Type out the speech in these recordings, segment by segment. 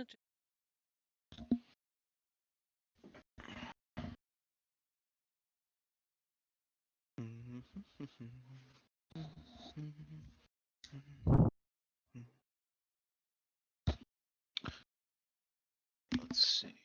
j- Let's see.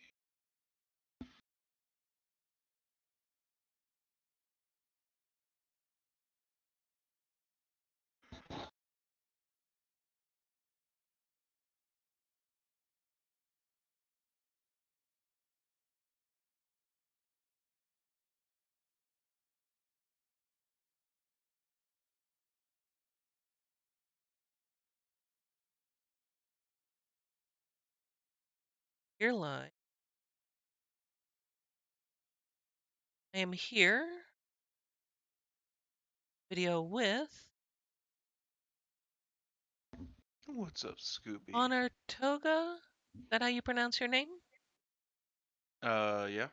Here live. I am here. Video with What's up, Scooby? Honor Toga. Is that how you pronounce your name? Yeah.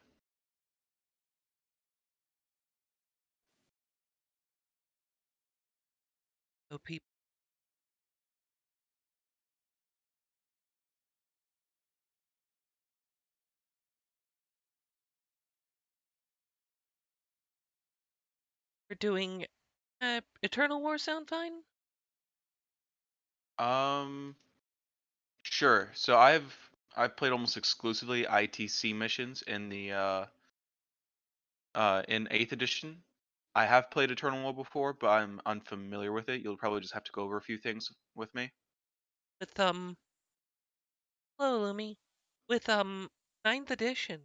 So people are doing Eternal War sound fine? Um, sure. So I've played almost exclusively ITC missions in the in 8th edition. I have played Eternal War before, but I'm unfamiliar with it. You'll probably just have to go over a few things with me. With hello Lumi. With ninth edition.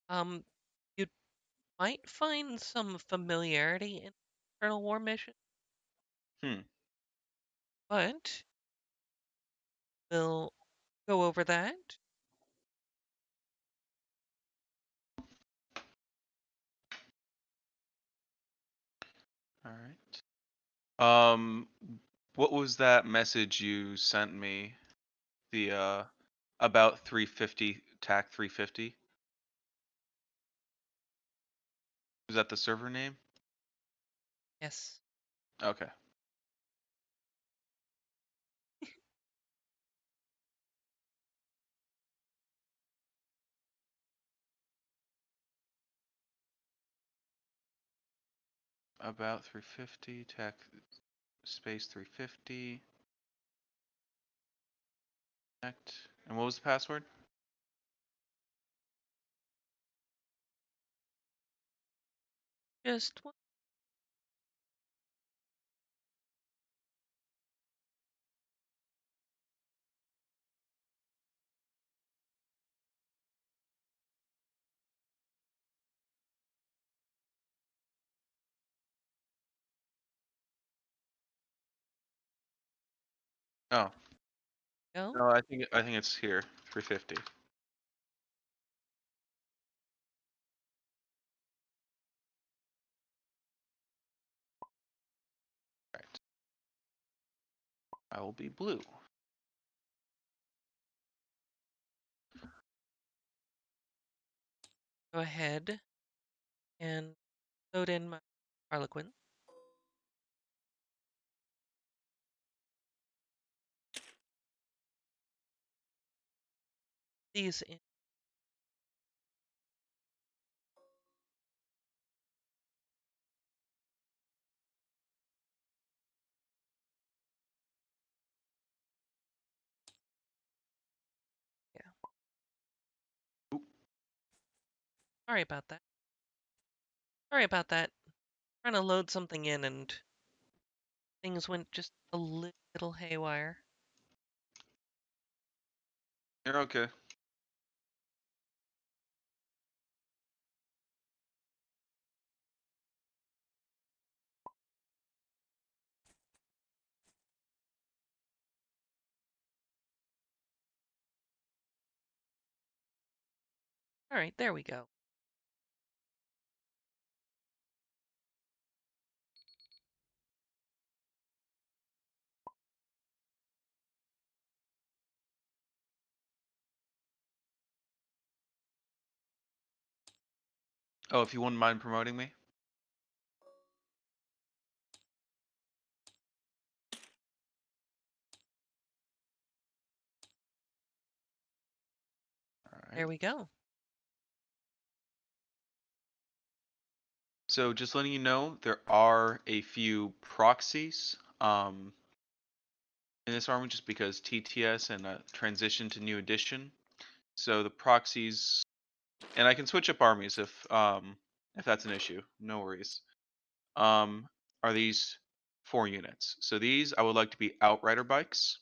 Um you might find some familiarity in Eternal War mission, Hmm. but we'll go over that. All right. What was that message you sent me? The about 350 TAC 350. Is that the server name? Yes. Okay. About 350 TAC space 350. Connect. And what was the password? Just one. Oh, Go. no, I think it's here. 350. Right. I will be blue. Go ahead and load in my Harlequin. These in. Yeah. Oop. Sorry about that. Sorry about that. Trying to load something in and things went just a little haywire. You're okay. All right, there we go. Oh, if you wouldn't mind promoting me. There we go. So just letting you know, there are a few proxies in this army just because TTS and a transition to new edition. So the proxies, and I can switch up armies if that's an issue. No worries. Are these 4 units? So these I would like to be Outrider bikes.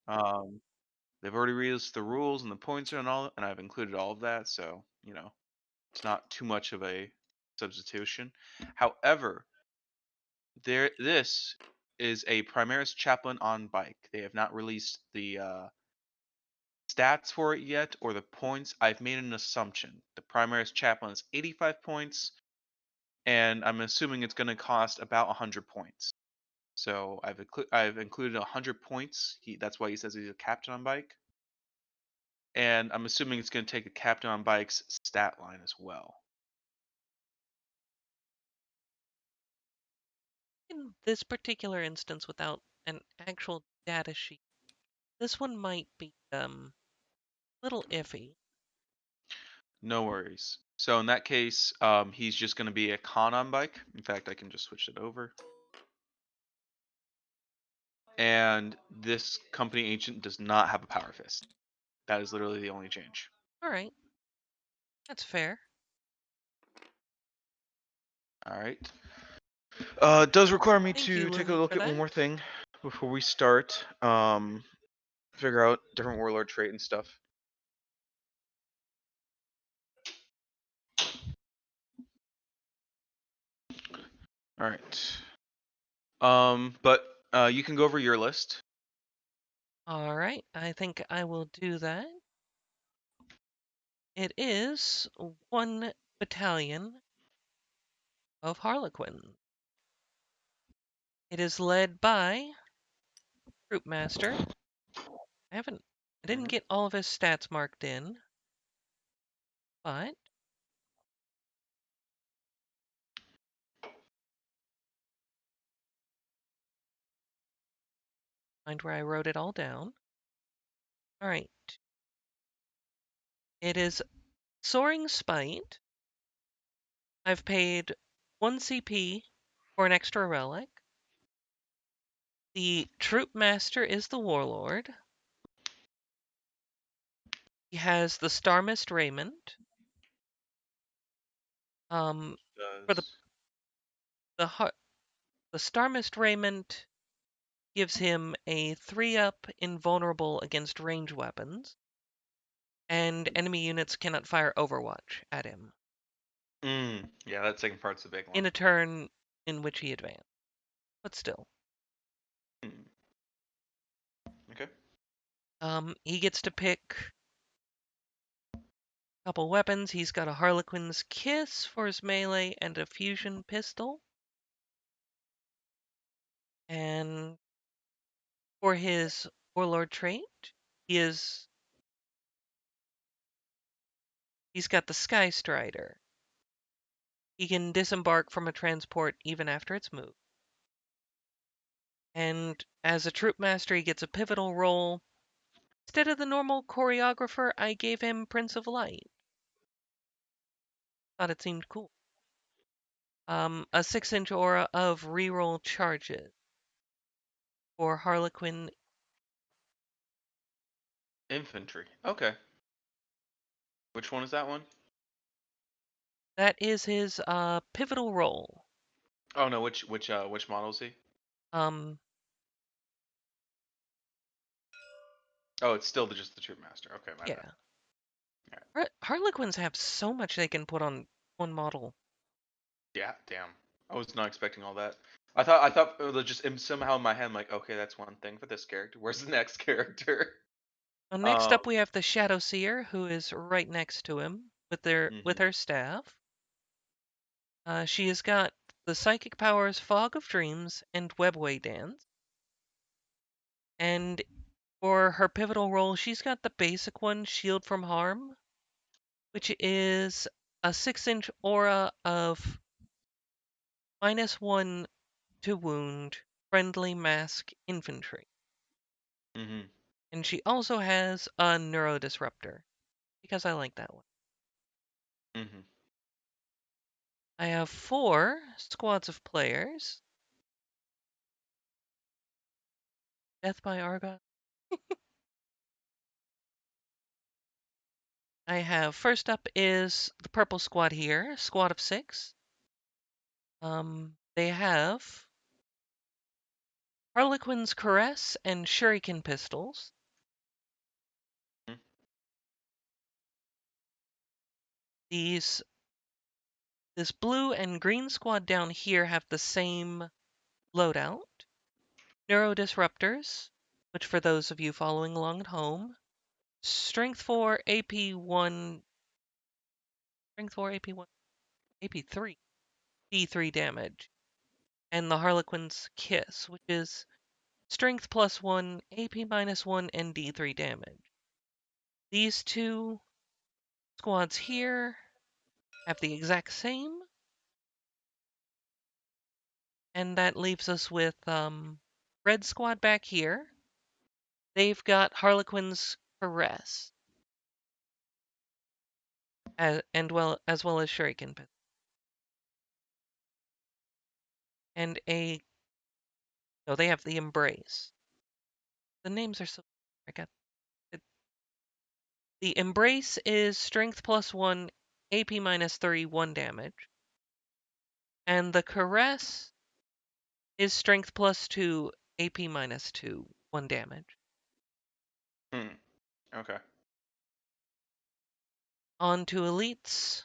Um, they've already released the rules and the points and all, and I've included all of that. So it's not too much of a substitution. However, this is a Primaris Chaplain on bike. They have not released the stats for it yet or the points. I've made an assumption. The Primaris Chaplain is 85 points, and I'm assuming it's going to cost about 100 points. So I've included 100 points. That's why he says he's a captain on bike, and I'm assuming it's going to take a captain on bike's stat line as well. In this particular instance, without an actual data sheet, this one might be a little iffy. No worries. So in that case, he's just going to be a con on bike. In fact, I can just switch it over. And this company agent does not have a power fist. That is literally the only change. All right, that's fair. All right. It does require me Thank you, to take a Louis, look for at one that. more thing before we start. Figure out different warlord trait and stuff. All right. But you can go over your list. All right, I think I will do that. It is 1 battalion of Harlequins. It is led by Troop Master. I didn't Hmm. get all of his stats marked in, but find where I wrote it all down. All right. It is Soaring Spite. I've paid 1 CP for an extra relic. The Troop Master is the Warlord. He has the Star Mist Raiment. For Does the the Star Mist Raiment gives him a 3-up invulnerable against range weapons, and enemy units cannot fire Overwatch at him yeah, that second part's the big in one. a turn in which he advanced. But still, Hmm. Okay. he gets to pick a couple weapons. He's got a Harlequin's Kiss for his melee and a fusion pistol. And for his Warlord trait, he is he's got the Sky Strider. He can disembark from a transport even after it's moved. And as a troop master, he gets a pivotal role. Instead of the normal choreographer, I gave him Prince of Light. Thought it seemed cool. A 6-inch aura of reroll charges for Harlequin. Infantry. Okay. Which one is that one? That is his pivotal role. Oh no, which model is he? Um, Oh, it's still just the troop master. Okay, my bad. yeah. Alright. Harlequins have so much they can put on one model. Yeah, damn. I was not expecting all that. I thought it was just somehow in my head, I'm like, okay, that's one thing for this character. Where's the next character? Well, next Um. up, we have the Shadow Seer, who is right next to him with Mhm. her staff. She has got the psychic powers Fog of Dreams and Webway Dance. And for her pivotal role, she's got the basic one, Shield from Harm, which is a 6-inch aura of -1 to wound friendly mask infantry. Mhm. And she also has a Neurodisruptor. because I like that one. Mm-hmm. I have 4 squads of players. Death by Argon. I have first up is the purple squad here, squad of 6. They have Harlequins Caress and Shuriken pistols. Mm-hmm. This blue and green squad down here have the same loadout. Neurodisruptors, which for those of you following along at home, Strength 4, AP1, Strength 4, AP1, AP3, D3 damage. And the Harlequin's Kiss, which is Strength +1, AP -1, and D3 damage. These 2 squads here have the exact same, and that leaves us with red squad back here. They've got Harlequin's Caress, as well as Shuriken Pit, and no, they have the Embrace. The names are so I got it. The Embrace is Strength +1, AP -3, 1 damage, and the Caress is Strength +2, AP -2, 1 damage. Hmm. Okay. On to elites.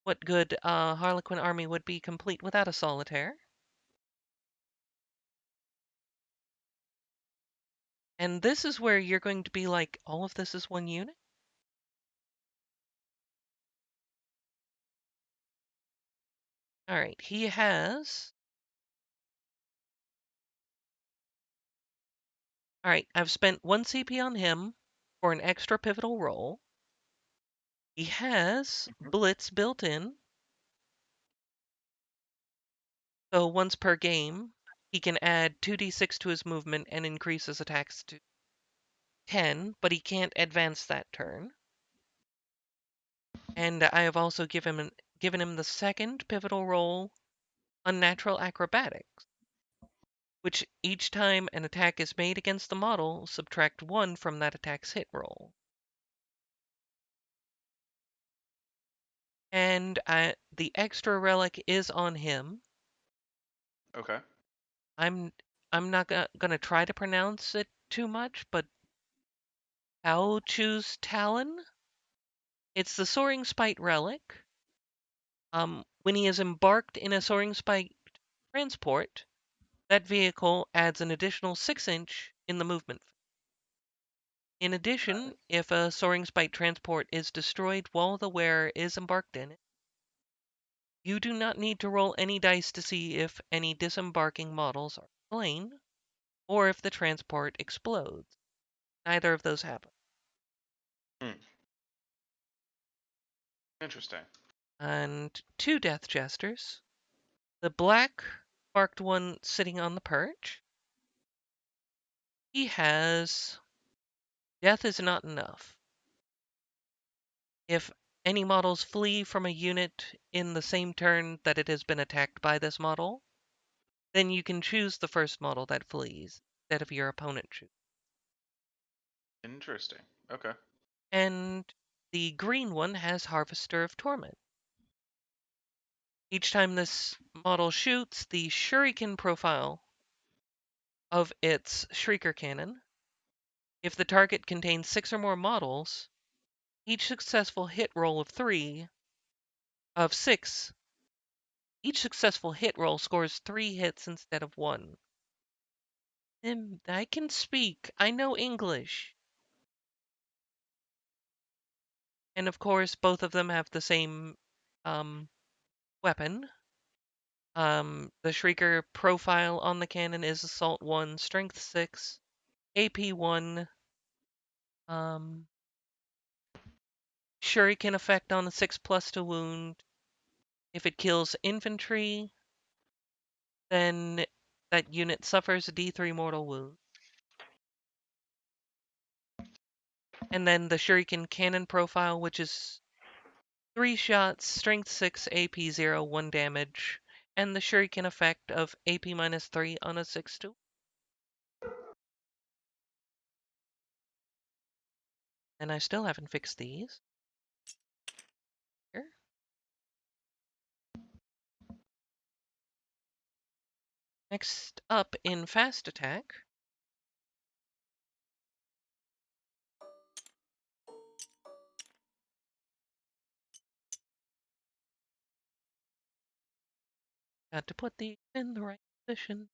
What good Harlequin army would be complete without a solitaire? And this is where you're going to be like, all of this is one unit? All right, he has... All right, I've spent 1 CP on him for an extra pivotal roll. He has Blitz built in. So once per game, he can add 2d6 to his movement and increase his attacks to 10, but he can't advance that turn. And I have also given him the second pivotal roll, Unnatural Acrobatics, which each time an attack is made against the model, subtract 1 from that attack's hit roll. And the extra relic is on him. Okay. I'm not gonna try to pronounce it too much, but I'll choose Talon. It's the Soaring Spite relic. When he is embarked in a Soaring Spite transport, that vehicle adds an additional 6-inch in the movement. In addition, if a Soaring Spite transport is destroyed while the wearer is embarked in it, you do not need to roll any dice to see if any disembarking models are slain, or if the transport explodes. Neither of those happen. Hmm. Interesting. And 2 Death Jesters. The black marked one sitting on the perch. He has Death is not enough. If any models flee from a unit in the same turn that it has been attacked by this model, then you can choose the first model that flees instead of your opponent choose. Interesting. Okay. And the green one has Harvester of Torment. Each time this model shoots, the shuriken profile of its shrieker cannon, if the target contains 6 or more models, each successful hit roll of 6, each successful hit roll scores 3 hits instead of 1. I can speak. I know English. And of course, both of them have the same weapon. The Shrieker profile on the cannon is Assault 1, Strength 6, AP 1, Shuriken effect on a 6+ to wound. If it kills infantry, then that unit suffers a D3 mortal wound. And then the Shuriken Cannon profile, which is 3 shots, Strength 6, AP 0, 1 damage, and the Shuriken effect of AP -3 on a 6-2. And I still haven't fixed these. Here. Next up in fast attack, got to put these in the right position.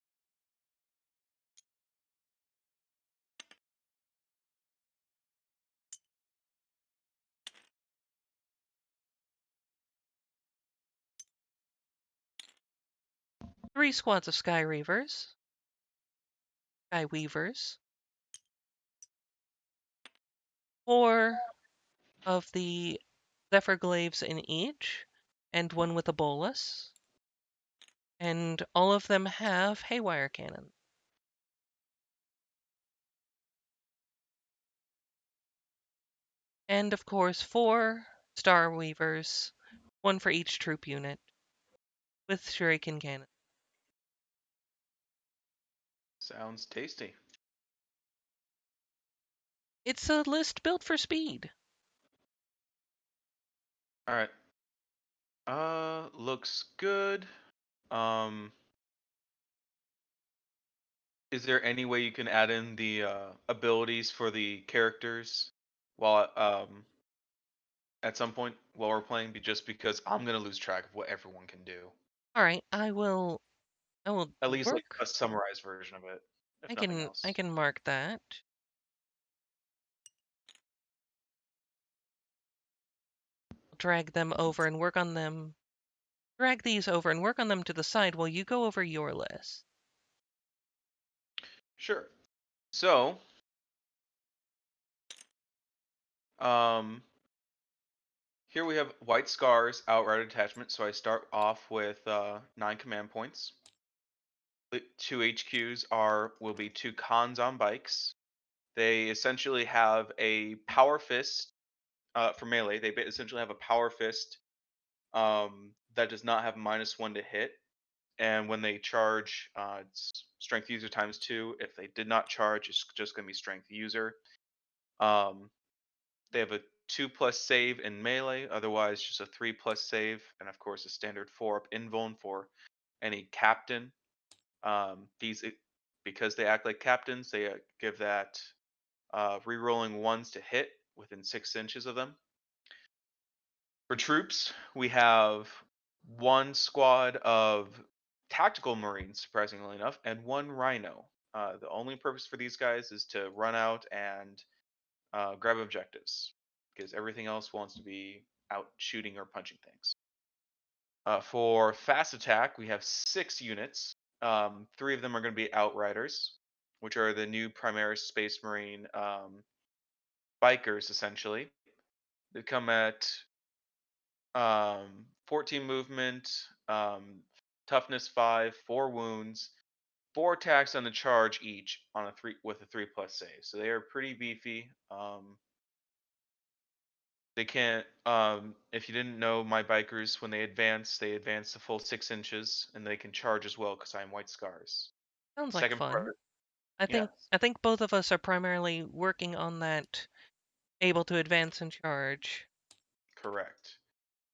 Three squads of Sky Reavers, Sky Weavers, 4 of the Zephyr Glaives in each, and 1 with a bolus. And all of them have Haywire Cannon. And of course, 4 Star Weavers, 1 for each troop unit, with Shuriken Cannon. Sounds tasty. It's a list built for speed. All right. Looks good. Um, is there any way you can add in the abilities for the characters while at some point while we're playing? Just because I'm gonna lose track of what everyone can do. All right, I will At least like work. a summarized version of it, if nothing I else. can mark that. Drag them over and work on them. Drag these over and work on them to the side while you go over your list. Sure. So, um, here we have Whitescars outright attachment. So I start off with 9 command points. The 2 HQs will be 2 cons on bikes. They essentially have a power fist for melee. They essentially have a power fist that does not have -1 to hit, and when they charge, it's strength user times 2. If they did not charge, it's just going to be strength user. Um, they have a 2+ save in melee, otherwise just a 3+ save, and of course a standard 4-up invuln for any captain. Because they act like captains, they give that rerolling ones to hit within 6 inches of them. For troops, we have 1 squad of tactical marines, surprisingly enough, and 1 rhino. The only purpose for these guys is to run out and grab objectives, because everything else wants to be out shooting or punching things. For fast attack, we have 6 units. 3 of them are going to be outriders, which are the new Primaris Space Marine bikers, essentially. They come at 14 movement, toughness 5, 4 wounds, 4 attacks on the charge each on a 3 with a 3+ save. So they are pretty beefy. They can't. If you didn't know, my bikers when they advance the full 6 inches, and they can charge as well because I'm Whitescars. Sounds like Second fun. part, yeah, I think both of us are primarily working on that, able to advance and charge. correct.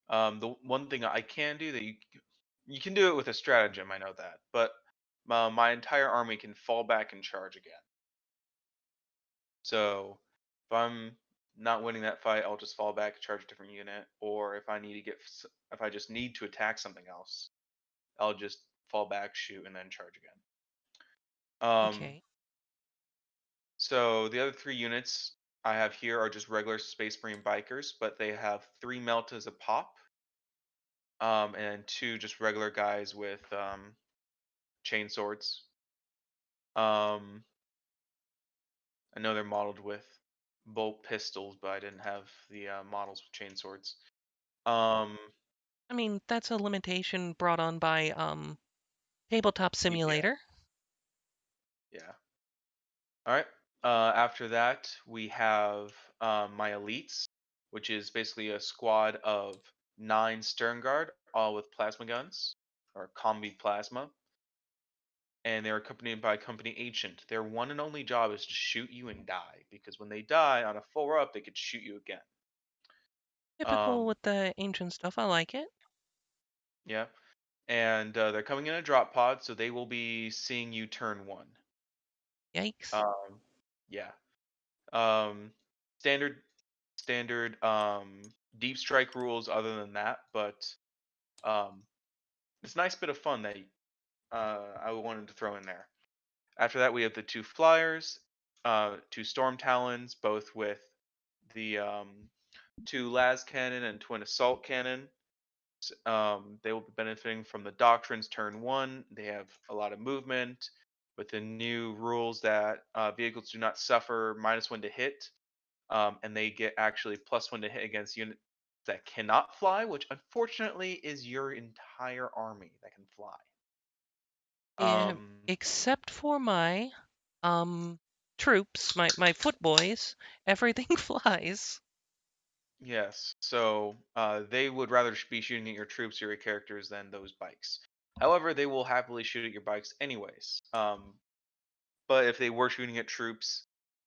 The one thing I can do that you can do it with a stratagem, I know that, but my entire army can fall back and charge again. So if I'm not winning that fight, I'll just fall back, charge a different unit, or if I need to if I just need to attack something else, I'll just fall back, shoot, and then charge again. Um, Okay. so the other 3 units I have here are just regular Space Marine bikers, but they have 3 meltas a pop, and 2 just regular guys with chain swords. Um, I know they're modeled with bolt pistols, but I didn't have the models with chain swords. Um, I mean, that's a limitation brought on by Tabletop yeah, Simulator. yeah. All right. After that, we have my elites, which is basically a squad of 9 stern guard, all with plasma guns or combi plasma, and they're accompanied by company ancient. Their one and only job is to shoot you and die, because when they die on a 4-up, they could shoot you again. Typical Um, with the ancient stuff. I like it. yeah, and they're coming in a drop pod, so they will be seeing you turn one. Yikes. Um, yeah. Um, standard standard deep strike rules other than that, but um, it's a nice bit of fun that I wanted to throw in there. After that, we have the 2 flyers, 2 storm talons, both with the 2 las cannon and twin assault cannon. They will be benefiting from the doctrines turn one. They have a lot of movement. With the new rules that vehicles do not suffer -1 to hit, and they get actually +1 to hit against units that cannot fly, which unfortunately is your entire army that can fly. Yeah, Um, except for my um troops, my foot boys, everything flies. yes, so they would rather be shooting at your troops or your characters than those bikes. However, they will happily shoot at your bikes anyways. But if they were shooting at troops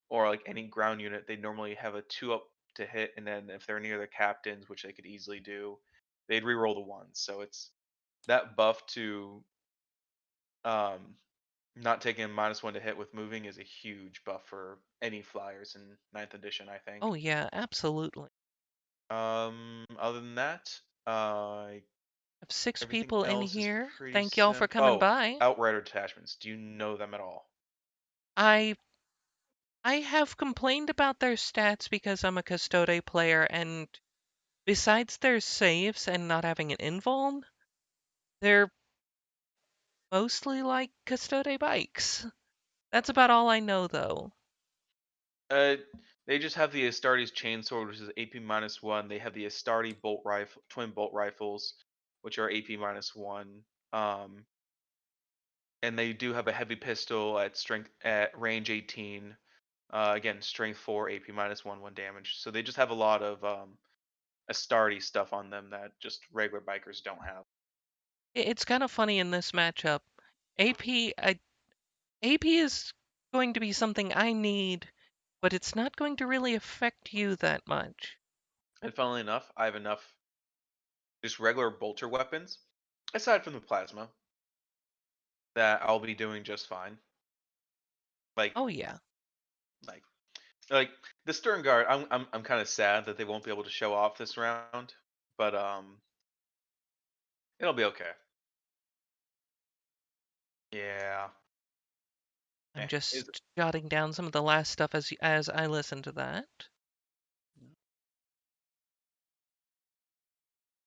or like any ground unit, they normally have a 2-up to hit, and then if they're near their captains, which they could easily do, they'd re-roll the ones. So it's that buff to um, not taking a -1 to hit with moving is a huge buff for any flyers in ninth edition, I think. Oh yeah, absolutely. Other than that, Have 6 everything people in else is here. pretty Thank y'all for simple. coming Oh, by. Outrider detachments. Do you know them at all? I I have complained about their stats because I'm a Custode player, and besides their saves and not having an invuln, they're mostly like Custode bikes. That's about all I know, though. Uh, they just have the Astartes chainsword, which is AP -1. They have the Astarte bolt rifle, twin bolt rifles, which are AP -1. Um, and they do have a heavy pistol at strength at range 18. Again, strength 4, AP -1, 1 damage. So they just have a lot of Astarte stuff on them that just regular bikers don't have. It's kind of funny in this matchup. AP is going to be something I need, but it's not going to really affect you that much. And funnily enough, I have enough just regular bolter weapons, aside from the plasma, that I'll be doing just fine. Like, Oh yeah. like, like the Stern Guard. I'm kind of sad that they won't be able to show off this round, but it'll be okay. Yeah. I'm Is just jotting down some of the last stuff as I listen to that.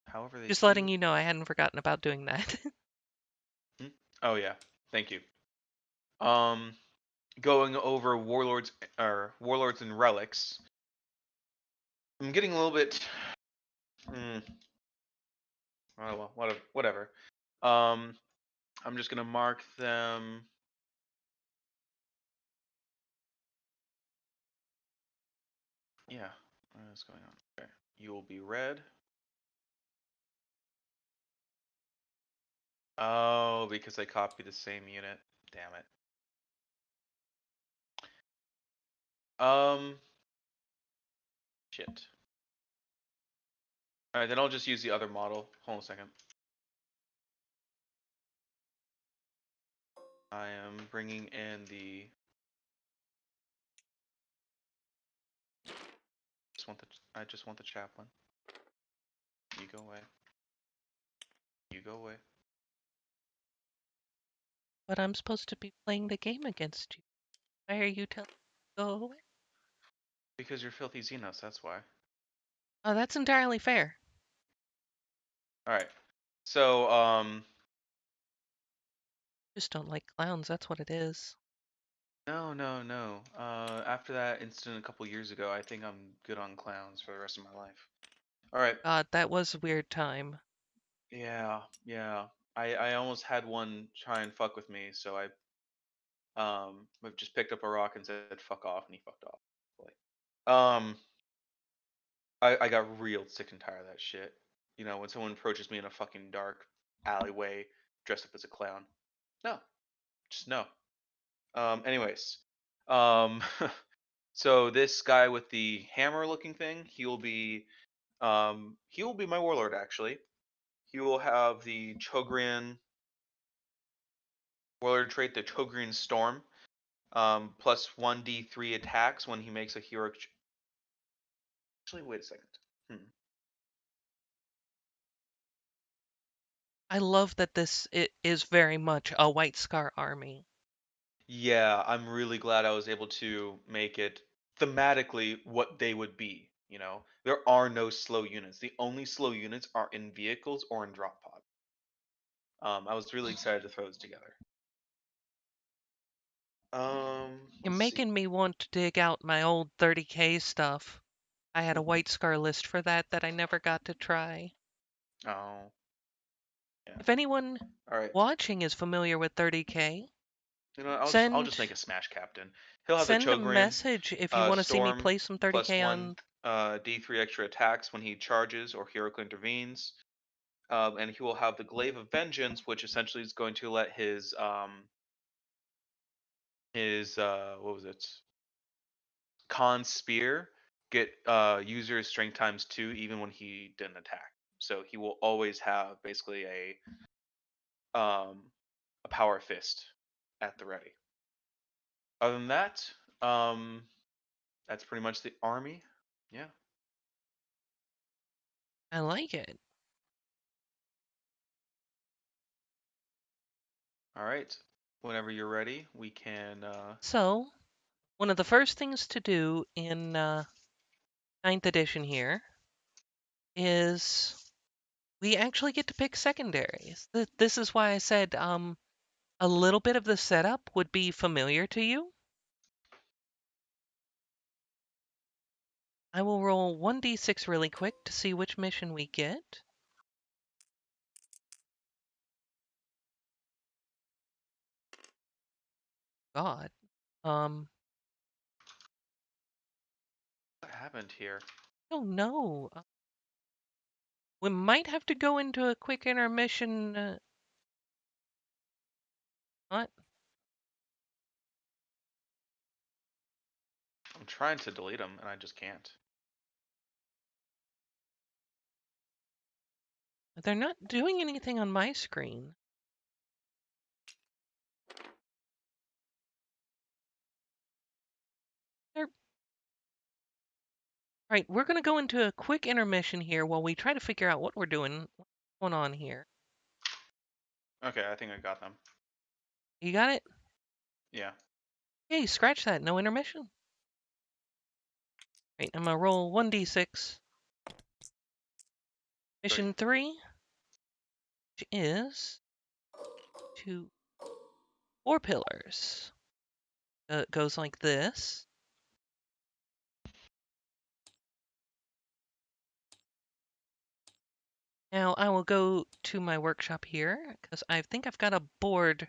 however they Just letting do. you know I hadn't forgotten about doing that. Hmm? Oh yeah. Thank you. Um, going over warlords and relics. I'm getting a little bit. Mm, oh, well, whatever. Um, I'm just gonna mark them. Yeah. What's going on? Okay. You will be red. Oh, because I copied the same unit. Damn it. Um, shit. All right, then I'll just use the other model. Hold on a second. I am bringing in the. I just want the chaplain. You go away. You go away. But I'm supposed to be playing the game against you. Why are you telling me to go away? Because you're filthy Xenos. That's why. Oh, that's entirely fair. All right. So Just don't like clowns, that's what it is. no, no, no. After that incident a couple years ago, I think I'm good on clowns for the rest of my life. All right. God, that was a weird time. Yeah, yeah. I almost had one try and fuck with me, so I I've just picked up a rock and said "fuck off," and he fucked off. Um, I got real sick and tired of that shit. You know, when someone approaches me in a fucking dark alleyway dressed up as a clown. No, just no. Anyways, um, so this guy with the hammer-looking thing, he will be my warlord actually. He will have the Chogrian warlord trait, the Chogrian Storm, plus 1d3 attacks when he makes a heroic. Actually, wait a second. Hmm. I love that it is very much a White Scar army. Yeah, I'm really glad I was able to make it thematically what they would be. You know, there are no slow units. The only slow units are in vehicles or in drop pod. I was really excited to throw this together. You're Let's see. making me want to dig out my old 30K stuff. I had a White Scar list for that I never got to try. Oh, yeah. If anyone All right. watching is familiar with 30K, You know, I'll just send make a smash captain. He'll have the send a Chogrin message if you want to see me storm play some plus 30K one on. d3 extra attacks when he charges or heroically intervenes. And he will have the Glaive of Vengeance, which essentially is going to let his what was it? Con spear get user strength times 2 even when he didn't attack. So he will always have basically a power fist at the ready. Other than that, that's pretty much the army. Yeah. I like it. All right. Whenever you're ready, we can. So, one of the first things to do in 9th edition here is we actually get to pick secondaries. This is why I said a little bit of the setup would be familiar to you. I will roll 1d6 really quick to see which mission we get. God. Um, What happened here? oh no. We might have to go into a quick intermission. What? I'm trying to delete them and I just can't. They're not doing anything on my screen. They're... All right, we're going to go into a quick intermission here while we try to figure out what we're doing, what's going on here. Okay, I think I got them. You got it? Yeah. Hey, scratch that. No intermission. Right, I'm going to roll 1d6. Great. Mission 3, which is 4 pillars. It goes like this. Now I will go to my workshop here because I think I've got a board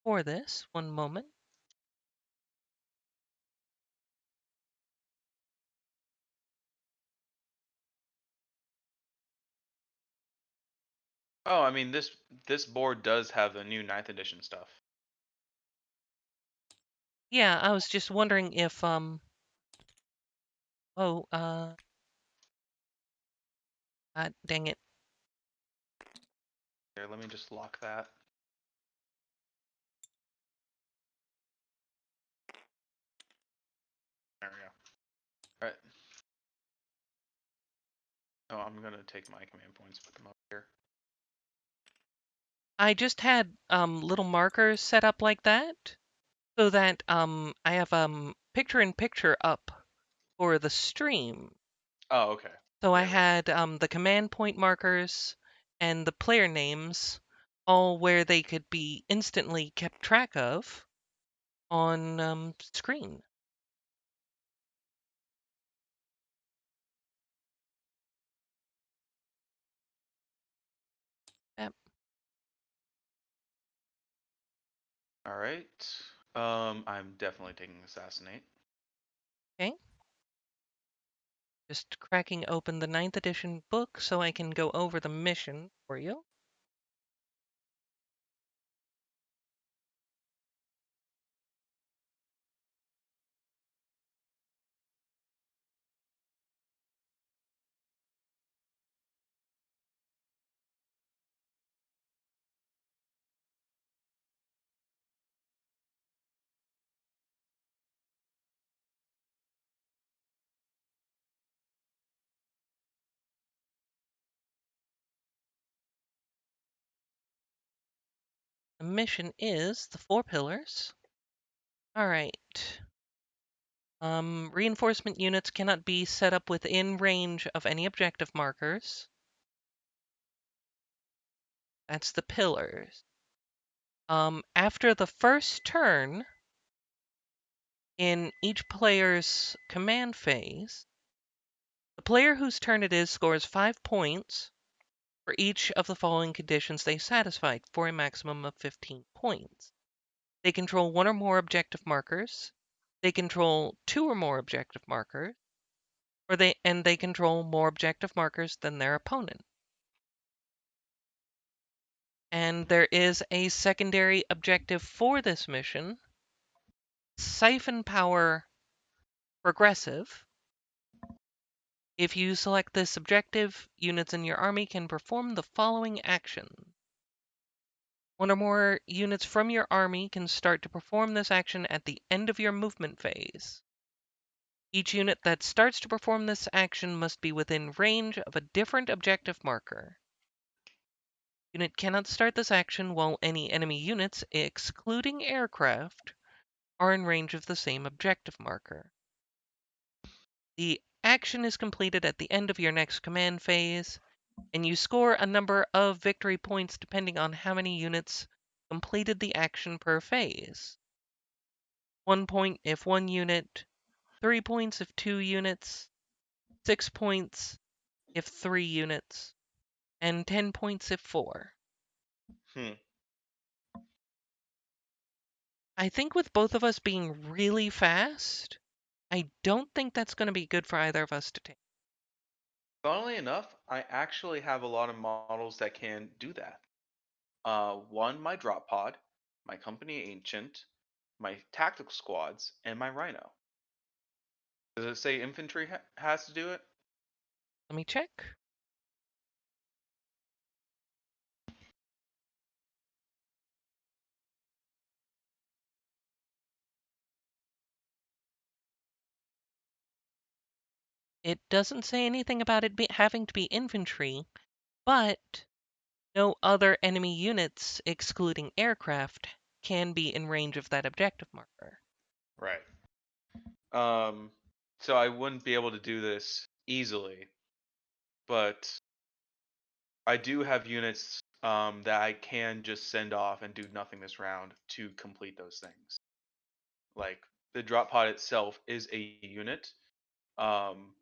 for this. One moment. Oh, I mean this board does have the new 9th edition stuff. Yeah, I was just wondering if oh dang it. Here, let me just lock that. There we go. All right. Oh, I'm gonna take my command points, put them up here. I just had little markers set up like that so that I have picture in picture up for the stream. Oh, okay. So I Yeah, that's had the command point markers and the player names all where they could be instantly kept track of on screen. Yep. all right. I'm definitely taking assassinate. Okay. Just cracking open the 9th edition book so I can go over the mission for you. The mission is the 4 pillars. All right. Reinforcement units cannot be set up within range of any objective markers. That's the pillars. After the first turn in each player's command phase, the player whose turn it is scores 5 points for each of the following conditions they satisfied for a maximum of 15 points. They control 1 or more objective markers. They control 2 or more objective markers. They control more objective markers than their opponent. And there is a secondary objective for this mission, Siphon Power Progressive. If you select this objective, units in your army can perform the following action. 1 or more units from your army can start to perform this action at the end of your movement phase. Each unit that starts to perform this action must be within range of a different objective marker. Unit cannot start this action while any enemy units, excluding aircraft, are in range of the same objective marker. The action is completed at the end of your next command phase, and you score a number of victory points depending on how many units completed the action per phase. 1 point if 1 unit, 3 points if 2 units, 6 points if 3 units, and 10 points if 4. Hmm. I think with both of us being really fast, I don't think that's going to be good for either of us to take. Funnily enough, I actually have a lot of models that can do that. One, my drop pod, my company ancient, my tactical squads, and my rhino. Does it say infantry has to do it? Let me check. It doesn't say anything about it having to be infantry, but no other enemy units, excluding aircraft, can be in range of that objective marker. Right. Um, so I wouldn't be able to do this easily, but I do have units that I can just send off and do nothing this round to complete those things. Like the drop pod itself is a unit, um,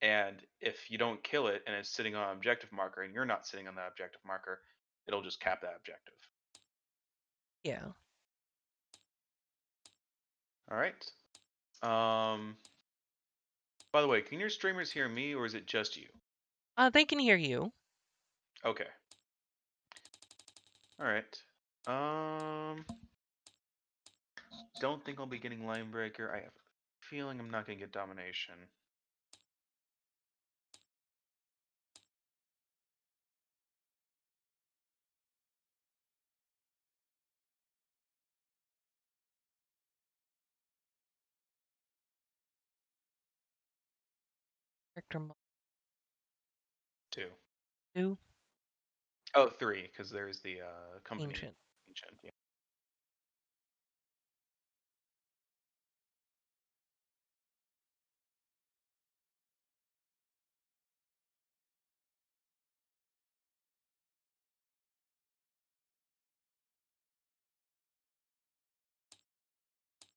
and if you don't kill it and it's sitting on an objective marker and you're not sitting on that objective marker, it'll just cap that objective. Yeah. All right. Um, by the way, can your streamers hear me or is it just you? They can hear you. Okay. All right. Don't think I'll be getting Line Breaker. I have a feeling I'm not gonna get Domination. Character 2. 2, Oh, 3, because there's the company ancient. ancient. Yeah.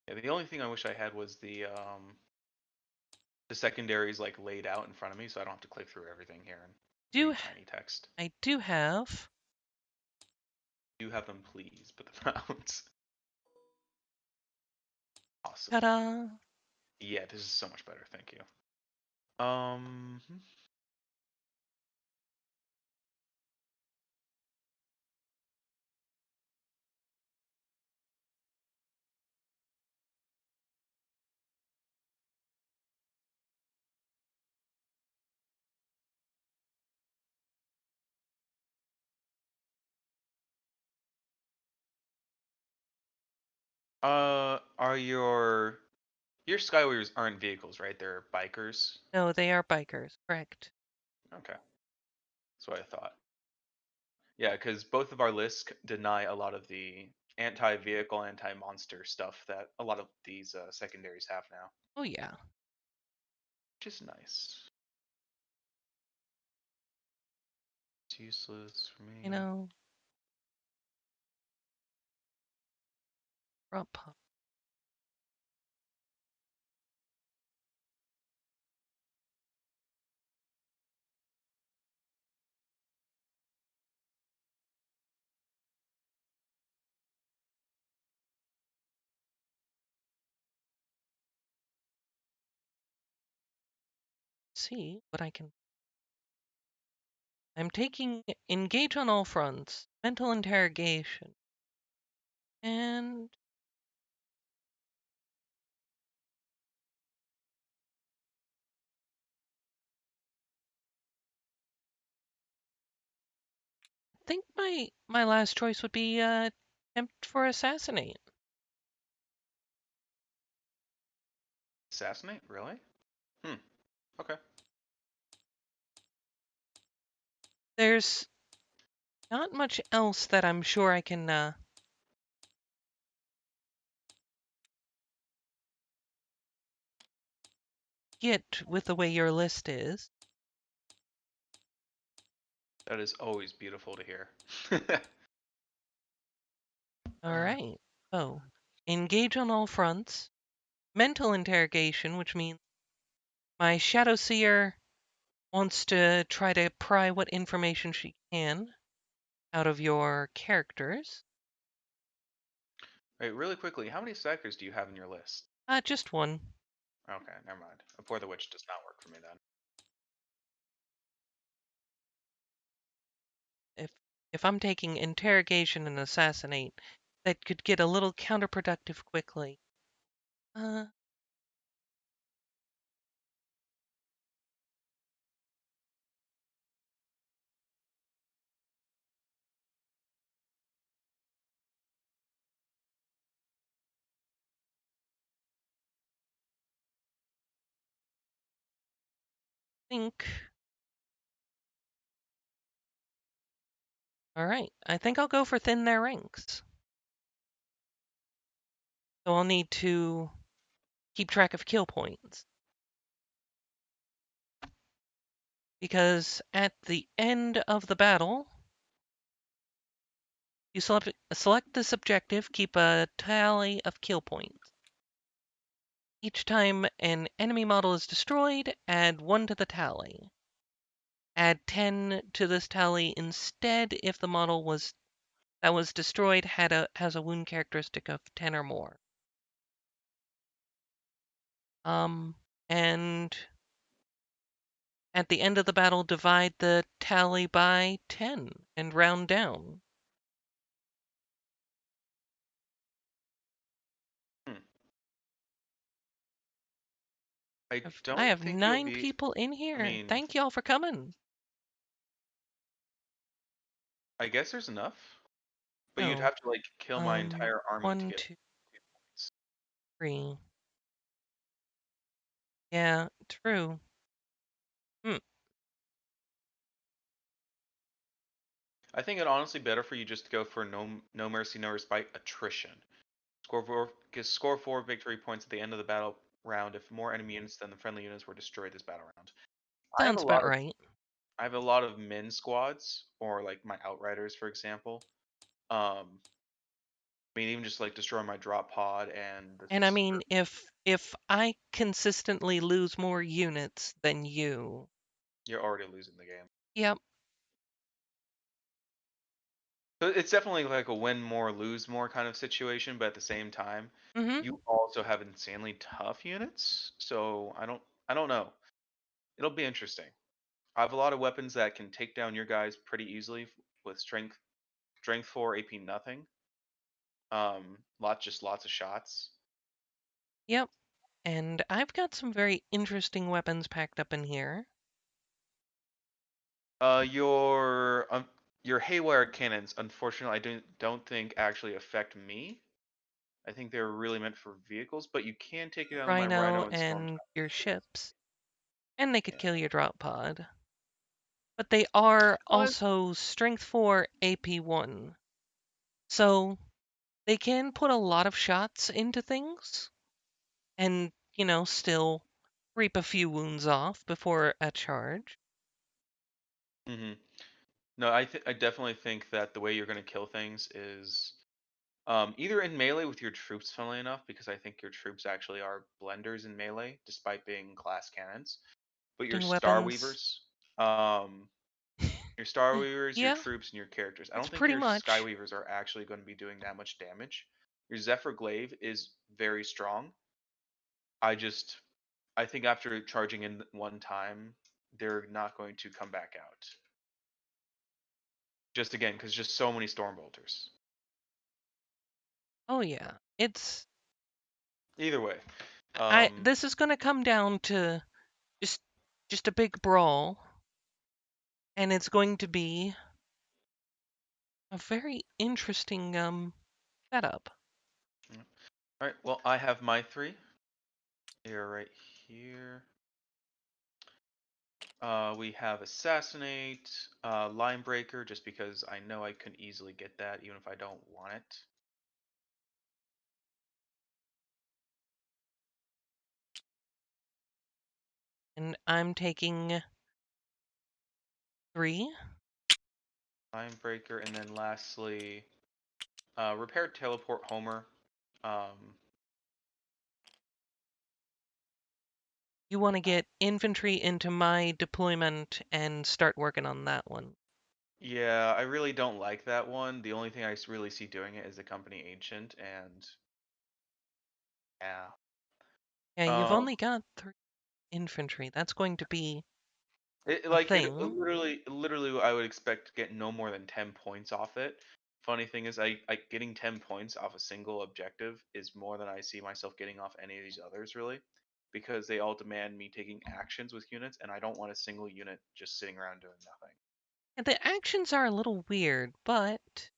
Yeah, the only thing I wish I had was the secondaries like laid out in front of me, so I don't have to click through everything here and Do read tiny text. I do have Do have them, please put them out. Awesome. Ta-da! Yeah, this is so much better. Thank you. Are your Skywarriors aren't vehicles, right? They're bikers. No, they are bikers, correct. Okay, that's what I thought. Yeah, because both of our lists deny a lot of the anti-vehicle, anti-monster stuff that a lot of these secondaries have now, Oh yeah. which is nice. It's useless for You me. know, rump. See what I can. I'm taking engage on all fronts, mental interrogation, and I think my last choice would be attempt for assassinate. Assassinate? Really? Hmm. Okay. There's not much else that I'm sure I can get with the way your list is. That is always beautiful to hear. All right. So, engage on all fronts, mental interrogation, which means my Shadow Seer wants to try to pry what information she can out of your characters. Wait, really quickly, how many sectors do you have in your list? Just one. Okay, never mind. Abhor the Witch does not work for me then. If if I'm taking interrogation and assassinate, that could get a little counterproductive quickly. Uh, think. All right. I think I'll go for thin their ranks. So I'll need to keep track of kill points. Because at the end of the battle, you select this objective, keep a tally of kill points. Each time an enemy model is destroyed, add 1 to the tally. Add 10 to this tally instead if the model that was destroyed has a wound characteristic of 10 or more. And at the end of the battle, divide the tally by 10 and round down. Hmm. I I don't have think you'll 9 be. people in I here. mean, Thank y'all for coming. I guess there's enough, but you'd No. have to like kill my entire army to 1, get 2, 2 points. 3. Yeah, true. Hmm. I think it honestly better for you just to go for no mercy, no respite attrition. Score 4 victory points at the end of the battle round if more enemy units than the friendly units were destroyed this battle round. I have a Sounds lot about of right. I have a lot of min squads, or like my outriders, for example. I mean, even just like destroy my drop pod and And I mean, if I consistently lose more units than you, you're already losing the game. yep, So it's definitely like a win more, lose more kind of situation, but at the same time, Mm-hmm. you also have insanely tough units. So I don't know. It'll be interesting. I have a lot of weapons that can take down your guys pretty easily with strength 4, AP nothing. Lots of shots. Yep. And I've got some very interesting weapons packed up in here. Your haywire cannons, unfortunately, I don't think actually affect me. I think they're really meant for vehicles, but you can take it down with my Rhino Rhino and Storm and your Tide. ships. And they could Yeah. kill your drop pod. But they are Well, also Strength 4 AP1. So they can put a lot of shots into things and, still reap a few wounds off before a charge. hmm No, I definitely think that the way you're going to kill things is either in melee with your troops, funnily enough, because I think your troops actually are blenders in melee, despite being glass cannons. But In weapons. Um, your Star Weavers, your Yeah, troops, and your characters. I that's don't think pretty your Sky much. Weavers are actually going to be doing that much damage. Your Zephyr Glaive is very strong. I just, I think after charging in one time, they're not going to come back out. Just again, because just so many Stormbolters. Oh yeah. It's Either way, I um, this is going to come down to just just a big brawl, and it's going to be a very interesting setup. all right. Well, I have my three. They're right here. We have Assassinate, Line Breaker, just because I know I could easily get that even if I don't want it. And I'm taking 3. Line Breaker, and then lastly, Repair Teleport Homer. Um, You want to get infantry into my deployment and start working on that one. yeah, I really don't like that one. The only thing really see doing it is the Company Ancient, and yeah. Yeah, you've Um, only got 3 infantry. That's going to be it a like it thing. literally I would expect to get no more than 10 points off it. Funny thing is I getting 10 points off a single objective is more than I see myself getting off any of these others really, because they all demand me taking actions with units and I don't want a single unit just sitting around doing nothing. And the actions are a little weird, but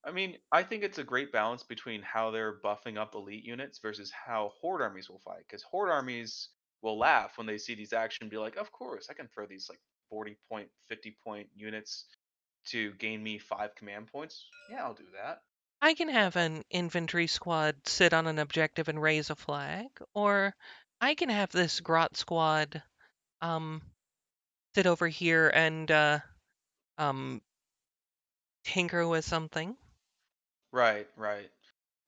I mean, I think it's a great balance between how they're buffing up elite units versus how horde armies will fight. Because horde armies will laugh when they see these action and be like, of course, I can throw these like 40 point, 50 point units to gain me 5 command points. Yeah, I'll do that. I can have an infantry squad sit on an objective and raise a flag, or I can have this grot squad um sit over here and um tinker with something. Right, right.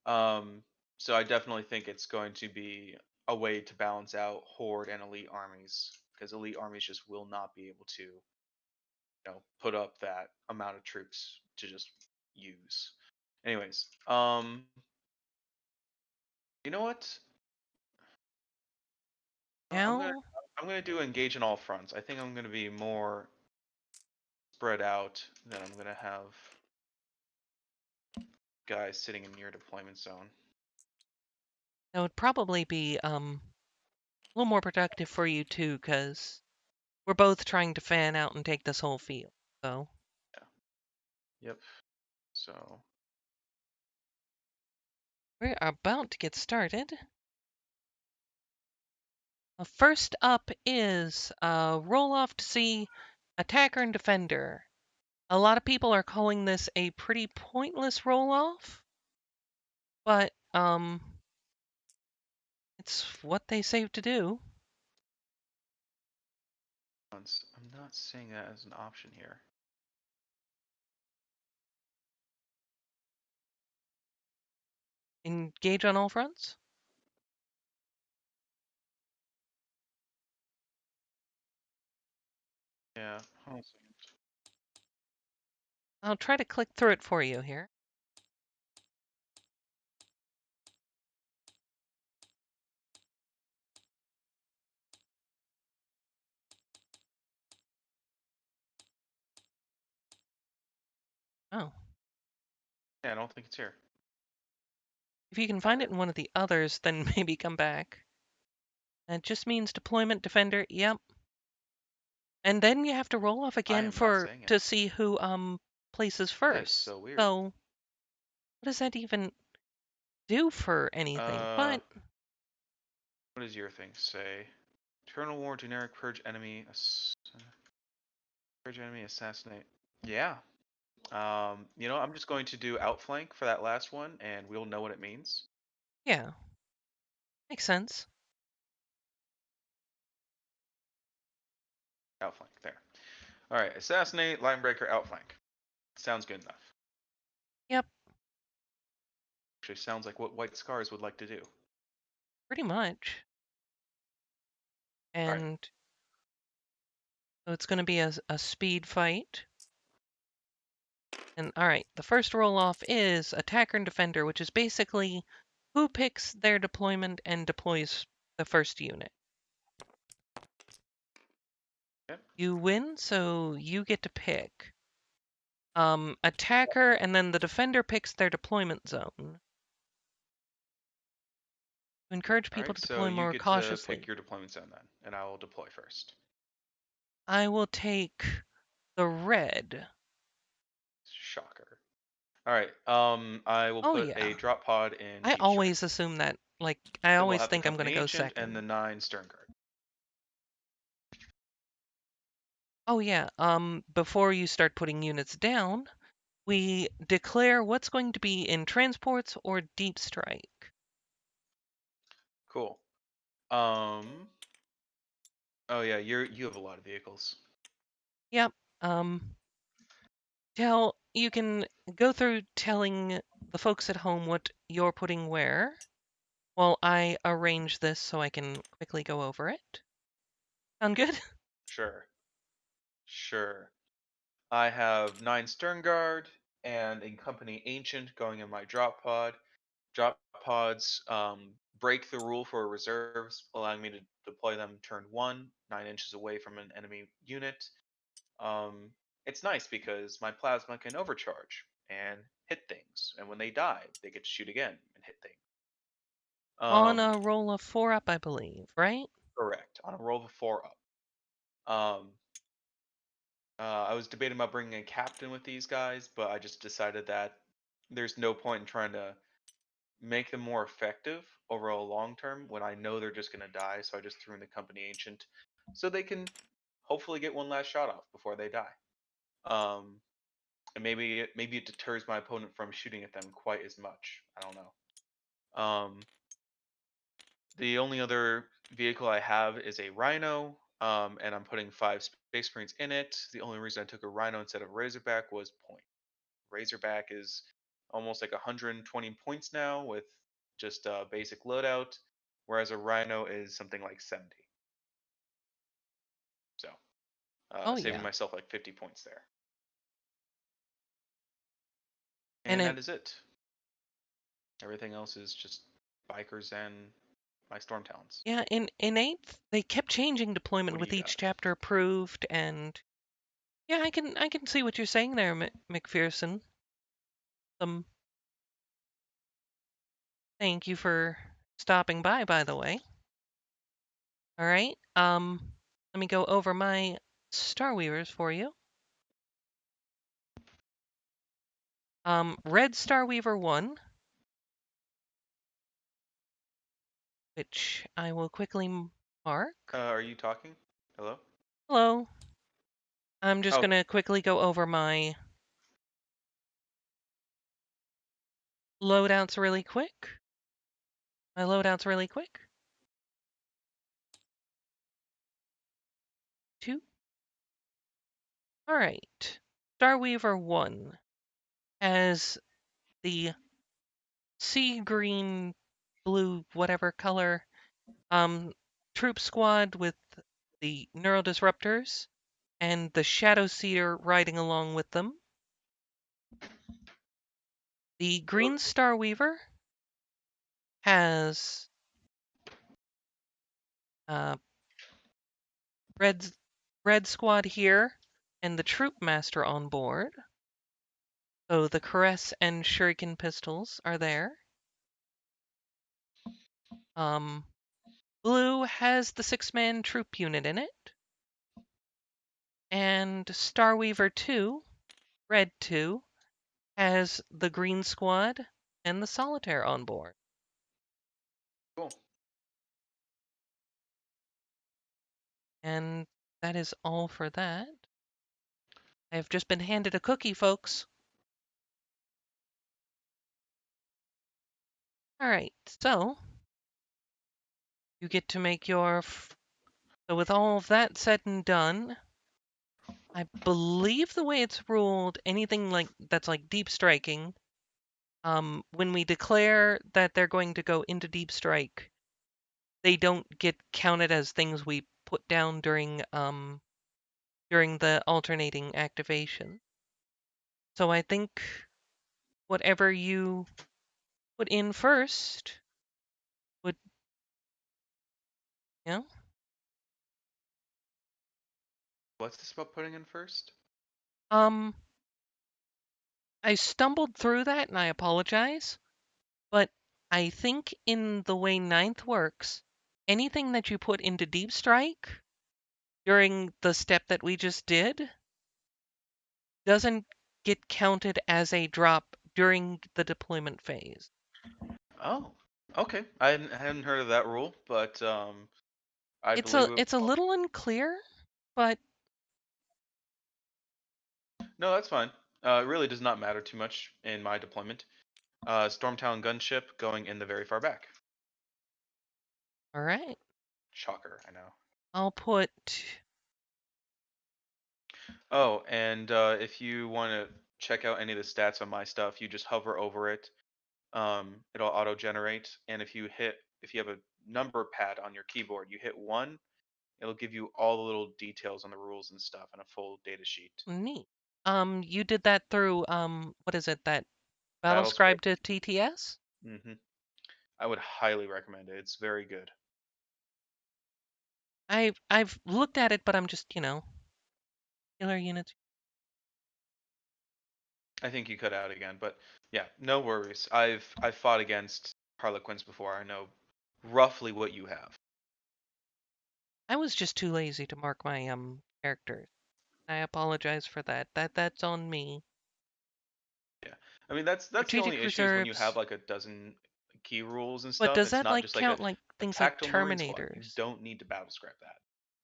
Um, so I definitely think it's going to be a way to balance out horde and elite armies because elite armies just will not be able to, put up that amount of troops to just use. Anyways, you know what? I'm gonna Now, I'm gonna do engage in all fronts. I think I'm gonna be more spread out than I'm gonna have guys sitting in your deployment zone. that would probably be a little more productive for you too, because we're both trying to fan out and take this whole field. So Yeah. Yep. So we're about to get started. First up is roll off to see attacker and defender. A lot of people are calling this a pretty pointless roll off, but it's what they say to do. I'm not saying that as an option here. Engage on all fronts. Yeah. Hold on a second. I'll try to click through it for you here. Oh. Yeah, I don't think it's here. If you can find it in one of the others, then maybe come back. It just means deployment defender. Yep. And then you have to roll off I again am not for saying it. to see who places That is first. so weird. So what does that even do for anything? Uh, But what does your thing say? Eternal War, generic purge enemy, purge enemy, assassinate. Yeah. I'm just going to do outflank for that last one, and we'll know what it means. yeah, makes sense. Outflank, there. All right, assassinate, line breaker, outflank. Sounds good enough. Yep, Actually, sounds like what Whitescars would like to do. pretty much. All right, And so it's going to be a speed fight. And all right, the first roll off is attacker and defender, which is basically who picks their deployment and deploys the first unit. okay. You win, so you get to pick. Attacker, and then the defender picks their deployment zone. To encourage All people right, to so deploy you more get to pick cautiously. your deployment zone then, and I will deploy first. I will take the red. Shocker. All right, I will Oh put yeah. a drop pod in I deep strike. always assume that, like, I Then we'll always have the think I'm going to company go ancient and the second. 9 stern guard. Oh yeah, before you start putting units down, we declare what's going to be in transports or deep strike. Cool. Oh yeah, you have a lot of vehicles. Yep. Um, you can go through telling the folks at home what you're putting where while I arrange this so I can quickly go over it. Sound good? Sure. Sure. I have 9 stern guard and a company ancient going in my drop pod. Drop pods break the rule for reserves, allowing me to deploy them turn 1, 9 inches away from an enemy unit. Um, it's nice because my plasma can overcharge and hit things, and when they die, they get to shoot again and hit things. On Um, a roll of 4 up, I believe, right? correct. On a roll of 4 up. Um, I was debating about bringing a captain with these guys, but I just decided that there's no point in trying to make them more effective over a long term when I know they're just going to die. So I just threw in the company ancient so they can hopefully get one last shot off before they die. Um, and maybe it deters my opponent from shooting at them quite as much. I don't know. The only other vehicle I have is a Rhino, and I'm putting 5 Space Marines in it. The only reason I took a Rhino instead of Razorback was point. Razorback is almost like 120 points now with just a basic loadout, whereas a Rhino is something like 70. So, Oh saving yeah. myself like 50 points there. And And it that is it. Everything else is just bikers and my Storm Talons. yeah, in 8th, they kept changing deployment What do with you got? each chapter approved, and yeah, I can see what you're saying there, McPherson. Thank you for stopping by the way. All right. Let me go over my Star Weavers for you. Red Star Weaver 1, which I will quickly mark. Are you talking? Hello? Hello. I'm just Oh, going to quickly go over my loadouts really quick. My loadouts really quick. 2. All right. Star Weaver 1 has the sea green, blue, whatever color troop squad with the neurodisruptors and the Shadow Seer riding along with them. The Green Star Weaver has red squad here and the Troop Master on board. So the Caress and Shuriken pistols are there. Blue has the 6-man troop unit in it. And Starweaver 2, Red 2, has the Green Squad and the Solitaire on board. Cool. And that is all for that. I've just been handed a cookie, folks. Alright, so you get to make your... So with all of that said and done, I believe the way it's ruled, anything like that's like deep striking, when we declare that they're going to go into deep strike, they don't get counted as things we put down during the alternating activation. So I think whatever you put in first would, you know. What's this about putting in first? I stumbled through that and I apologize, but I think in the way Ninth works, anything that you put into deep strike during the step that we just did doesn't get counted as a drop during the deployment phase. Oh, okay. I hadn't heard of that rule, but I It's believe a it. it's a little unclear, but No, that's fine. It really does not matter too much in my deployment. Stormtown gunship going in the very far back. all right. Shocker, I know. I'll put Oh, and if you want to check out any of the stats on my stuff, you just hover over it. It'll auto generate, and if you have a number pad on your keyboard, you hit 1, it'll give you all the little details on the rules and stuff and a full data sheet. neat. You did that through what is it, that Battle Battlescribe script. to TTS? I would highly recommend it. It's very good. I've looked at it, but I'm just, killer units. I think you cut out again, but yeah, no worries. I've fought against Harlequins before. I know roughly what you have. I was just too lazy to mark my characters. I apologize for that. That's on me. Yeah, I mean that's the only Strategic issue is when you have reserves. like a dozen key rules and But stuff. does It's that not like just like count like a things like tactile marine squad. You Terminators? don't need to battle script that.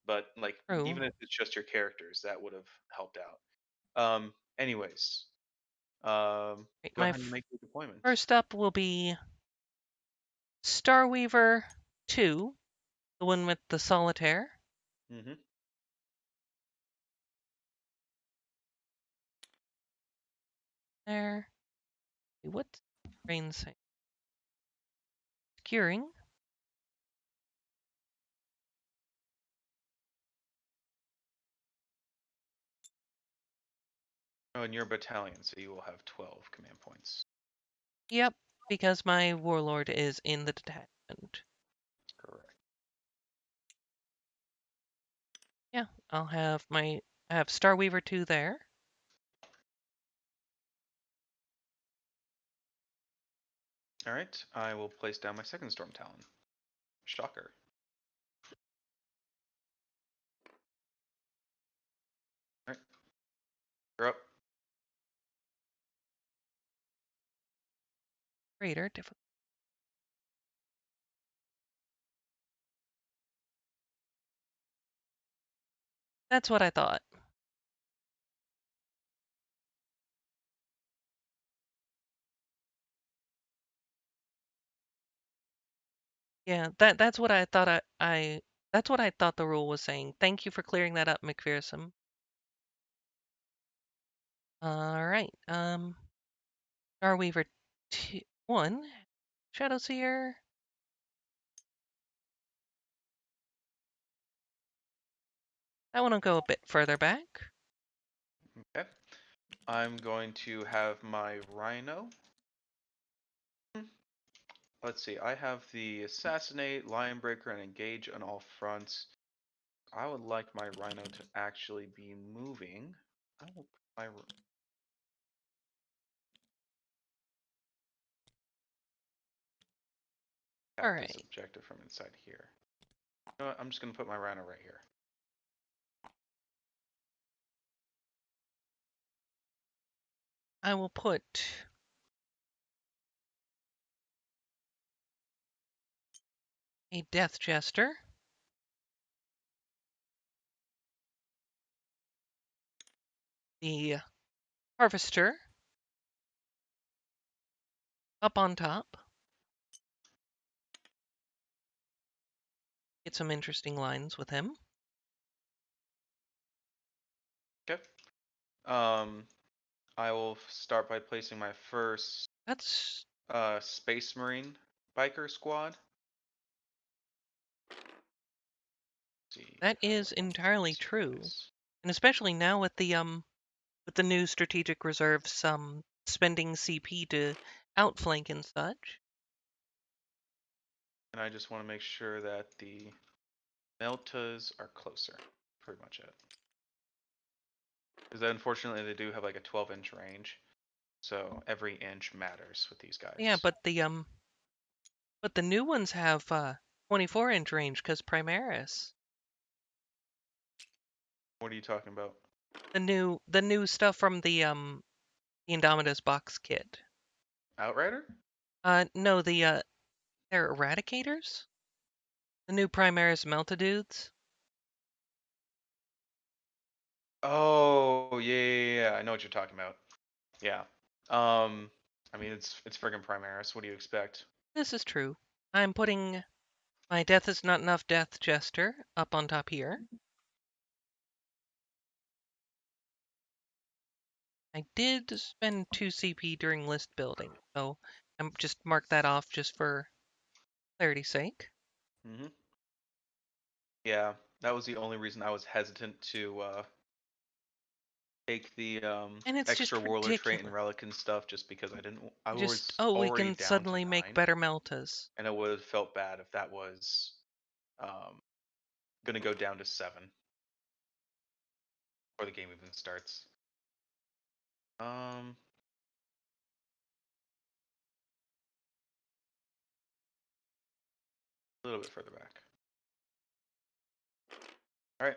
But like True. even if it's just your characters, that would have helped out. Anyways, Right, go my ahead and make your deployment. first up will be Starweaver 2, the one with the solitaire. Mm-hmm. There. What? Rain say? Securing. Oh, and you're a battalion, so you will have 12 command points. Yep, because my warlord is in the detachment. Correct. Yeah, I have Starweaver 2 there. All right, I will place down my second Storm Talon. Shocker. All right, you're up. Greater difficulty. That's what I thought. Yeah, that's what I thought I that's what I thought the rule was saying. Thank you for clearing that up, McPherson. All right. Starweaver 1, Shadow Seer. I want to go a bit further back. Okay. I'm going to have my Rhino let's see. I have the assassinate, lion breaker, and engage on all fronts. I would like my rhino to actually be moving. I will put my All at this right. objective from inside here. You know what? I'm just gonna put my rhino right here. I will put a Death Jester, the Harvester, up on top. Get some interesting lines with him. Okay. Um, I will start by placing my first That's Space Marine biker squad. Let's see, that how do is I want to entirely place you true, guys? and especially now with the new strategic reserves, spending CP to outflank and such. And I just want to make sure that the Meltas are closer. Pretty much it. Because unfortunately they do have like a 12-inch range. So every inch matters with these Yeah, guys. but the new ones have 24-inch range because Primaris. What are you talking about? The new stuff from the Indomitus box kit. Outrider? No, they're Eradicators. The new Primaris Meltadudes. Oh, yeah. I know what you're talking about. Yeah. I mean it's friggin' Primaris. What do you expect? This is true. I'm putting my Death is Not Enough Death Jester up on top here. I did spend 2 CP during list building, so I'm just mark that off just for clarity's sake. Hmm. Yeah, that was the only reason I was hesitant to take the And it's extra just warlord trait and ridiculous. relic and stuff just because I didn't. I Just, was oh, we already can down to suddenly make 9, better Meltas. and I would have felt bad if that was um, gonna go down to 7 before the game even starts. Um, a little bit further back. All right.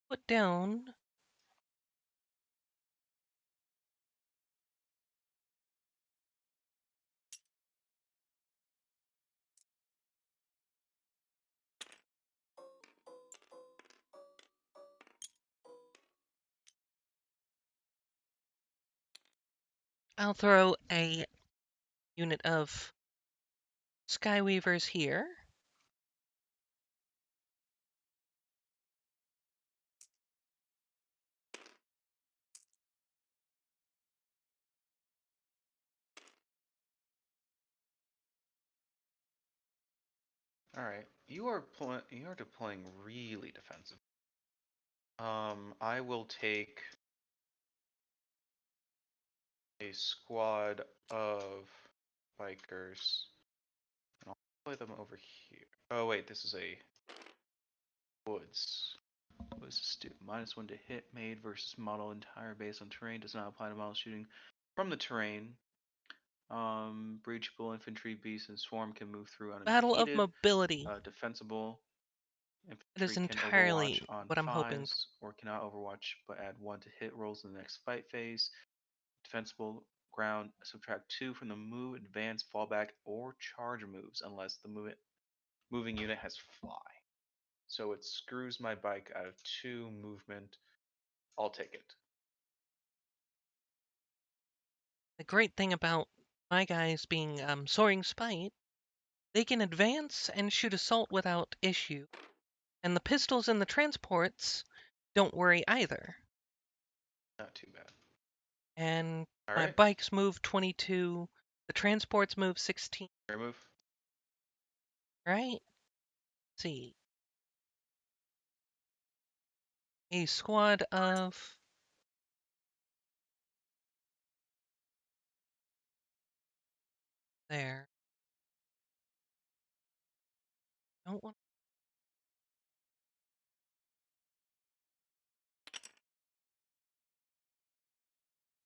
Put down I'll throw a unit of Skyweavers here. All right. You are deploying really defensive. I will take a squad of bikers and I'll deploy them over here. Oh wait, this is a woods. What does this do? -1 to hit made versus model entire based on terrain. Does not apply to model shooting from the terrain. Breachable infantry, beast, and swarm can move through Battle of unimpeded. Mobility. Defensible That is infantry can overwatch entirely on what I'm hoping. fives or cannot overwatch but add 1 to hit rolls in the next fight phase. Defensible ground, subtract 2 from the move, advance, fallback, or charge moves unless the moving unit has fly. So it screws my bike out of 2 movement. I'll take it. The great thing about my guys being Soaring Spite, they can advance and shoot assault without issue. And the pistols and the transports don't worry either. Not too bad. And All my right, bikes move 22, the transports move 16, fair move. right? Let's see. A squad of there. Don't want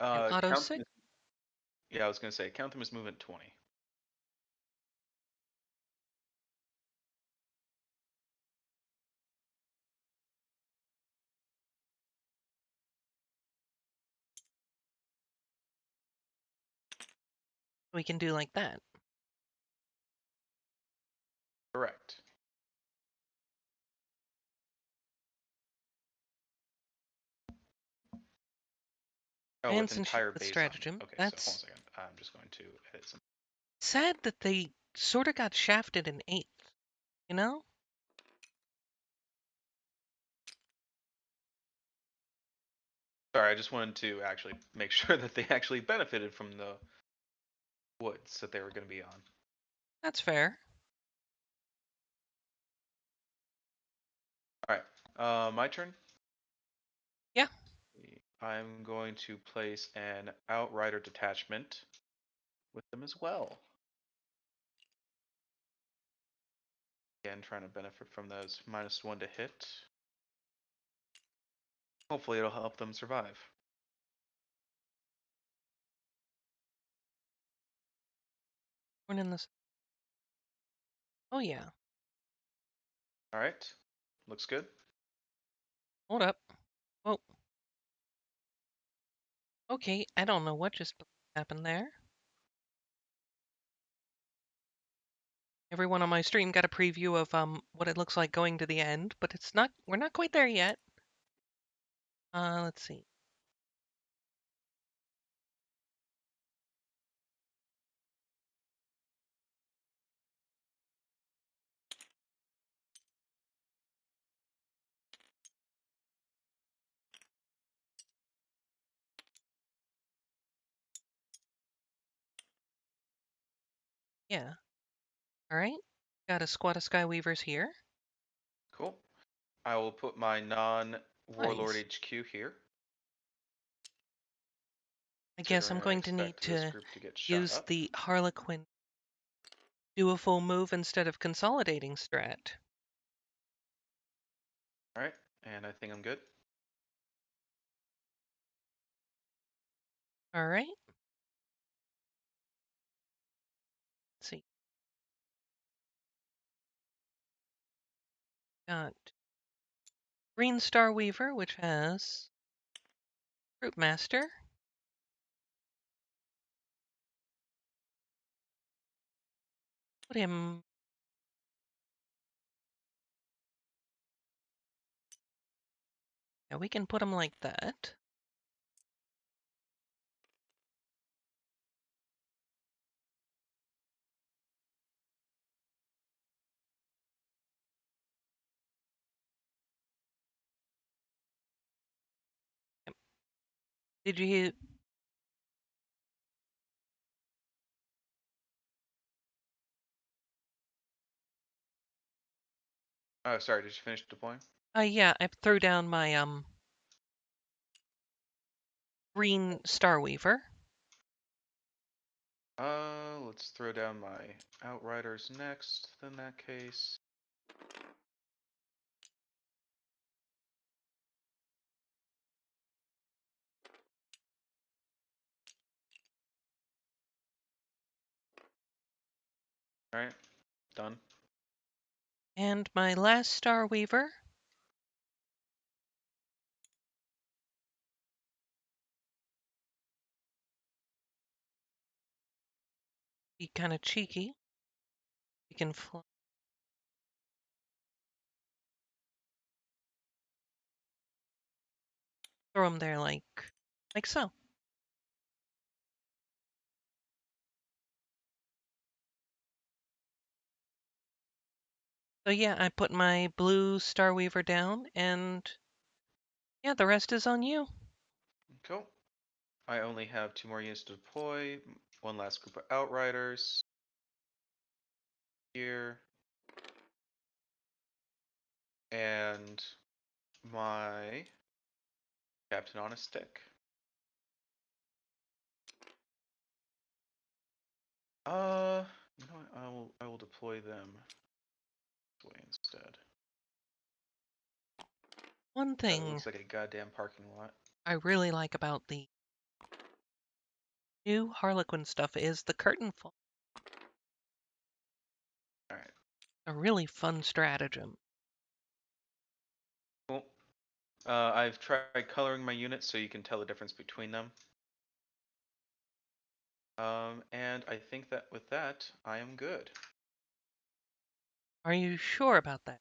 an auto Count them. sick. Yeah, I was gonna say count them as movement 20. We can do like that. Correct. Oh, And with since you entire with base army. stratagem, Okay, so hold on a that's second. I'm just going to edit some. sad that they sort of got shafted in 8th, you know? Sorry, I just wanted to actually make sure that they actually benefited from the woods that they were going to be on. That's fair. All right, my turn. Yeah. I'm going to place an Outrider detachment with them as well. Again, trying to benefit from those -1 to hit. Hopefully, it'll help them survive. We're in this. Oh, yeah. All right, looks good. Hold up. Oh. Okay, I don't know what just happened there. Everyone on my stream got a preview of what it looks like going to the end, but it's not. We're not quite there yet. Let's see. Yeah. All right. Got a squad of Skyweavers here. Cool. I will put my non-Warlord Nice. HQ here. I guess I'm Considering I going to need expect this to group to get shot use up. the Harlequin do a full move instead of consolidating strat. All right, and I think I'm good. All right. Let's see. Got Green Star Weaver, which has Group Master. Put him. Yeah, we can put him like that. Did you? Oh, sorry, did you finish deploying? Yeah, I threw down my Green Star Weaver. Let's throw down my Outriders next, in that case. Alright, done. And my last Star Weaver. Be kind of cheeky. You can throw him there like so. So yeah, I put my blue Star Weaver down, and yeah, the rest is on you. Cool. I only have 2 more units to deploy. One last group of Outriders. Here. And my Captain on a Stick. You know what? I will deploy them this way instead. One It thing looks like a goddamn parking lot. I really like about the new Harlequin stuff is the curtain fall. All right. A really fun stratagem. Cool. I've tried coloring my units so you can tell the difference between them. And I think that with that, I am good. Are you sure about that?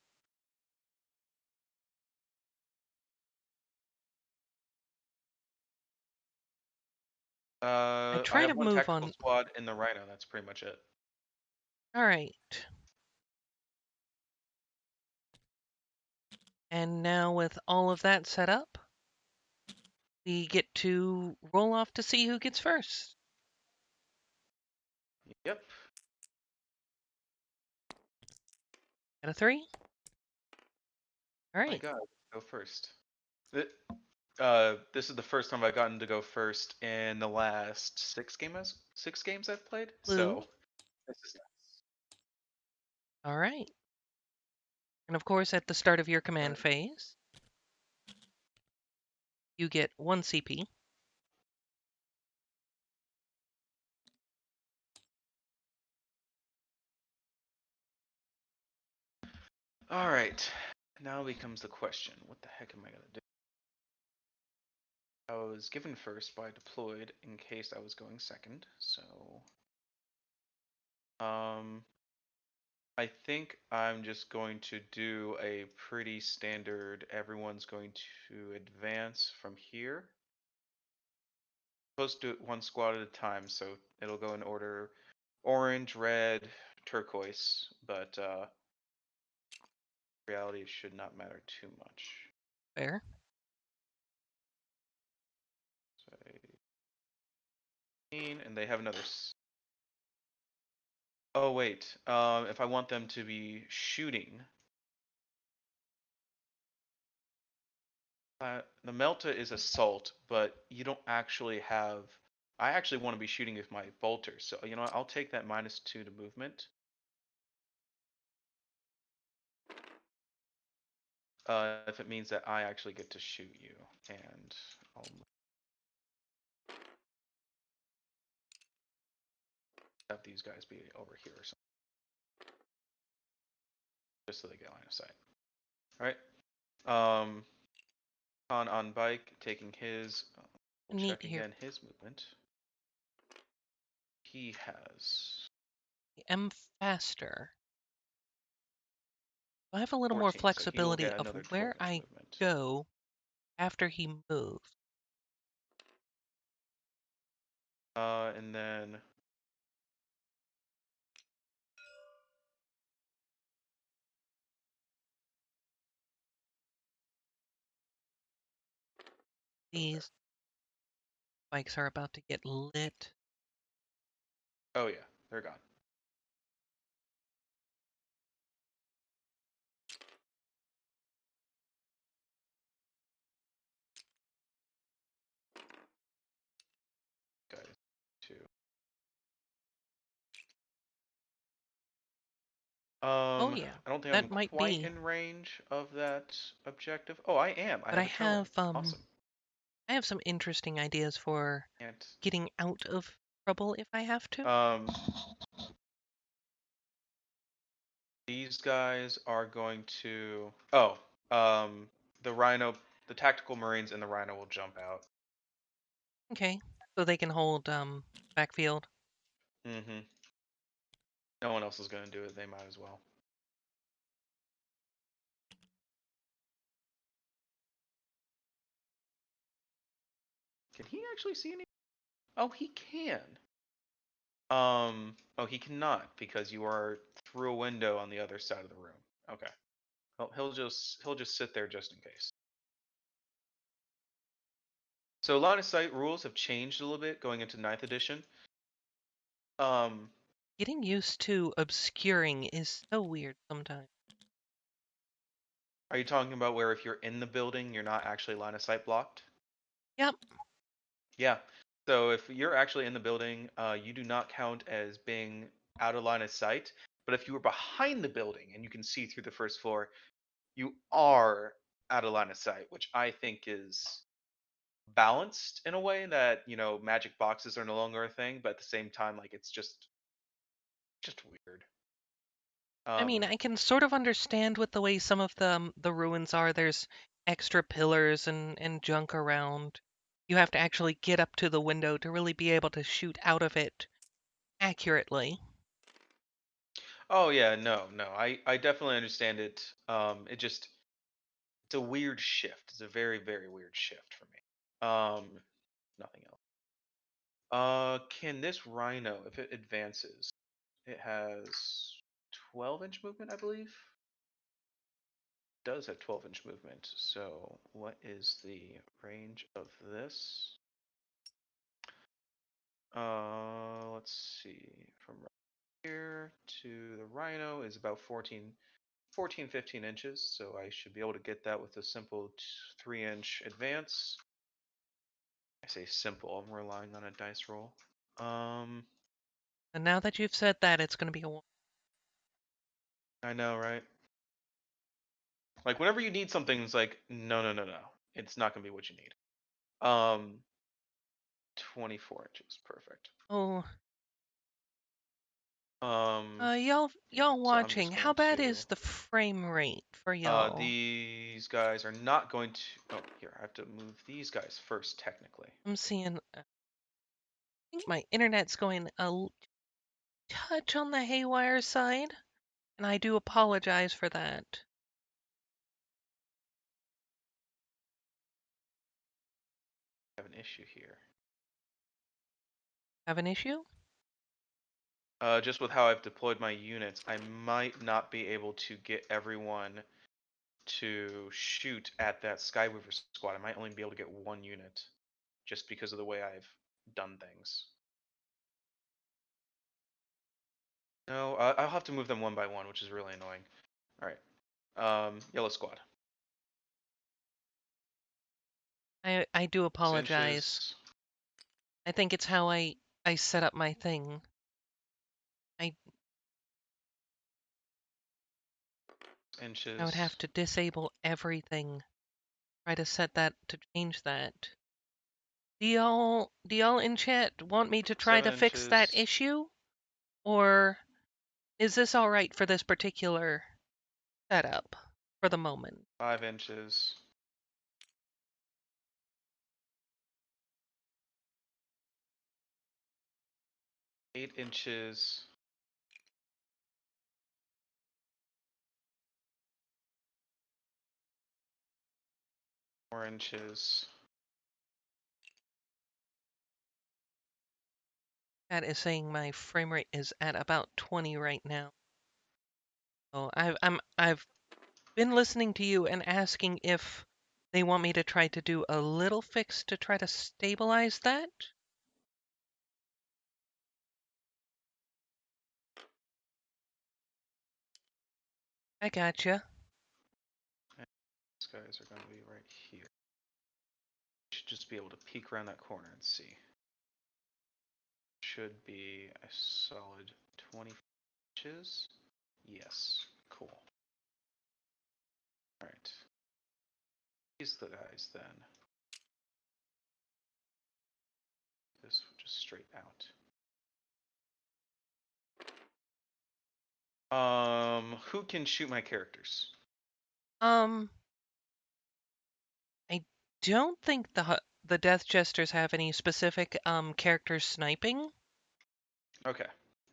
I I try to have one move tactical on. squad in the Rhino. That's pretty much it. All right. And now with all of that set up, we get to roll off to see who gets first. Yep. Out of 3? All My right. God, go first. This is the first time I've gotten to go first in the last 6 games I've played. Blue. So this is nice. All right. And of course, at the start of your command Right. phase, you get 1 CP. All right. Now becomes the question: what the heck am I gonna do? I was given first by deployed in case I was going second. So, I think I'm just going to do a pretty standard. Everyone's going to advance from here. Supposed to do it one squad at a time, so it'll go in order: orange, red, turquoise. But reality should not matter too much. Fair. So, and they have another. Oh wait, if I want them to be shooting, the Melta is assault, but you don't actually have. I actually want to be shooting with my bolters, so you know what, I'll take that -2 to movement. If it means that I actually get to shoot you, and I'll have these guys be over here or something, just so they get line of sight. All right. On bike, taking his. We'll Neat check here. again his movement. He has M faster. I have a little more 14, so he will flexibility get of another where 12-inch I movement. go after he moves. And then go there. These bikes are about to get lit. Oh yeah, they're gone. Guys, too. Oh yeah, I don't think I'm that might quite be. in range of that objective. Oh, I am. I But have a towing. Awesome. I have some interesting ideas for And getting out of trouble if I have to. these guys are going to. Oh, the Rhino, the tactical Marines and the Rhino will jump out. Okay, so they can hold backfield. Mm-hmm. No one else is gonna do it. They might as well. Can he actually see any? Oh, he can. Oh, he cannot because you are through a window on the other side of the room. Okay. Well, he'll just sit there just in case. So line of sight rules have changed a little bit going into 9th edition. Um, Getting used to obscuring is so weird sometimes. are you talking about where if you're in the building, you're not actually line of sight blocked? Yep. Yeah. So if you're actually in the building, you do not count as being out of line of sight. But if you were behind the building and you can see through the first floor, you are out of line of sight, which I think is balanced in a way that, magic boxes are no longer a thing, but at the same time, like it's just weird. I mean, Um, I can sort of understand with the way some of the ruins are. There's extra pillars and junk around. You have to actually get up to the window to really be able to shoot out of it accurately. oh yeah, no, I definitely understand it. It's a weird shift. It's a very, very weird shift for me. Nothing else. Can this rhino, if it advances, it has 12-inch movement, I believe. Does have 12-inch movement. So what is the range of this? Let's see. From right here to the rhino is about 15 inches. So I should be able to get that with a simple 3-inch advance. I say simple. I'm relying on a dice roll. Um, And now that you've said that, it's going to be a I know, right? Like whenever you need something, it's like no. It's not gonna be what you need. 24 inches, perfect. oh. Um, Y'all so I'm watching, just how going bad to. is the frame rate for y'all? These guys are not going to. Oh, here I have to move these guys first, technically. I'm seeing. I think my internet's going touch on the haywire side, and I do apologize for that. I have an issue here. Have an issue? Just with how I've deployed my units, I might not be able to get everyone to shoot at that Skyweaver squad. I might only be able to get one unit, just because of the way I've done things. No, I'll have to move them one by one, which is really annoying. All right, yellow squad. I do 6 inches, apologize. I think it's how I set up my thing. I I would inches, have to disable everything. Try to set that to change that. Do y'all in chat want me to try seven to fix that inches, issue? Or is this all right for this particular setup for the moment? 5 inches, 8 inches, 4 inches. That is saying my frame rate is at about 20 right now. So I've been listening to you and asking if they want me to try to do a little fix to try to stabilize that. I gotcha. These guys are going to be right here. Should just be able to peek around that corner and see. Should be a solid 20 inches. Yes, cool. All right. These the guys then. This just straight out. Who can shoot my characters? Um, I don't think the Death Jesters have any specific characters sniping. Okay,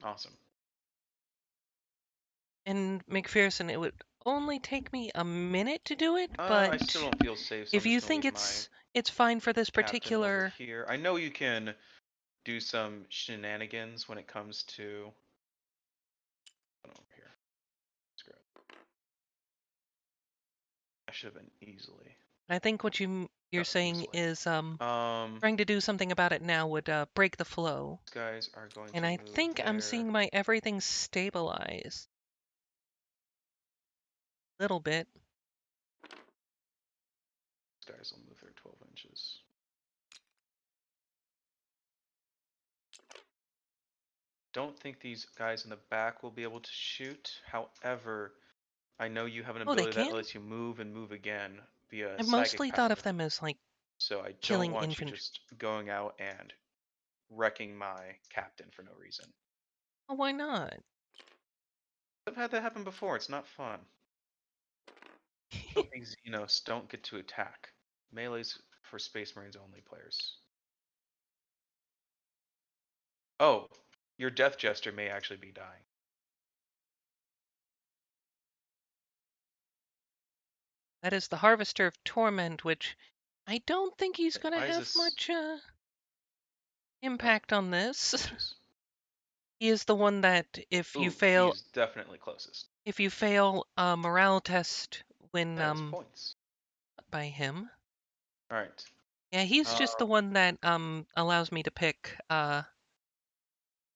awesome. And McPherson, it would only take me a minute to do it, I still but don't feel safe, so if I'm just you gonna think leave my it's fine for this captain over particular, here. I know you can do some shenanigans when it comes to. Over here. Screw it. I should have been easily. I think what you're Oh, saying easily. is Um, trying to do something about it now would break the flow. these guys are going And to I move think I'm there. seeing my everything stabilize a little bit. These guys will move their 12 inches. don't think these guys in the back will be able to shoot. However, I know you have an Oh, they ability that can? lets you move and move again via I've psychic mostly thought of power. them as, like, So I don't killing want you infantry. just going out and wrecking my captain for no reason. Oh, why not? I've had that happen before. It's not fun. Hope these Xenos don't get to attack. Melee's for Space Marines only players. Oh, your Death Jester may actually be dying. That is the Harvester of Torment, which I don't think he's going to Why is have this? much Oh, impact on this. inches. He is the one that Ooh, he's definitely closest. if you fail a morale test when That is points. by him. All right. Yeah, he's just the one that allows me to pick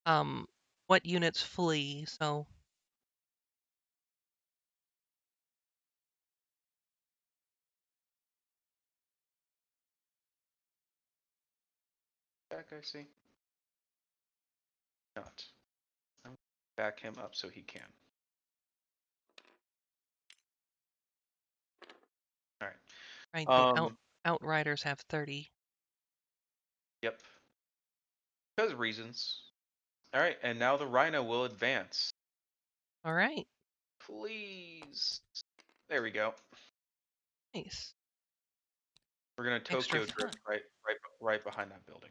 um what units flee, so That guy see? Not. I'm gonna back him up so he can. All right. right, the outriders have 30. Yep. Because reasons. All right, and now the Rhino will advance. All right. Please. There we go. Nice. We're gonna Extra Tokyo fun. drift right behind that building.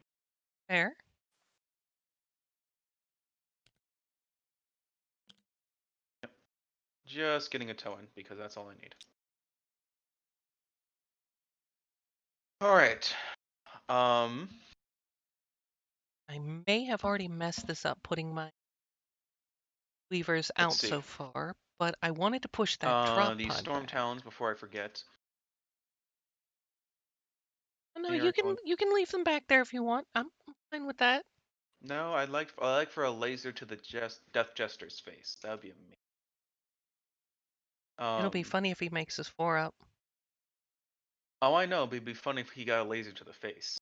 Fair. Yep. Just getting a toe in because that's all I need. All right. I may have already messed this up putting my weavers Let's out see. so far, but I wanted to push that drop These pod Storm back. Talons before I forget. No, They you are can going. leave them back there if you want. I'm fine with that. No, I like for a laser to the Death Jester's face. That would be amazing. It'll be funny if he makes us 4 up. Oh, I know, but it'd be funny if he got a laser to the face.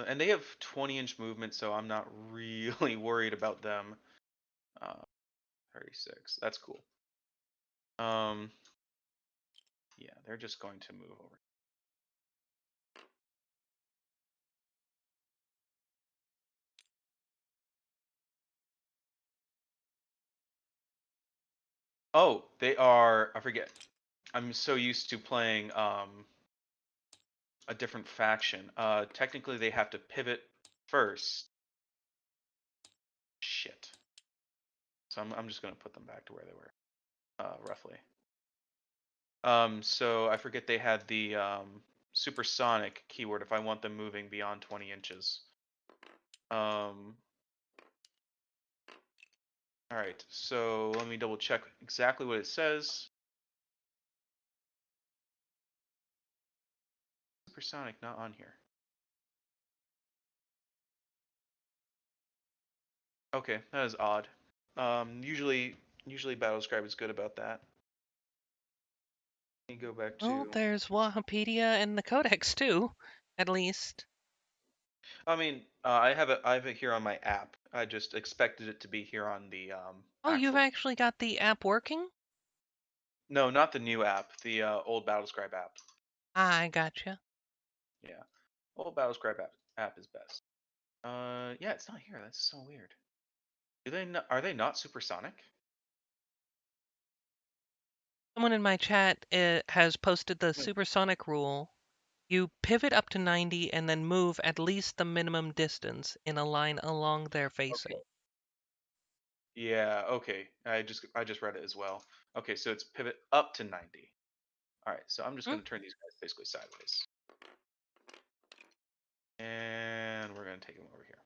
And they have 20-inch movement, so I'm not really worried about them. 36. That's cool. Yeah, they're just going to move over. Oh, they are. I forget. I'm so used to playing a different faction. Technically, they have to pivot first. Shit. So I'm just gonna put them back to where they were, roughly. So I forget they had the supersonic keyword if I want them moving beyond 20 inches. All right, so let me double check exactly what it says. Supersonic not on here. Okay, that is odd. Usually Battlescribe is good about that. Let me go back Well, to. there's Wahapedia and the Codex too, at least. I mean, I have it here on my app. I just expected it to be here on the Oh, you've actual. actually got the app working? No, not the new app. The old Battlescribe app. I gotcha. Yeah, old Battlescribe app is best. Yeah, it's not here. That's so weird. Do they not, are they not supersonic? Someone in my chat has posted the Wait. supersonic rule. You pivot up to 90 and then move at least the minimum distance in a line along their Okay. facing. Yeah. Okay. I just read it as well. Okay, so it's pivot up to 90. All right. So I'm just Hmm? gonna turn these guys basically sideways, and we're gonna take them over here.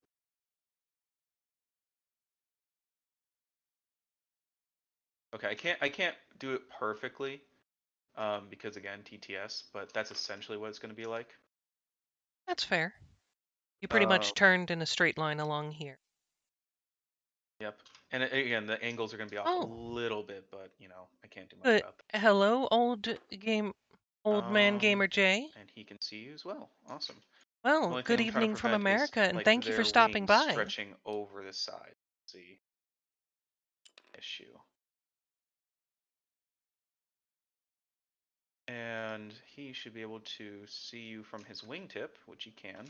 Okay. I can't do it perfectly, because again TTS, but that's essentially what it's gonna be like. That's fair. You pretty Um. much turned in a straight line along here. Yep. And again, the angles are gonna be off a Oh, little bit, but I can't do much good. about that. Hello, Old man gamer J. And he can see you as well. Awesome. The Well, only thing good I'm trying to evening from prevent is America, and like thank you for their stopping wings by. stretching over the side. See issue. And he should be able to see you from his wingtip, which he can,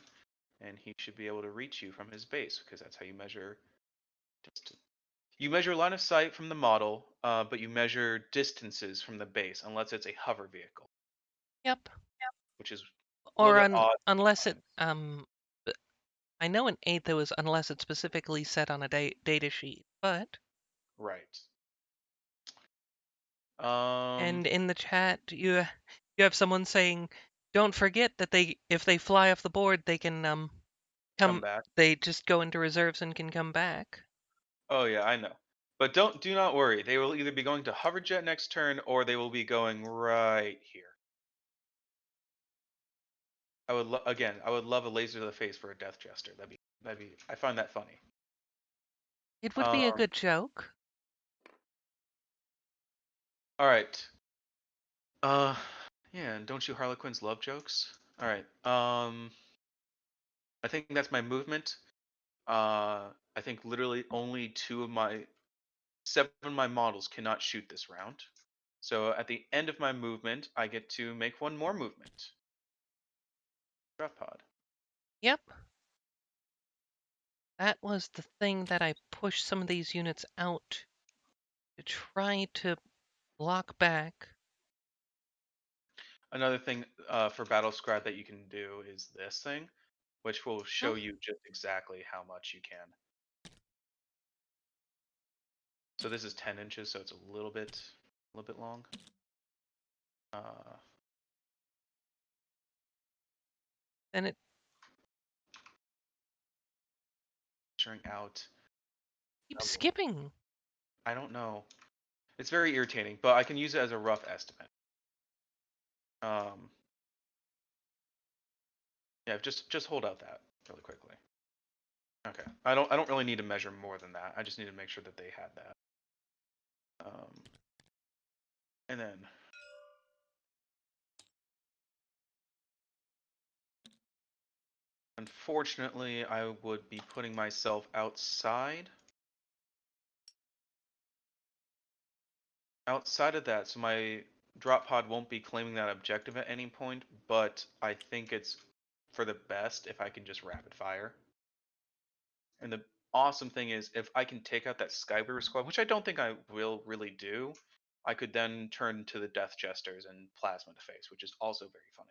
and he should be able to reach you from his base because that's how you measure distance. You measure line of sight from the model, but you measure distances from the base unless it's a hover vehicle, Yep. which is a little Or bit odd unless it sometimes. I know in 8 there was unless it's specifically set on a data sheet, but Right. and in the chat you have someone saying, "Don't forget that if they fly off the board, they can Come come back. they just go into reserves and can come back." Oh yeah, I know. But do not worry. They will either be going to hoverjet next turn or they will be going right here. I would love a laser to the face for a death jester. That'd be I find that funny. It would be a Um good joke. all right. Uh yeah, and don't you Harlequins love jokes? All right. I think that's my movement. I think literally only two of my seven of my models cannot shoot this round. So at the end of my movement, I get to make one more movement. Drop pod. Yep. That was the thing that I pushed some of these units out to try to block back. Another thing for Battle Scribe that you can do is this thing, which will Huh? show you just exactly how much you can. So this is 10 inches, so it's a little bit long. Uh, And it Measuring out. keeps Double. skipping. I don't know. It's very irritating, but I can use it as a rough estimate. Um, yeah, just hold out that really quickly. Okay. I don't really need to measure more than that. I just need to make sure that they had that. And then unfortunately, I would be putting myself outside. Outside of that, so my drop pod won't be claiming that objective at any point, but I think it's for the best if I can just rapid fire. And the awesome thing is, if I can take out that Skybearer squad, which I don't think I will really do, I could then turn to the Death Jesters and Plasma to face, which is also very funny.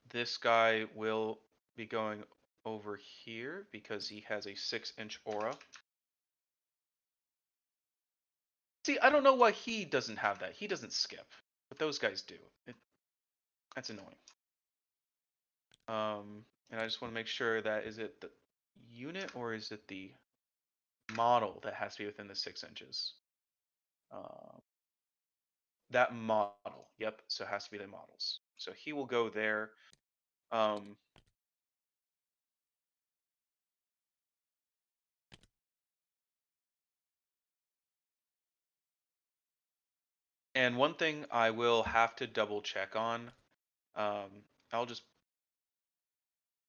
This guy will be going over here because he has a 6-inch aura. See, I don't know why he doesn't have that. He doesn't skip, but those guys do. That's annoying. And I just want to make sure that is it the unit or is it the model that has to be within the 6 inches? Uh, that model. Yep. So it has to be the models. So he will go there. Um, and one thing I will have to double check on. Um, I'll just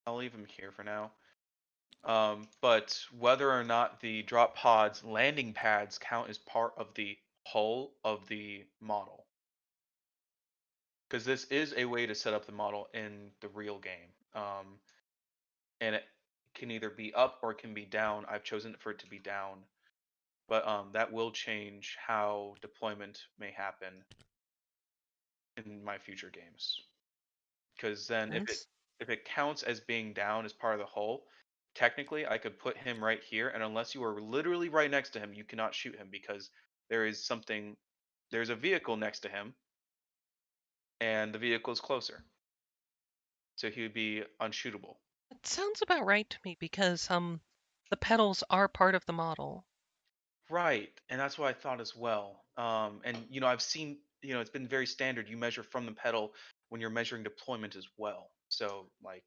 I'll leave him here for now. But whether or not the drop pods landing pads count as part of the hull of the model, because this is a way to set up the model in the real game, and it can either be up or it can be down. I've chosen for it to be down, but that will change how deployment may happen in my future games. Because then That's if it counts as being down as part of the hull, technically I could put him right here, and unless you are literally right next to him, you cannot shoot him because there is something there's a vehicle next to him, and the vehicle is closer, so he would be unshootable. it sounds about right to me because the pedals are part of the model. Right, and that's what I thought as well. And I've seen, it's been very standard. You measure from the pedal when you're measuring deployment as well. So like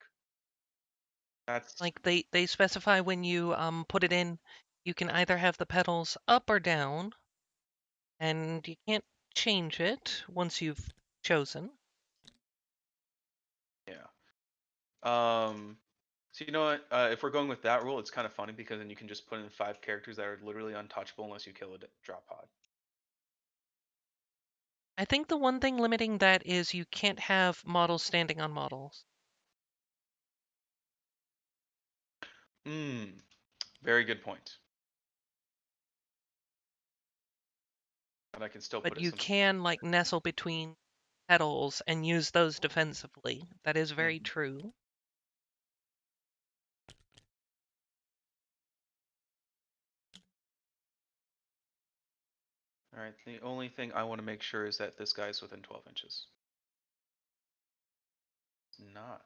that's Like they specify when you put it in, you can either have the pedals up or down. and you can't change it once you've chosen. Yeah. So you know what? If we're going with that rule, it's kind of funny because then you can just put in 5 characters that are literally untouchable unless you kill a drop pod. I think the one thing limiting that is you can't have models standing on models. Hmm. Very good point. But I can still But put it you some. can like nestle between petals and use those defensively. That is very Mhm. true. All right. The only thing I want to make sure is that this guy's within 12 inches. Not.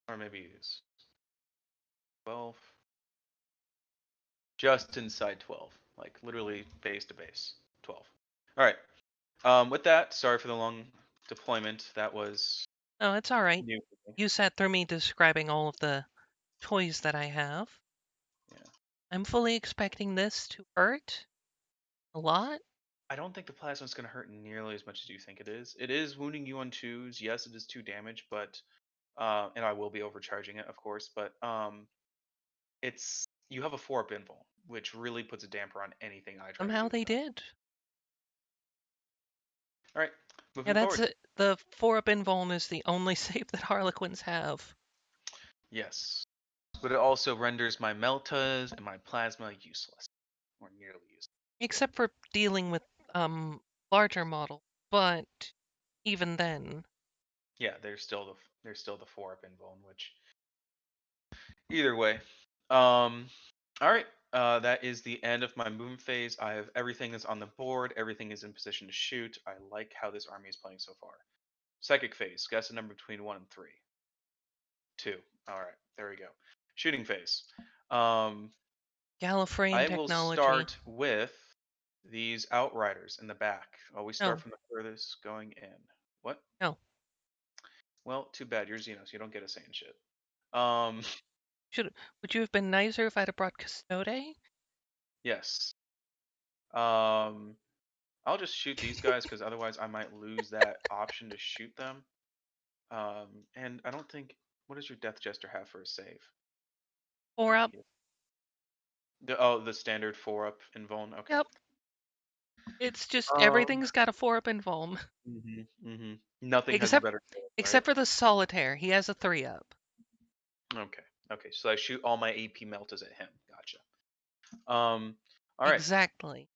Or maybe he is. 12. Just inside 12. Like literally base to base. 12. All right. With that, sorry for the long deployment. That was Oh, it's all right. new for me. You sat through me describing all of the toys that I have. Yeah. I'm fully expecting this to hurt a lot. I don't think the plasma's going to hurt nearly as much as you think it is. It is wounding you on 2s. Yes, it is 2 damage, but and I will be overcharging it, of course. But it's you have a 4-up invul, which really puts a damper on anything I try to Somehow do with they them. did. All right, Yeah, moving that's forward. it. The 4-up invuln is the only save that Harlequins have. Yes, but it also renders my meltas and my plasma useless, or nearly useless. Except for dealing with larger models. But even then, Yeah, there's still the 4-up invuln, which either way. Um, all right. That is the end of my movement phase. I have everything is on the board. Everything is in position to shoot. I like how this army is playing so far. Psychic phase. Guess a number between 1 and 3. 2. All right. There we go. Shooting phase. Um, Gallifreyan I will technology. start with these outriders in the back. Always start Oh, from the furthest going in. What? no. Well, too bad. You're Xenos. You don't get a saying shit. Um, Should would you have been nicer if I'd have brought Custode? yes. Um, I'll just shoot these guys because otherwise I might lose that option to shoot them. And I don't think. What does your Death Jester have for a save? 4-up. The standard 4-up invuln. Okay. Yep. It's just Um. everything's got a 4-up invuln. Nothing has a Except better save, right? except for the solitaire. He has a 3-up. Okay. Okay. So I shoot all my AP meltas at him. Gotcha. Um. All right. Exactly.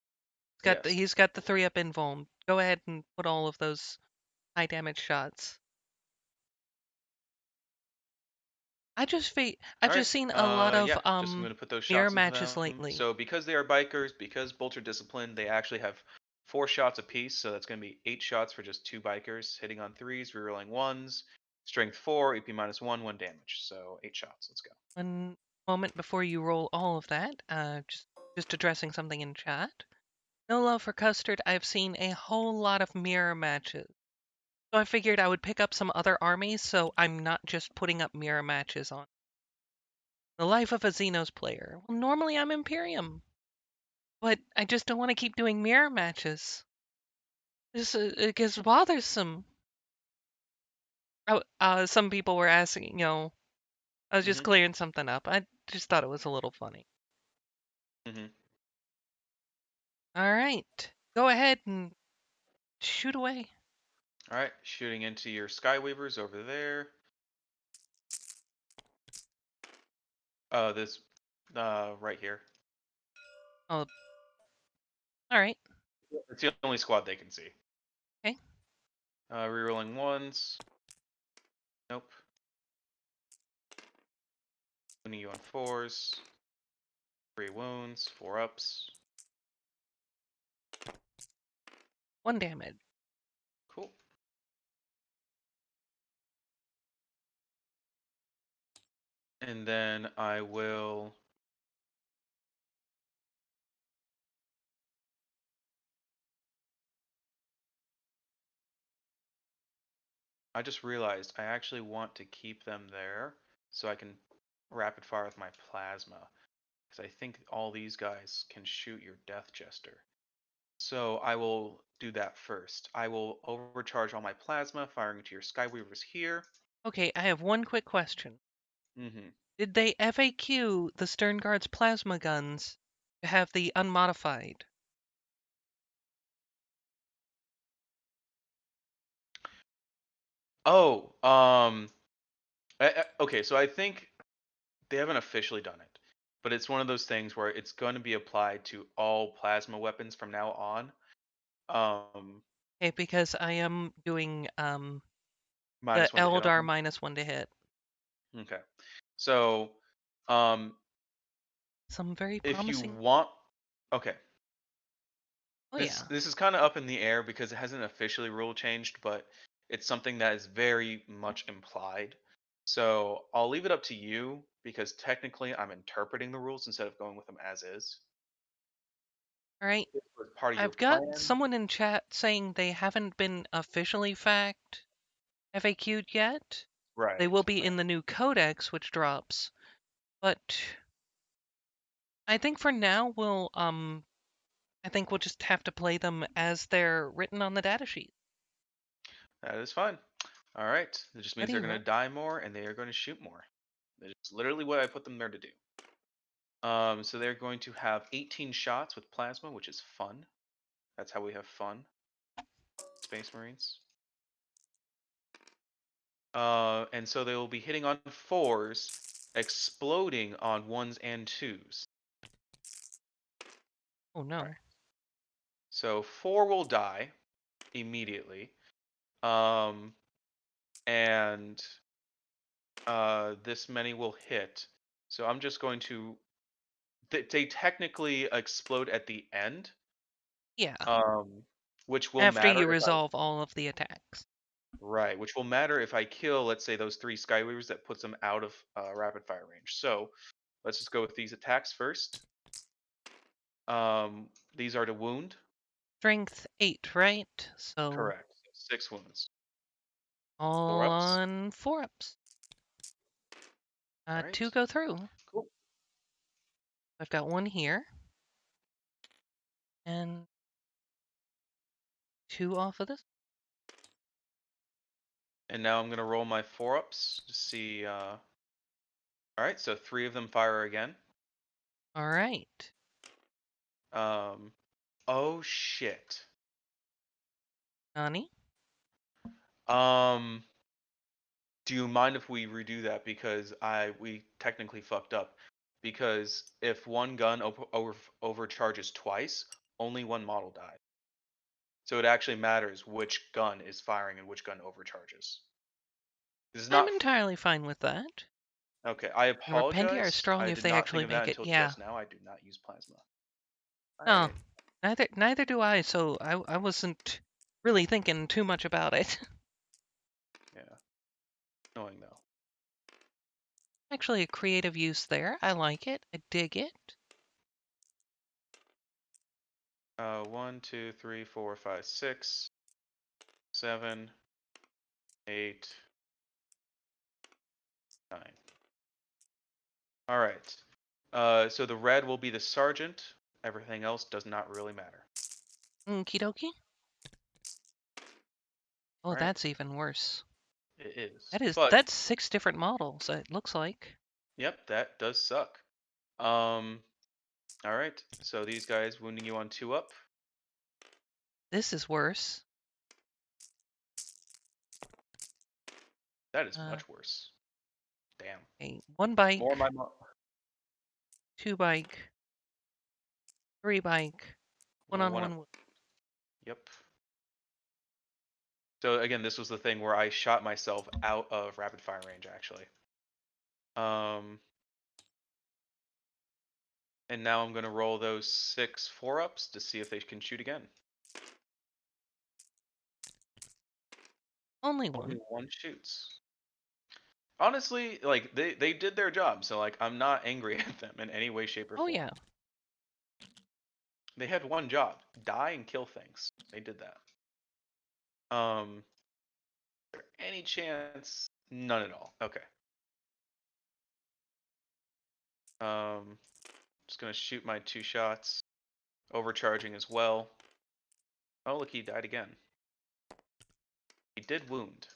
Yes. He's got the 3-up invuln. Go ahead and put all of those high damage shots. I've All right. just seen a lot of Yeah. Just I'm gonna put those mirror shots into matches them. lately. So because they are bikers, because bolts are disciplined, they actually have 4 shots apiece. So that's gonna be 8 shots for just 2 bikers, hitting on 3s, rerolling 1s, strength 4, EP -1, 1 damage. So 8 shots. Let's go. One moment before you roll all of that, just addressing something in chat. No love for custard. I've seen a whole lot of mirror matches. So I figured I would pick up some other armies so I'm not just putting up mirror matches on. The life of a Xenos player. Well, normally I'm Imperium, but I just don't want to keep doing mirror matches. It gets bothersome. Oh, some people were asking, I was just Mhm. clearing something up. I just thought it was a little funny. Mhm. All right, go ahead and shoot away. All right. Shooting into your Skyweavers over there. This, right here. Oh, all right. It's the only squad they can see. Okay. Rerolling 1s. Nope. Wounding you on 4s. 3 wounds. 4 ups. 1 damage. Cool. And then I will. I just realized I actually want to keep them there so I can rapid fire with my plasma. Because I think all these guys can shoot your Death Jester. So I will do that first. I will overcharge all my plasma, firing to your Skyweavers here. Okay, I have one quick question. Mm-hmm. Did they FAQ the Stern Guard's plasma guns to have the unmodified? Oh, okay. So I think they haven't officially done it, but it's one of those things where it's going to be applied to all plasma weapons from now on. Um, Okay, because I am doing the -1 to hit on Eldar them. -1 to hit. Okay. So, um, Some very if you promising. want, okay, Oh this yeah. this is kind of up in the air because it hasn't officially rule changed, but it's something that is very much implied. So I'll leave it up to you because technically I'm interpreting the rules instead of going with them as is. All right. If it was part of your I've got plan, someone in chat saying they haven't been officially FAQ'd yet. They right? will be in the new codex, which drops. But I think for now I think we'll just have to play them as they're written on the datasheet. That is fine. All right. It just What means do they're you going to roll? die more and they are going to shoot more. It's literally what I put them there to do. So they're going to have 18 shots with plasma, which is fun. That's how we have fun, Space Marines. And so they will be hitting on fours, exploding on ones and twos. Oh All right. no. So four will die immediately. Um, and this many will hit. So I'm just going to. They technically explode at the end, Yeah. um, which will After you matter if I resolve all of the attacks. right, which will matter if I kill, let's say, those three Skyweavers that puts them out of rapid fire range. So let's just go with these attacks first. These are to wound. Strength 8, right? So Correct. So 6 wounds. Four all ups. on 4-ups. All 2 right. go through. Cool. I've got one here. And 2 off of this. And now I'm gonna roll my 4 ups to see. All right. So 3 of them fire again. All right. Um. Oh shit. Nani? Um. Do you mind if we redo that because we technically fucked up? Because if one gun overcharges twice, only one model dies. So it actually matters which gun is firing and which gun overcharges. This is I'm not entirely fine with that. okay. I And Repentia are apologize. strong I if did they not think actually of that make it. until Yeah. just now. I do not use plasma. All No. right. Neither do I, so I wasn't really thinking too much about it. Yeah. Knowing though. Actually a creative use there. I like it. I dig it. 1, 2, 3, 4, 5, 6, 7, 8, 9. All right. So the red will be the sergeant. Everything else does not really matter. Okie dokie. All Oh, right. that's even worse. It is. But That's 6 different models, it looks like. yep, that does suck. Um. All right. So these guys wounding you on 2 up. This is worse. That is Uh, much worse. Damn. okay, 1 More bike, my 2 bike, 3 bike, 1 more on 1 up. 1. Yep. So again, this was the thing where I shot myself out of rapid fire range actually. Um. And now I'm gonna roll those 6 4-ups to see if they can shoot again. Only Only 1. one shoots. Honestly, like they did their job, so like I'm not angry at them in any way, shape, or Oh form. yeah. They had one job: die and kill things. They did that. Is there any chance? None at all. Okay. Just gonna shoot my 2 shots, overcharging as well. Oh, look, he died again. He did wound.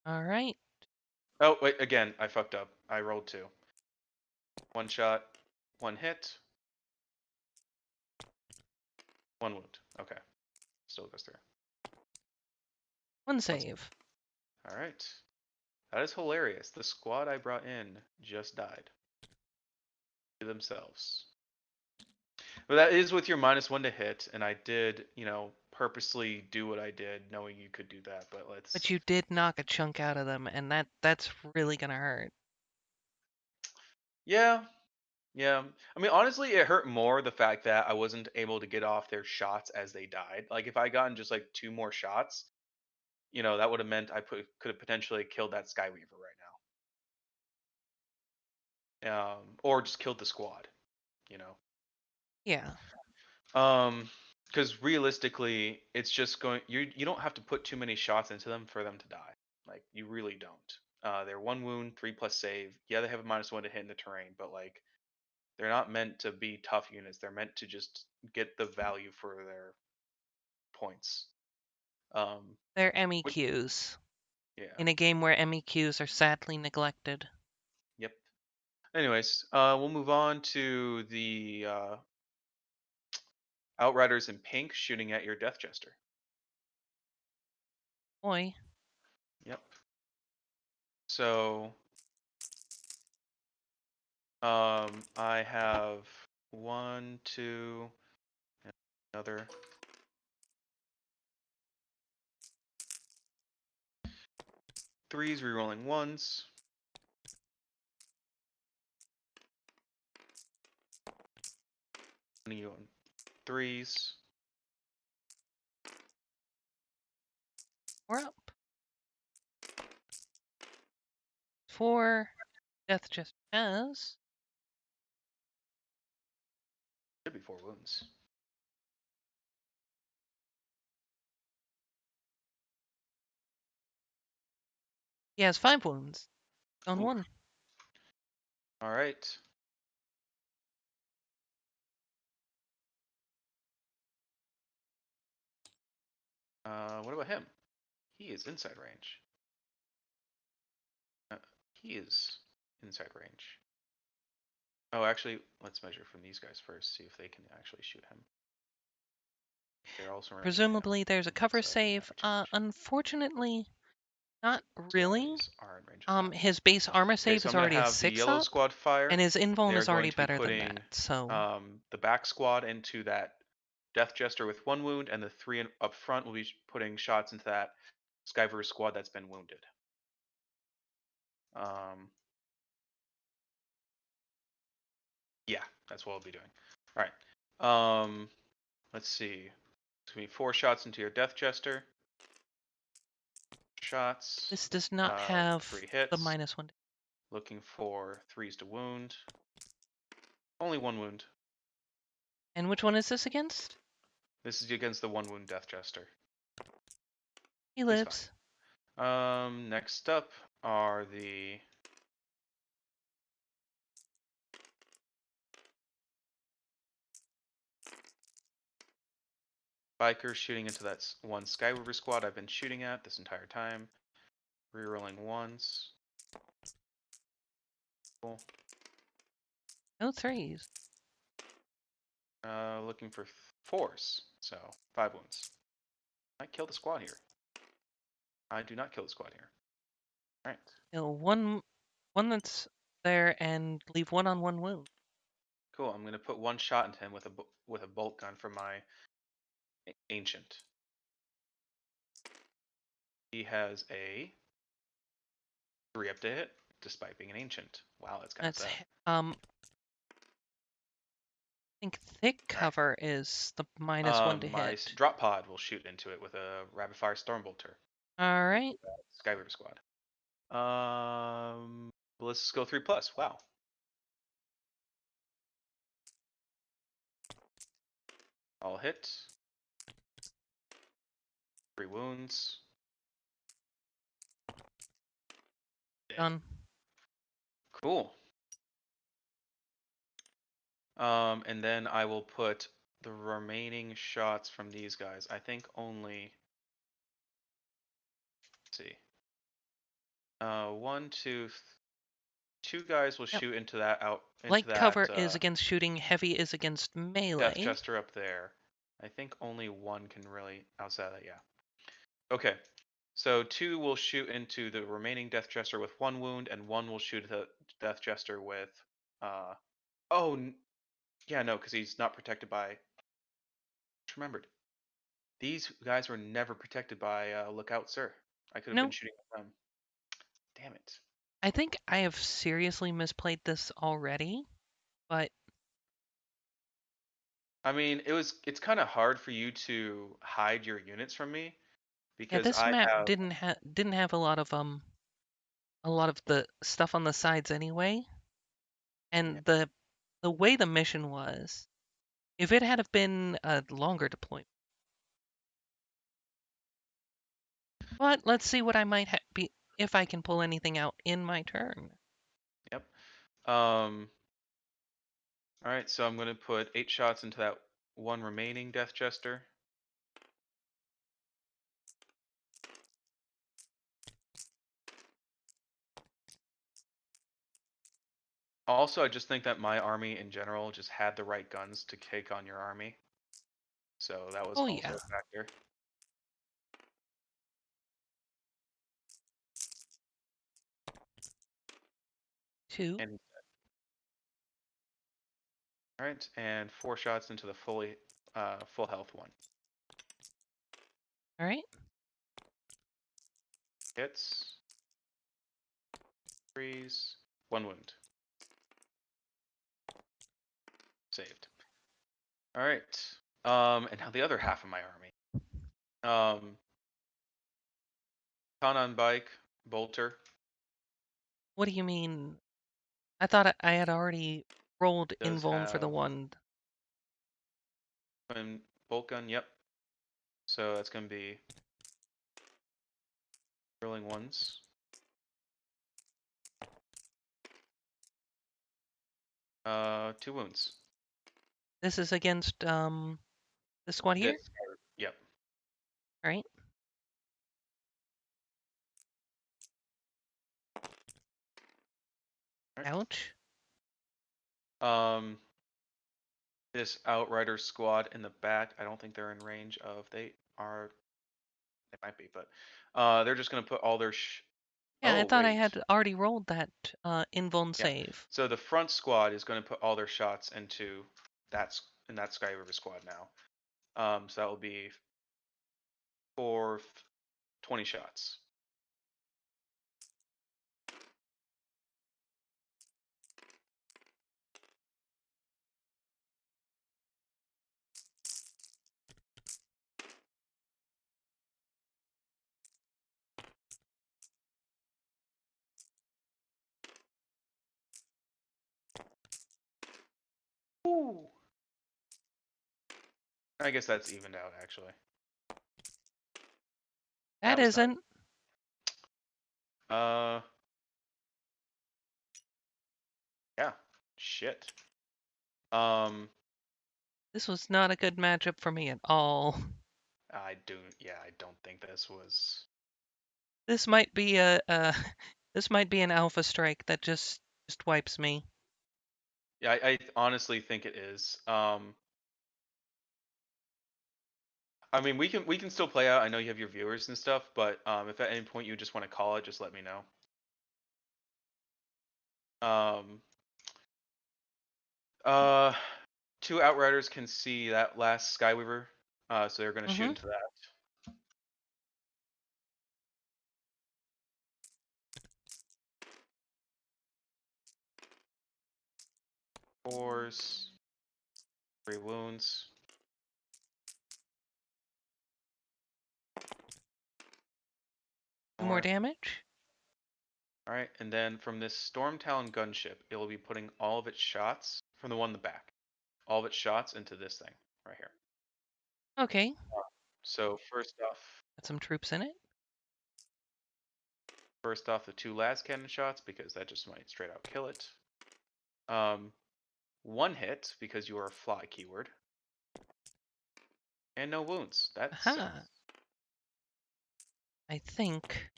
All right. Oh, wait, again, I fucked up. I rolled 2. 1 shot, 1 hit, 1 wound. Okay. Still goes through. One One save. save. All right. That is hilarious. The squad I brought in just died to themselves. But that is with your -1 to hit, and I did, purposely do what I did, knowing you could do that. But But let's. you did knock a chunk out of them, and that's really gonna hurt. Yeah, yeah. I mean, honestly, it hurt more the fact that I wasn't able to get off their shots as they died. Like, if I gotten just like 2 more shots, that would have meant could have potentially killed that Skyweaver right now, or just killed the squad. You know. Yeah. Because realistically, it's just you don't have to put too many shots into them for them to die. Like, you really don't. They're 1 wound, 3+ save. Yeah, they have a -1 to hit in the terrain, but like they're not meant to be tough units. They're meant to just get the value for their points. They're Which, MEQs yeah, in a game where MEQs are sadly neglected. yep. Anyways, we'll move on to the Outriders in pink shooting at your Death Jester. Boy. Yep. So I have 1, 2, and another 3s, rerolling 1s. And you on 3s. We're up. 4. Death just has. Should be 4 wounds. He has 5 wounds. On Oof. 1. All right. What about him? He is inside range. He is inside range. Oh, actually, let's measure from these guys first, see if they can actually shoot him. They're all surrounding him, Presumably there's a cover so they have save. advantage. Unfortunately, not These really. guys are in range of that. His base armor Okay, save so is I'm going to already a have the 6 yellow up, squad fire. and his invuln They're is going already to be better than putting that. So the back squad into that Death Jester with 1 wound, and the 3 up front will be putting shots into that Skyver squad that's been wounded. Yeah, that's what we'll be doing. All right. Let's see. It's gonna be 4 shots into your Death Jester. Shots. this does not Looking for have 3 the hits. -1. Looking for 3s to wound. Only 1 wound. And which one is this against? This is against the 1 wound Death Jester. He He's lives. fine. Next up are the bikers shooting into that 1 Skyweaver squad I've been shooting at this entire time. Rerolling 1s. Cool. No 3s. Looking for 4s, so 5 wounds. I kill the squad here. I do not kill the squad here. All right. One that's there and leave 1 on 1 wound. Cool. I'm gonna put 1 shot into him with a bolt gun from my ancient. He has a 3 up to hit, despite being an ancient. Wow, that's kind of That's sad. I think thick All right. cover is the -1 to My hit. drop pod will shoot into it with a rapid fire stormbolter. All right. Skyweaver squad. Let's go 3+. Wow. All hit. 3 wounds. Dead. Done. Cool. And then I will put the remaining shots from these guys. I think only. Let's see. One, two guys will Yep. shoot into that Light cover is against shooting, heavy is against Death melee. Jester up there. I think only one can really outside of that. Yeah. Okay. So two will shoot into the remaining Death Jester with one wound, and one will shoot the Death Jester with. Oh, yeah, no, because he's not protected by. Just remembered. These guys were never protected by Lookout, Sir. I could have been No, shooting at them. Damn it. I think I have seriously misplayed this already, but I mean, it's kind of hard for you to hide your units from me yeah, because this I map have. didn't have a lot of the stuff on the sides anyway, Yeah. and the way the mission was, if it had have been a longer deployment. But let's see what I might be if I can pull anything out in my turn. Yep. All right, so I'm going to put 8 shots into that one remaining Death Jester. Also, I just think that my army in general just had the right guns to take on your army. So that was Oh also yeah, a factor. two. And all right, and 4 shots into the full health one. All right. Hits. Freeze. 1 wound. Saved. All right. And now the other half of my army. Kanan bike, bolter. What do you mean? I thought I had already rolled Does invuln for the have one. and bolt gun. Yep. So that's gonna be rolling ones. Two wounds. This is against the squad here. This. Yep. All right. Ouch. Um, this Outrider squad in the back. I don't think they're in range of. They are. They might be, but they're just gonna put all their. Yeah, I Oh thought I wait. had already rolled that invuln Yeah. save. So the front squad is gonna put all their shots into that Sky River squad now. So that will be for 20 shots. Ooh. I guess that's evened out actually. That That was not. isn't. Uh, yeah. Shit. Um, This was not a good matchup for me at all. Yeah, I don't think this was. This might be this might be an alpha strike that just wipes me. Yeah, I honestly think it is. I mean, we can still play out. I know you have your viewers and stuff, but if at any point you just want to call it, just let me know. Um, uh, two Outriders can see that last Skyweaver, so they're gonna shoot Mm-hmm. into that. Fours, 3 wounds. 2 more More. damage. All right, and then from this Storm Talon gunship, it will be putting all of its shots from the one in the back, all of its shots into this thing right here. Okay. So Got some troops in it. first off, the 2 last cannon shots because that just might straight out kill it. Um, 1 hit because you are a fly keyword. And no wounds. That Aha. sucks. I think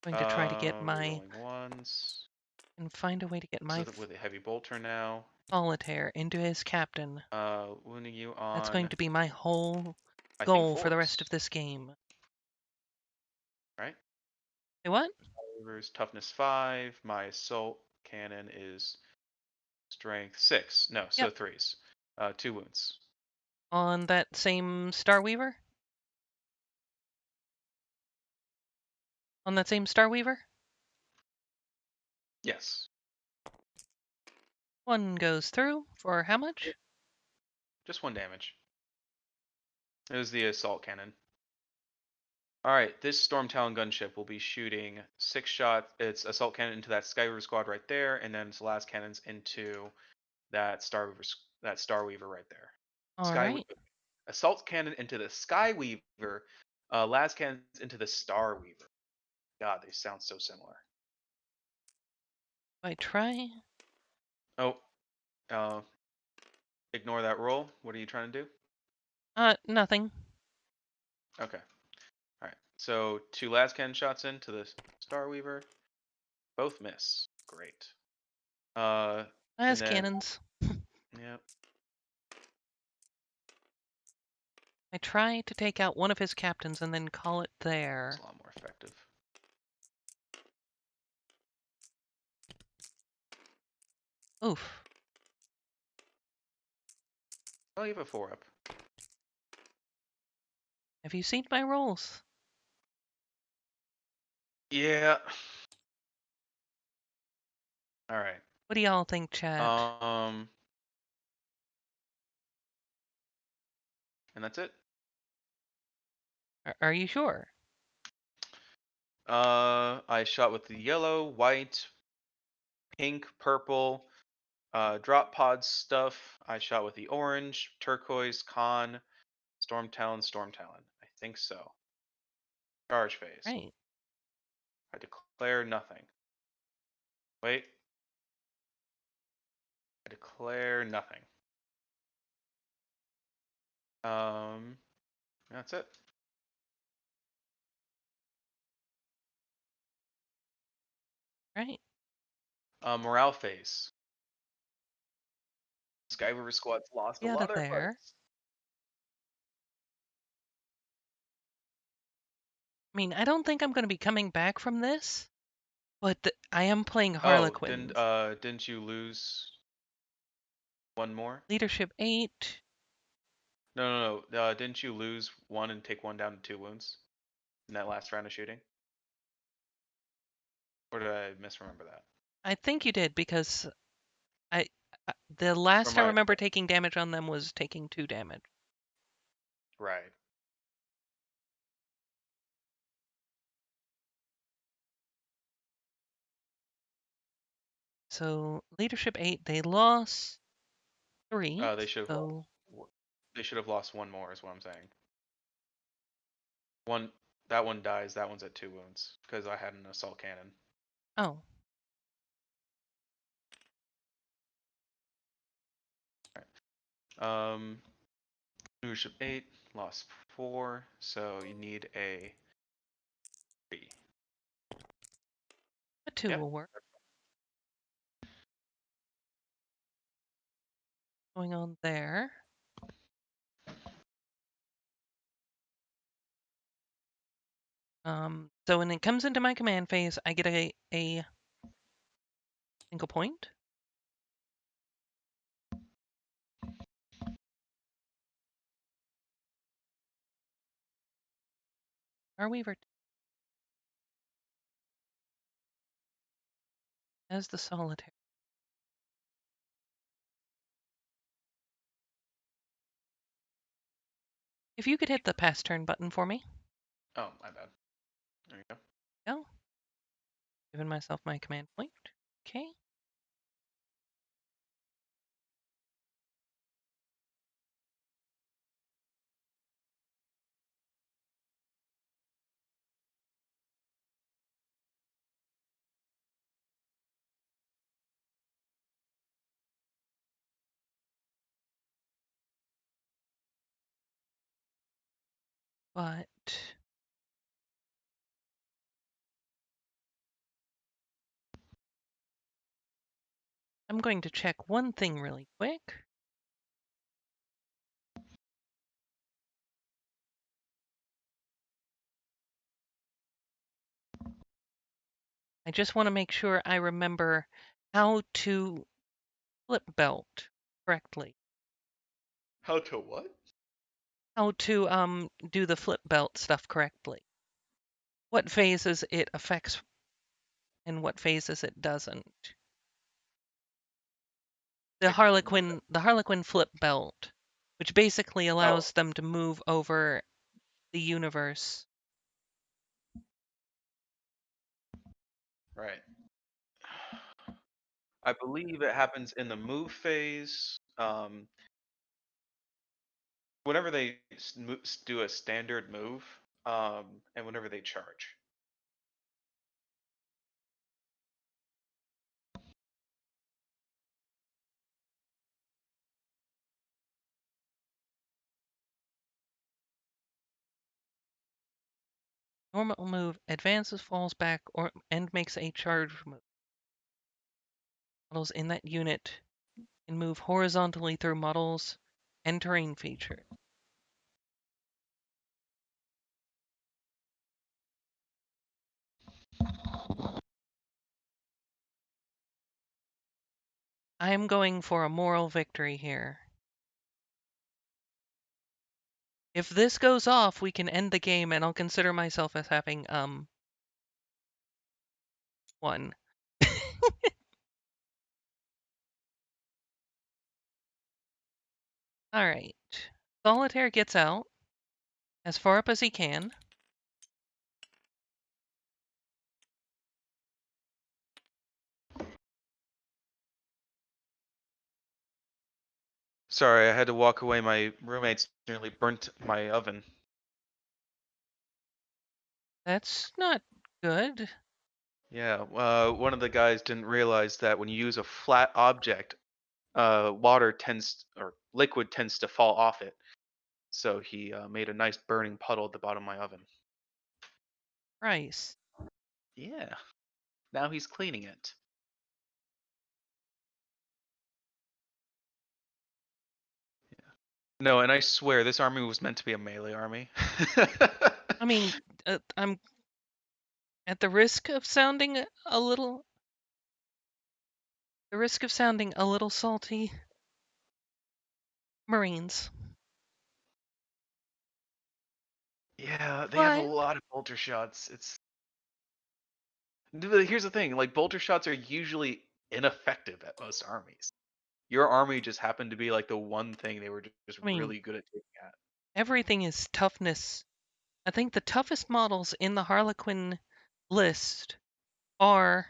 I'm going to try to get my Rerolling ones. and find a way to get So my with a heavy bolter now. solitaire into his captain. Wounding you That's going on, to be my whole I think, goal for the rest of fours. this game. Right? Hey, what? Oliver's toughness 5. My assault cannon is strength 6. No, so Yep. threes. 2 wounds. On that same Starweaver? On that same Starweaver? Yes. One goes through for how much? Just 1 damage. It was the assault cannon. Alright, this Storm Talon gunship will be shooting 6 shots. Its assault cannon into that Skyweaver squad right there, and then its last cannons into that Starweaver right there. All right. Assault cannon into the Skyweaver, last cannons into the Starweaver. God, they sound so similar. I try. Oh, uh, ignore that roll. What are you trying to do? Nothing. Okay. All right. So 2 last cannon shots into the Starweaver. Both miss. Great. And As then, cannons. yeah, I try to take out one of his captains and then call it it's there. a lot more effective. Oof. Oh, you have a 4 up. Have you seen my rolls? Yeah. All right. What do y'all think, chat? Um, and that's it. Are you sure? I shot with the yellow, white, pink, purple, drop pod stuff. I shot with the orange, turquoise, con, storm talon, storm talon. I think so. Charge phase. Right. I declare nothing. Wait. I declare nothing. That's it. Right. Morale phase. Skyriver squad's lost a Get out lot of of their there. parts. I mean, I don't think I'm going to be coming back from this, but I am playing Oh, Harlequins. didn't you lose one more? Leadership 8. No. Didn't you lose one and take one down to 2 wounds in that last round of shooting? Or did I misremember that? I think you did because I the From last I my remember taking damage on them was taking 2 damage. right. So leadership 8, they lost 3. They should have lost. So They should have lost one more, is what I'm saying. One that one dies. That one's at 2 wounds because I had an assault cannon. oh, Um, leadership 8 lost 4, so you need a 3. a 2 Yep. will work. Going on there. So when it comes into my command phase, I get a single point. Our Weaver as the solitaire. If you could hit the pass turn button for me. Oh, my bad. There you go. Oh, giving myself my command point. Okay. but I'm going to check one thing really quick. I just want to make sure I remember how to flip belt correctly. How to what? How to do the flip belt stuff correctly. What phases it affects and what phases it doesn't. The I don't know that. Harlequin flip belt, which basically Oh, allows them to move over the universe. right. I believe it happens in the move phase. Whenever they do a standard move, and whenever they charge. Normal move advances, falls back, and makes a charge move. Models in that unit can move horizontally through models and terrain features. I am going for a moral victory here. If this goes off, we can end the game and I'll consider myself as having won. Alright. Solitaire gets out as far up as he can. Sorry, I had to walk away. My roommates nearly burnt my oven. That's not good. Yeah, one of the guys didn't realize that when you use a flat object, water tends or liquid tends to fall off it. So he made a nice burning puddle at the bottom of my oven. Christ. Yeah, now he's cleaning it. No, and I swear this army was meant to be a melee army. I mean, I'm at the risk of sounding a little salty. Marines. Yeah, they have a But lot of bolter shots. Here's the thing, like bolter shots are usually ineffective at most armies. Your army just happened to be like the one thing they were just I mean, really good at taking at. everything is toughness. I think the toughest models in the Harlequin list are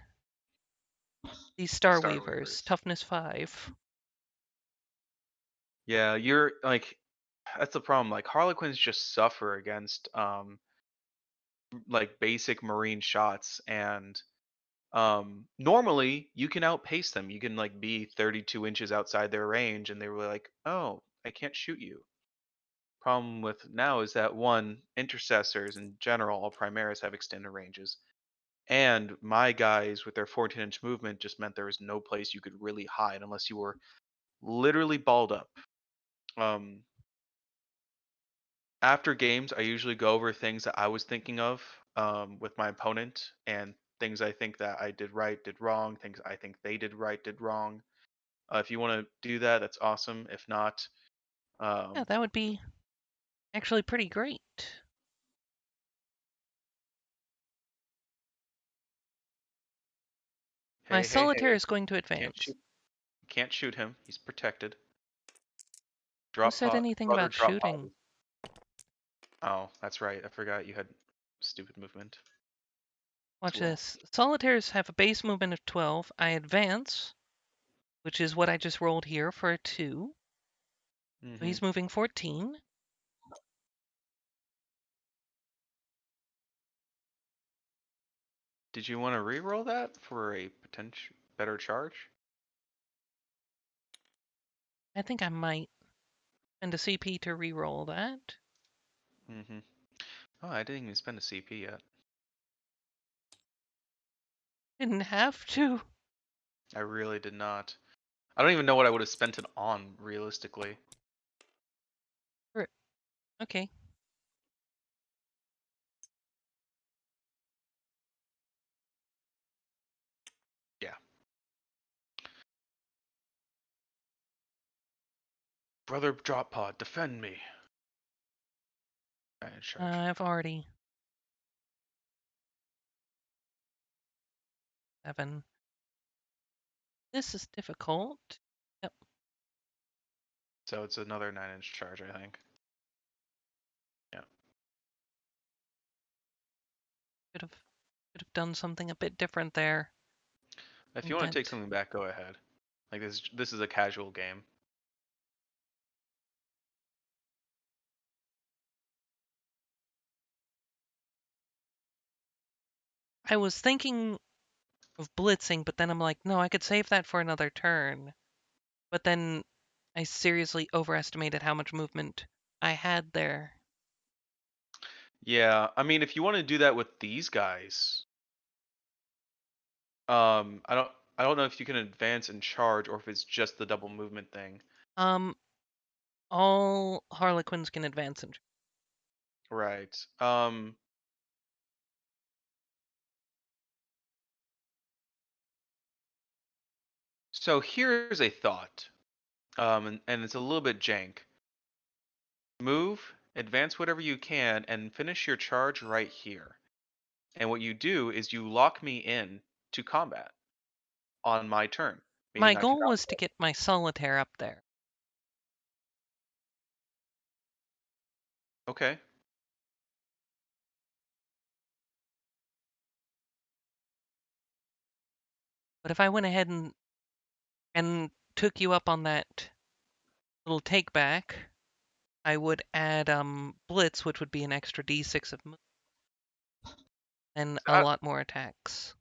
these Star Star Weavers, Weavers. toughness 5. Yeah, you're like that's the problem. Like Harlequins just suffer against like basic marine shots and normally you can outpace them. You can like be 32 inches outside their range and they were like, "Oh, I can't shoot you." Problem with now is that one, intercessors in general, all primaris have extended ranges. And my guys with their 14-inch movement just meant there was no place you could really hide unless you were literally balled up. Um, After games, I usually go over things that I was thinking of with my opponent and things I think that I did right, did wrong, things I think they did right, did wrong. If you want to do that, that's awesome. If not, Yeah, um, that would be actually pretty great. My hey, hey, Solitaire hey, is going to can't advance. shoot, can't shoot him. He's protected. Who Drop said pod, anything brother, about drop pod. shooting? Oh, that's right. I forgot you had stupid movement. Watch 12. this. Solitaires have a base movement of 12. I advance, which is what I just rolled here for a 2. So Mm-hmm. he's moving 14. Did you want to re-roll that for a potential better charge? I think I might spend a CP to re-roll that. Mm-hmm. Oh, I didn't even spend a CP yet. Didn't have to. I really did not. I don't even know what I would have spent it on, realistically. Okay. Yeah. Brother Drop Pod, defend me. Alright, charge. I've already 7. This is difficult. Yep. So it's another 9-inch charge, I think. Yeah. Could have done something a bit different there. If you And want to take get. something back, go ahead. Like this is a casual game. I was thinking of blitzing, but then I'm like, no, I could save that for another turn. But then I seriously overestimated how much movement I had there. Yeah, I mean, if you want to do that with these guys, I don't know if you can advance and charge or if it's just the double movement thing. Um, all Harlequins can advance and. Right. So here's a thought. And it's a little bit jank. Move, advance whatever you can, and finish your charge right here. And what you do is you lock me in to combat on my turn, My meaning I goal cannot. was to get my solitaire up there. Okay. But if I went ahead and took you up on that little take back, I would add blitz, which would be an extra d6 of move, and So a lot more attacks.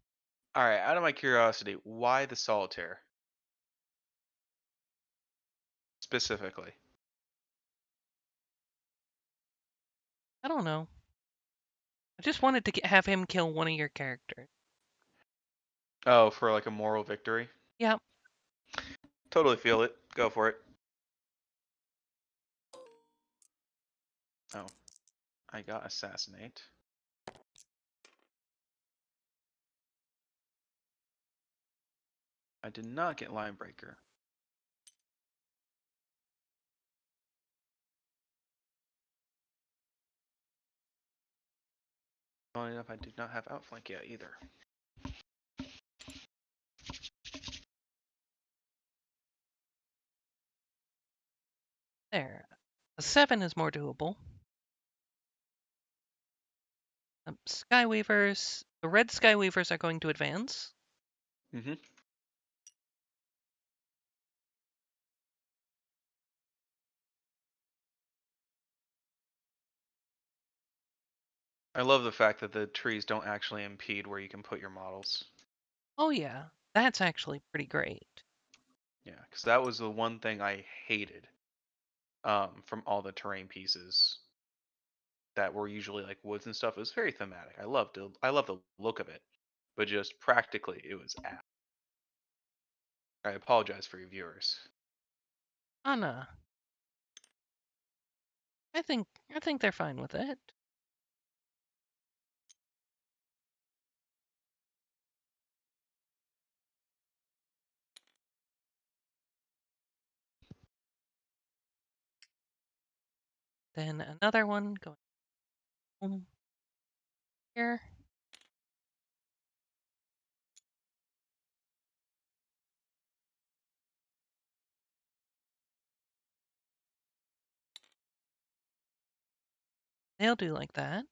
all right. Out of my curiosity, why the solitaire specifically? I don't know. I just wanted to have him kill one of your characters. Oh, for like a moral victory. Yeah, Totally feel it. Go for it. Oh, I got assassinate. I did not get line breaker. Funny enough, I did not have outflank yet either. there. A 7 is more doable. Skyweavers. The red Skyweavers are going to advance. Mm-hmm. I love the fact that the trees don't actually impede where you can put your models. Oh yeah, that's actually pretty great. Yeah, because that was the one thing I hated from all the terrain pieces that were usually like woods and stuff. It was very thematic. I love the look of it, but just practically it was ass. I apologize for your viewers. Anna. I think they're fine with it. Then another one going home here. They'll do like that.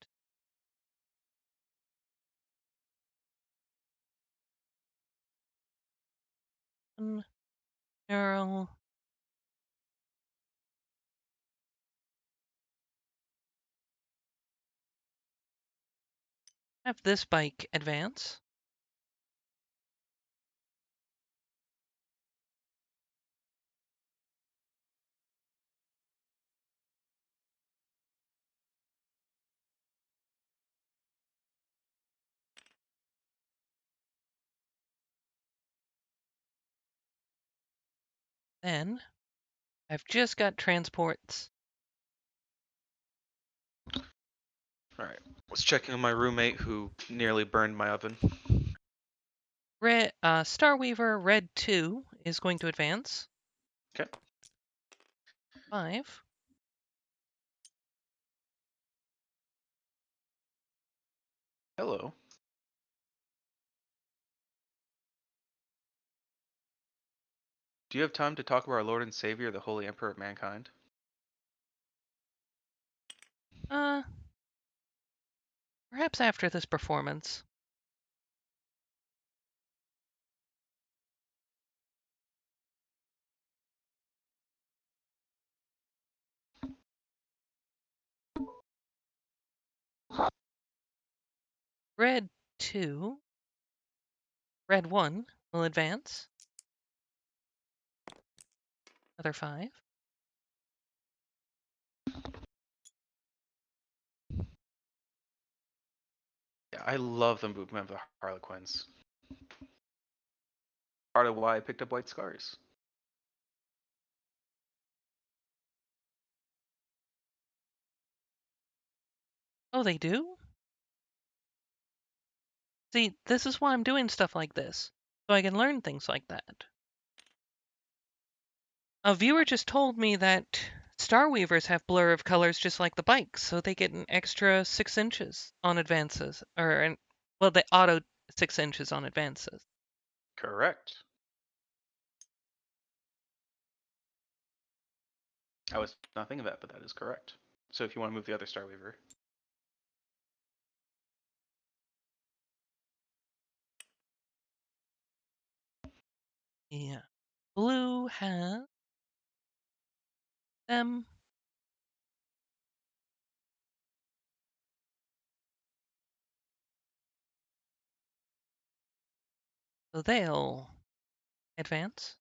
Neural. Have this bike advance. Then I've just got transports. All right. Was checking on my roommate who nearly burned my oven. Red, Starweaver Red 2 is going to advance. Okay. 5. Hello. Do you have time to talk about our Lord and Savior, the Holy Emperor of Mankind? Uh, Perhaps after this performance. Red 2. Red 1 will advance. Another 5. Yeah, I love the movement of the Harlequins. Part of why I picked up Whitescars. Oh, they do? See, this is why I'm doing stuff like this, so I can learn things like that. A viewer just told me that Starweavers have blur of colors just like the bikes, so they get an extra 6 inches on advances, well, they auto 6 inches on advances. Correct. I was not thinking of that, but that is correct. So if you want to move the other Starweaver. Yeah. Blue has them. So they'll advance.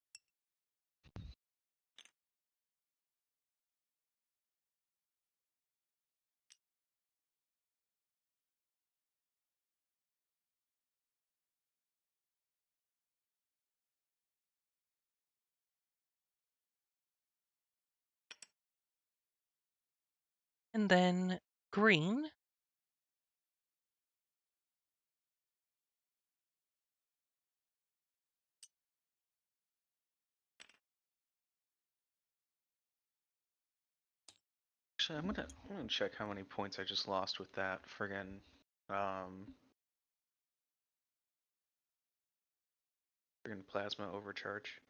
And then green. Actually, I'm gonna check how many points I just lost with that friggin' um friggin' plasma overcharge.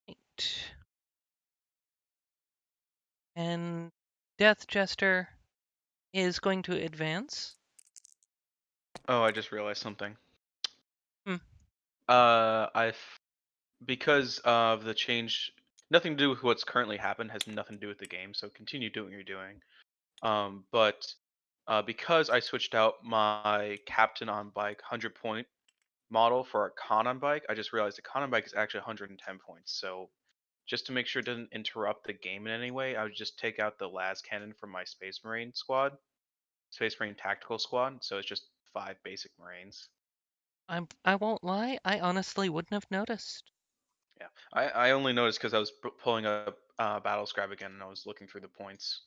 Right. And Death Jester is going to advance. Oh, I just realized something. Hmm. I've because of the change, nothing to do with what's currently happened, has nothing to do with the game. So continue doing what you're doing. But because I switched out my captain on bike 100-point model for a con on bike, I just realized the con on bike is actually 110 points. So just to make sure it doesn't interrupt the game in any way, I would just take out the las cannon from my Space Marine squad, Space Marine tactical squad. So it's just 5 basic Marines. I won't lie, I honestly wouldn't have noticed. Yeah, I only noticed because I was pulling up Battle Scribe again and I was looking through the points.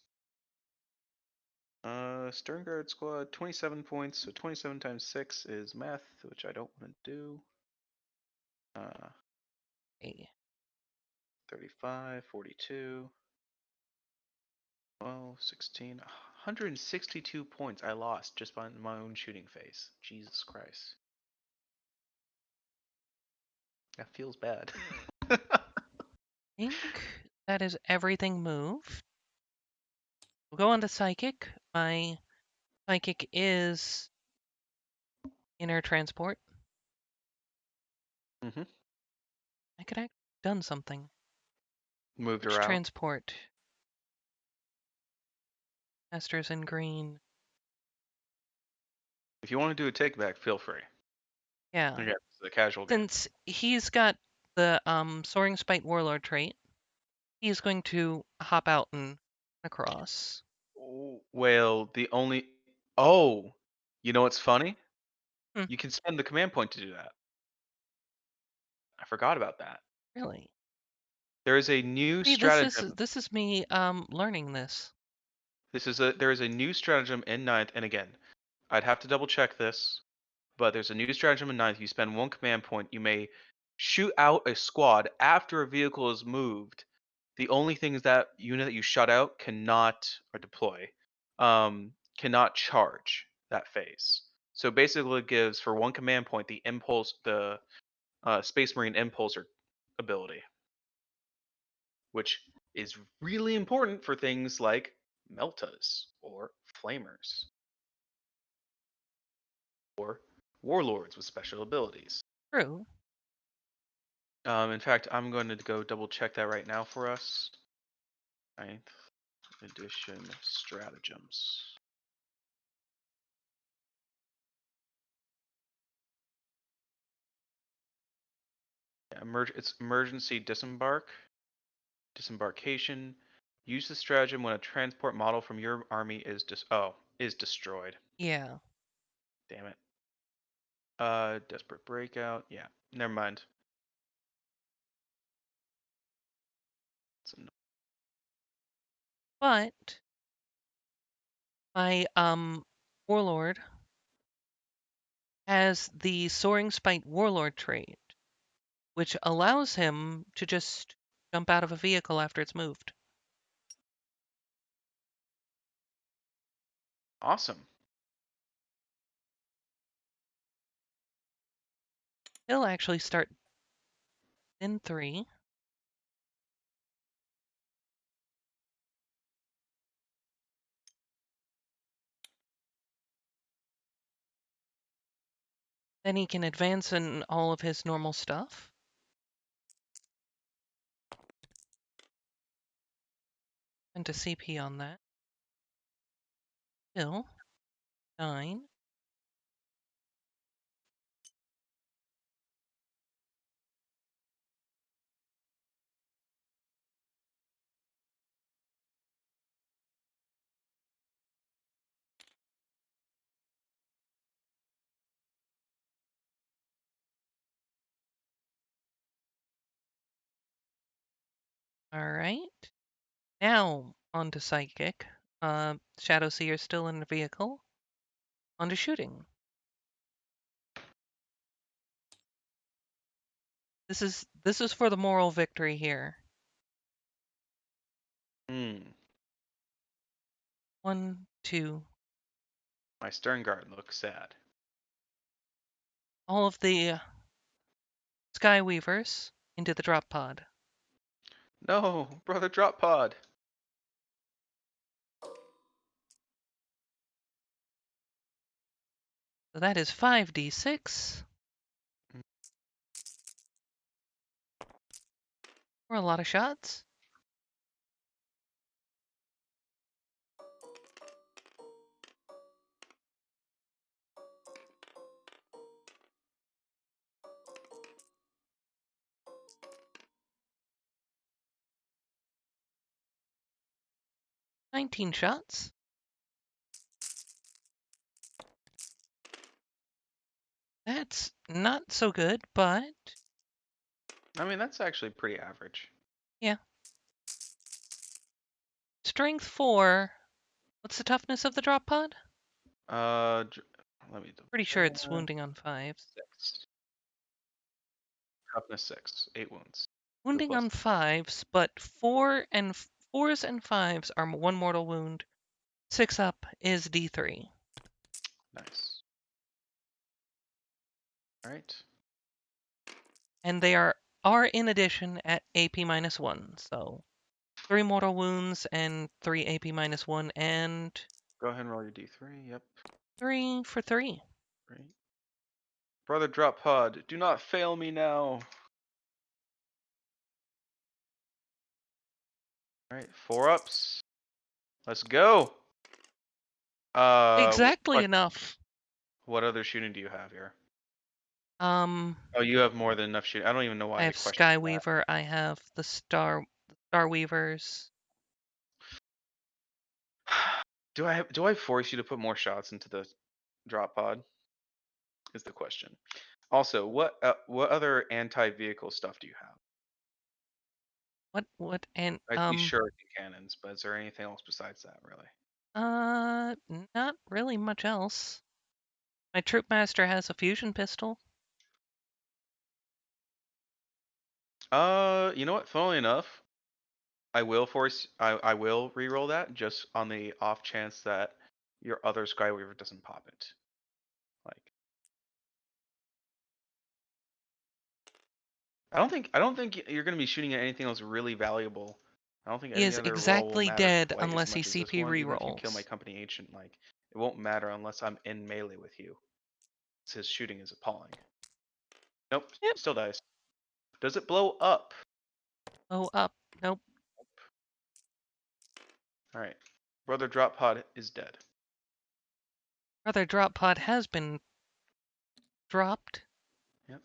Stern Guard squad, 27 points. So 27 times 6 is math, which I don't want to do. Uh, Okay. 35, 42, 12, 16, 162 points I lost just by my own shooting phase. Jesus Christ. That feels bad. I think that is everything moved. We'll go on to Psychic. My Psychic is inner transport. hmm I could have done something. Moved her Which out. transport? Master's in green. If you want to do a take back, feel free. Yeah. Again, it's a casual game. Since he's got the Soaring Spite Warlord trait, he's going to hop out and across. Well, oh, you know what's funny? Hmm, You can spend the command point to do that. I forgot about that. really? There is a new See, stratagem. this is me learning this. There is a new stratagem in ninth, and again, I'd have to double check this, but there's a new stratagem in ninth. You spend one command point. You may shoot out a squad after a vehicle is moved. The only thing is that unit that you shut out cannot or deploy, cannot charge that phase. So basically, it gives for one command point the Space Marine impulsor ability, which is really important for things like Meltas or Flamers or Warlords with special abilities. True. In fact, I'm going to go double check that right now for us. Ninth edition stratagems. Yeah, it's emergency disembarkation. Use the stratagem when a transport model from your army is destroyed. Yeah. Damn it. Desperate breakout. Yeah, never mind. But my warlord has the Soaring Spite warlord trait, which allows him to just jump out of a vehicle after it's moved. Awesome. He'll actually start in 3. Then he can advance in all of his normal stuff. And to CP on that. Still 9. All right. Now on to Psychic. Shadow Seer still in the vehicle. On to shooting. This is for the moral victory here. Hmm. 1, 2. My stern guard looks sad. All of the Skyweavers into the drop pod. No, brother, drop pod. So that is 5d6. For a lot of shots. "19 shots. That's not so good, but I mean, that's actually pretty average. yeah. Strength 4. What's the toughness of the drop pod? Uh, Let me double Pretty sure check. it's wounding on 5s. 6. Toughness 6. 8 wounds. With a Wounding plus. on 5s, but 4s and 5s are 1 mortal wound. 6 up is d3. Nice. All right. And they are in addition at AP -1. So 3 mortal wounds and 3 AP -1 and Go ahead and roll your d3. Yep. 3 for 3. Right. Brother, drop pod. Do not fail me now. All right. 4 ups. Let's go. Exactly What enough. what other shooting do you have here? Um, Oh, you have more than enough shooting. I don't even know I why I have questioned that. Skyweaver. I have the Star Weavers. Do I force you to put more shots into the drop pod? Is the question. Also, what other anti-vehicle stuff do you have? What and I see shuriken cannons, but is there anything else besides that, really? not really much else. My troop master has a fusion pistol. You know what? Funnily enough, I will re-roll that just on the off chance that your other Skyweaver doesn't pop it. Like, I don't think you're gonna be shooting at anything else really valuable. I don't think He any is other roll will exactly matter dead quite as unless he much as this CP one. Even if you kill my rerolls. company agent, like it won't matter unless I'm in melee with you. His shooting is appalling. Nope, Yep. still dies. Does it blow up? Oh, up. Nope. All right, brother drop pod is dead. Other drop pod has been dropped. Yep.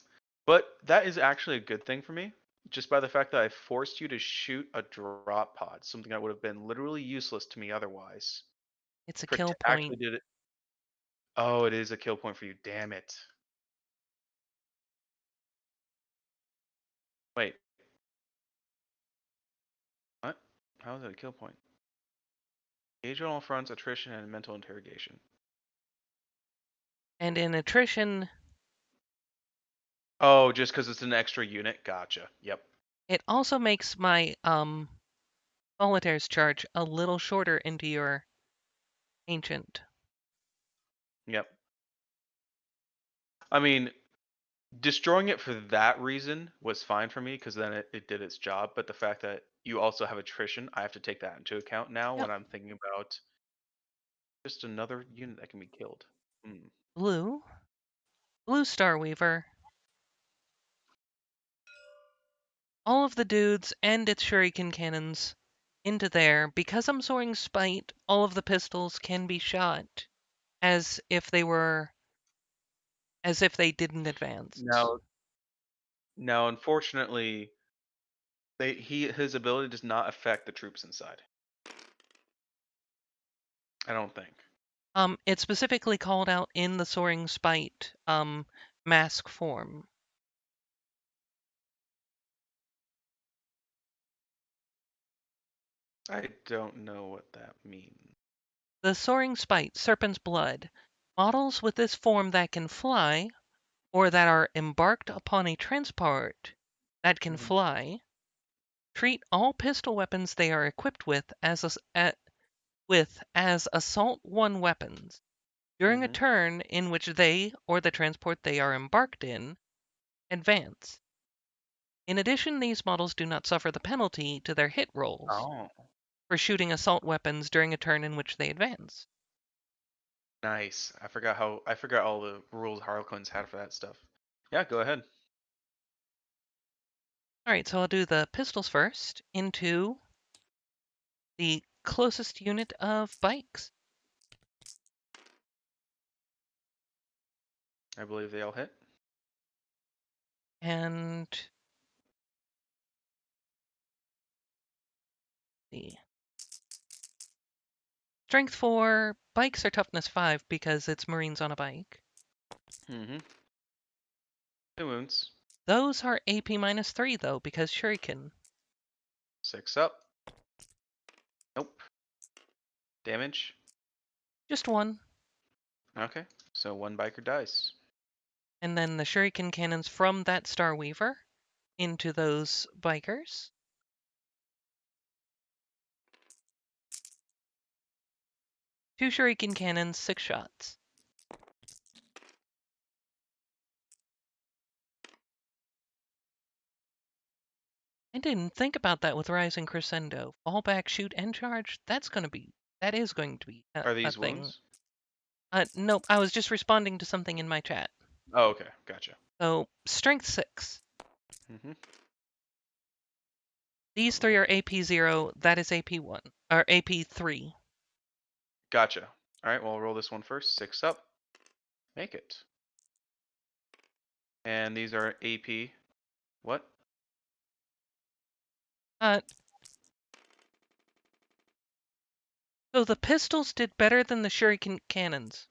But that is actually a good thing for me, just by the fact that I forced you to shoot a drop pod, something that would have been literally useless to me otherwise. It's a kill Actually point. did it. Oh, it is a kill point for you. Damn it. Wait, what? How is it a kill point? Engage on all fronts, attrition, and mental interrogation. And in attrition, Oh, just because it's an extra unit? Gotcha. Yep. it also makes my solitaire's charge a little shorter into your ancient. Yep. I mean, destroying it for that reason was fine for me because then it did its job. But the fact that you also have attrition, I have to take that into account now Yep. when I'm thinking about just another unit that can be killed. Hmm. Blue. Blue Star Weaver. All of the dudes and its shuriken cannons into there. Because I'm Soaring Spite, all of the pistols can be shot as if they were as if they didn't advance. Now, unfortunately, his ability does not affect the troops inside. I don't think. It's specifically called out in the Soaring Spite mask form. I don't know what that means. The Soaring Spite, Serpent's Blood. Models with this form that can fly, or that are embarked upon a transport that can Hmm. fly, treat all pistol weapons they are equipped with as Assault 1 weapons. During a Hmm. turn in which they, or the transport they are embarked in, advance. In addition, these models do not suffer the penalty to their hit rolls Oh, for shooting assault weapons during a turn in which they advance. nice. I forgot all the rules Harlequins had for that stuff. Yeah, go ahead. Alright, so I'll do the pistols first into the closest unit of bikes. I believe they all hit. And the strength 4, bikes are toughness 5 because it's Marines on a bike. Mm-hmm. 2 wounds. Those are AP minus 3 though, because Shuriken. 6 up. Nope. Damage. Just 1. Okay. So one biker dies. And then the Shuriken cannons from that Star Weaver into those bikers. Two Shuriken cannons, 6 shots. I didn't think about that with Rising Crescendo. Fall back, shoot, and charge. That is going to be Are a these thing. wounds? Nope, I was just responding to something in my chat. Oh, okay. Gotcha. So, strength 6. Mm-hmm. These three are AP 0, that is AP 1, or AP 3. Gotcha. All right. Well, I'll roll this one first. 6 up. Make it. And these are AP. What? Uh, So the pistols did better than the shuriken cannons.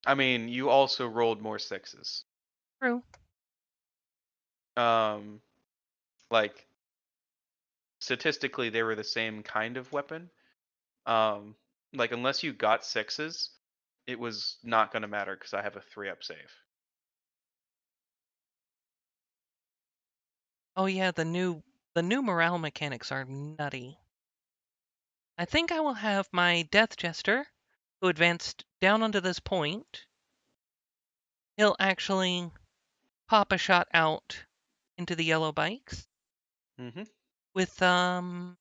I mean, you also rolled more sixes. True. Um, like statistically, they were the same kind of weapon. Um, like unless you got sixes, it was not going to matter because I have a 3-up save. Oh yeah, the new morale mechanics are nutty. I think I will have my Death Jester, who advanced down onto this point. He'll actually pop a shot out into the yellow bikes Mm-hmm. with shuriken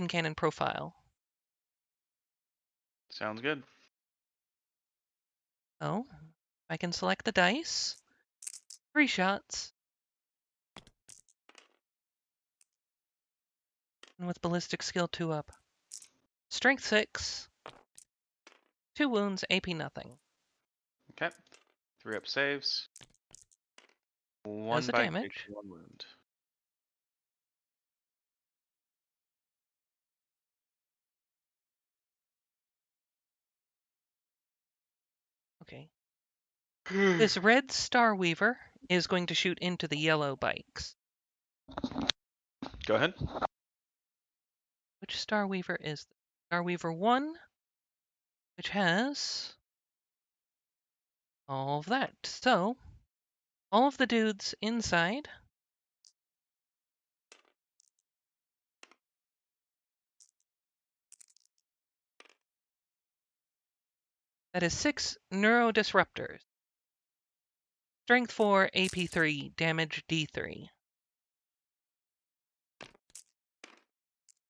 cannon profile. Sounds good. Oh, I can select the dice. 3 shots. And with ballistic skill 2 up. Strength 6. 2 wounds, AP nothing. Okay. 3-up saves. Does One the bike takes damage. 1 wound. Okay. This red Star Weaver is going to shoot into the yellow bikes. Go ahead. Which Star Weaver is this? Star Weaver 1, which has all of that. So, all of the dudes inside that is 6 Neuro Disruptors. Strength 4, AP 3, damage D3.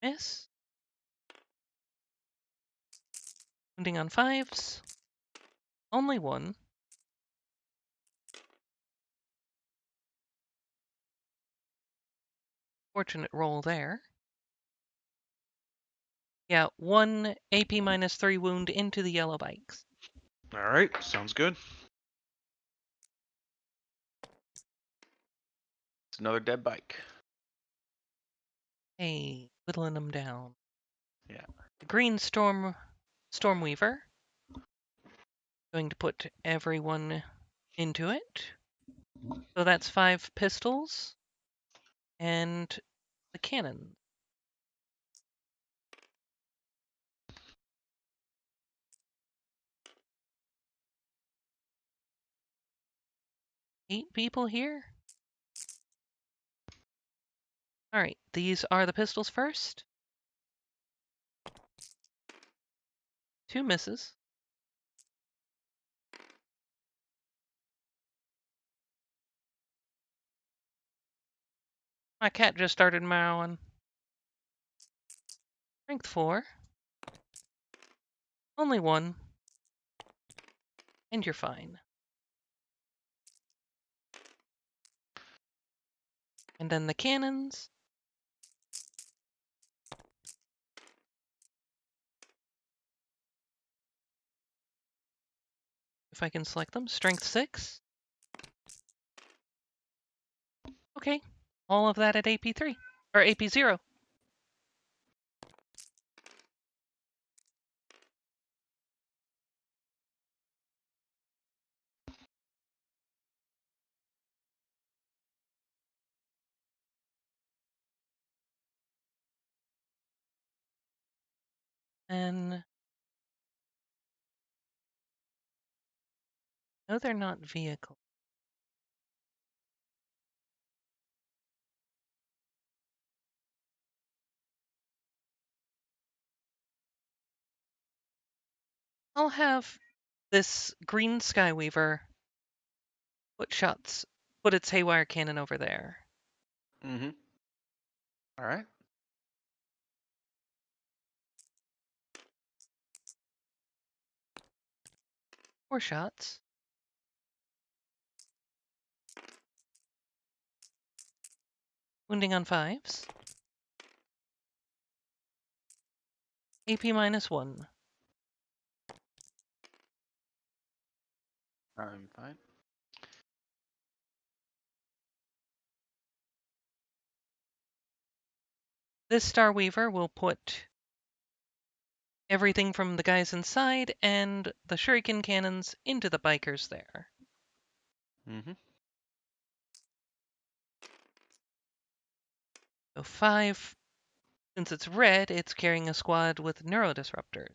Miss. Wounding on 5s. Only 1. Fortunate roll there. Yeah, 1 AP minus 3 wound into the yellow bikes. All right. Sounds good. It's another dead bike. Hey, whittling them down. Yeah. The green Stormweaver. Going to put everyone into it. So that's 5 pistols and the cannon. Eight people here. All right, these are the pistols first. 2 misses. My cat just started meowing. Strength 4. Only 1. And you're fine. And then the cannons. If I can select them. Strength 6. Okay. All of that at AP 3. Or AP 0. And no, they're not vehicles. I'll have this green Skyweaver put its haywire cannon over there. Mm-hmm. All right. 4 shots. Wounding on 5s. AP minus 1. I'm fine. This Starweaver will put everything from the guys inside and the shuriken cannons into the bikers there. Mm-hmm. So 5. Since it's red, it's carrying a squad with neurodisruptors.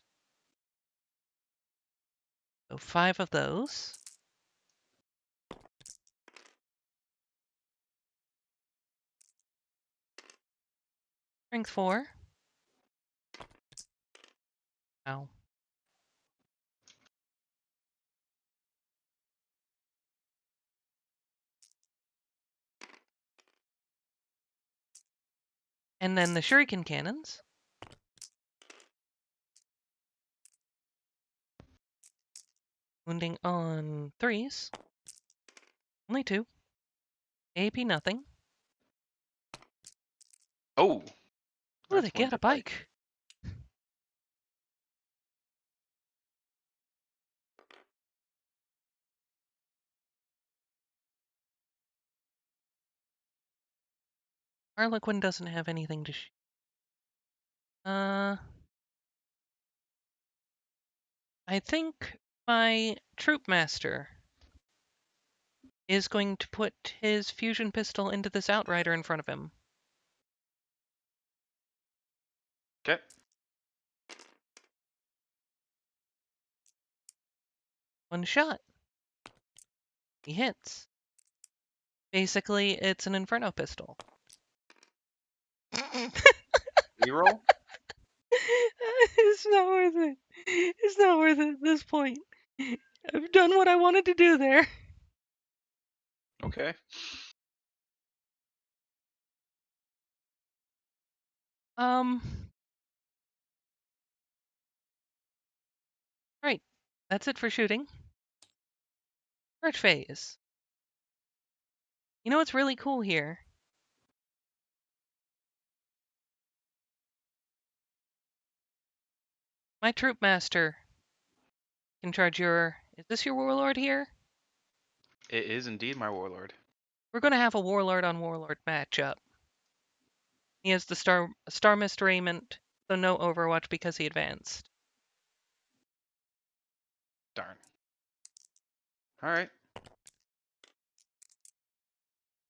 So 5 of those. Strength 4. Ow. And then the shuriken cannons. Wounding on 3s. Only 2. AP nothing. Oh, Ooh, they that's one get per a bike. bike. Harlequin doesn't have anything to shoot. I think my troop master is going to put his fusion pistol into this outrider in front of him. Okay. One shot. He hits. Basically, it's an inferno pistol. Reroll. It's not worth it. It's not worth it at this point. I've done what I wanted to do there. Okay. Um. Right. That's it for shooting. Charge phase. You know what's really cool here? My troop master can charge your. Is this your warlord here? It is indeed my warlord. We're gonna have a warlord on warlord matchup. He has the Star Mist Raiment, so no Overwatch because he advanced. Darn. All right.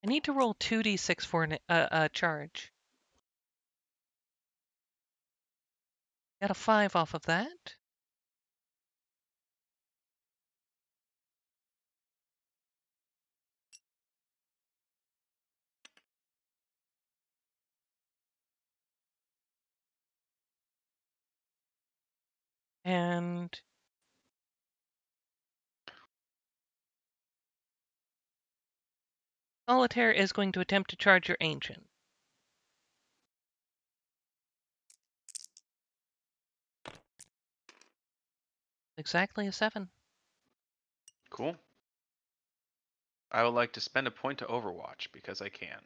I need to roll 2d6 for a charge. Got a 5 off of that. And Solitaire is going to attempt to charge your Ancient. Exactly a 7. Cool. I would like to spend a point to Overwatch because I can.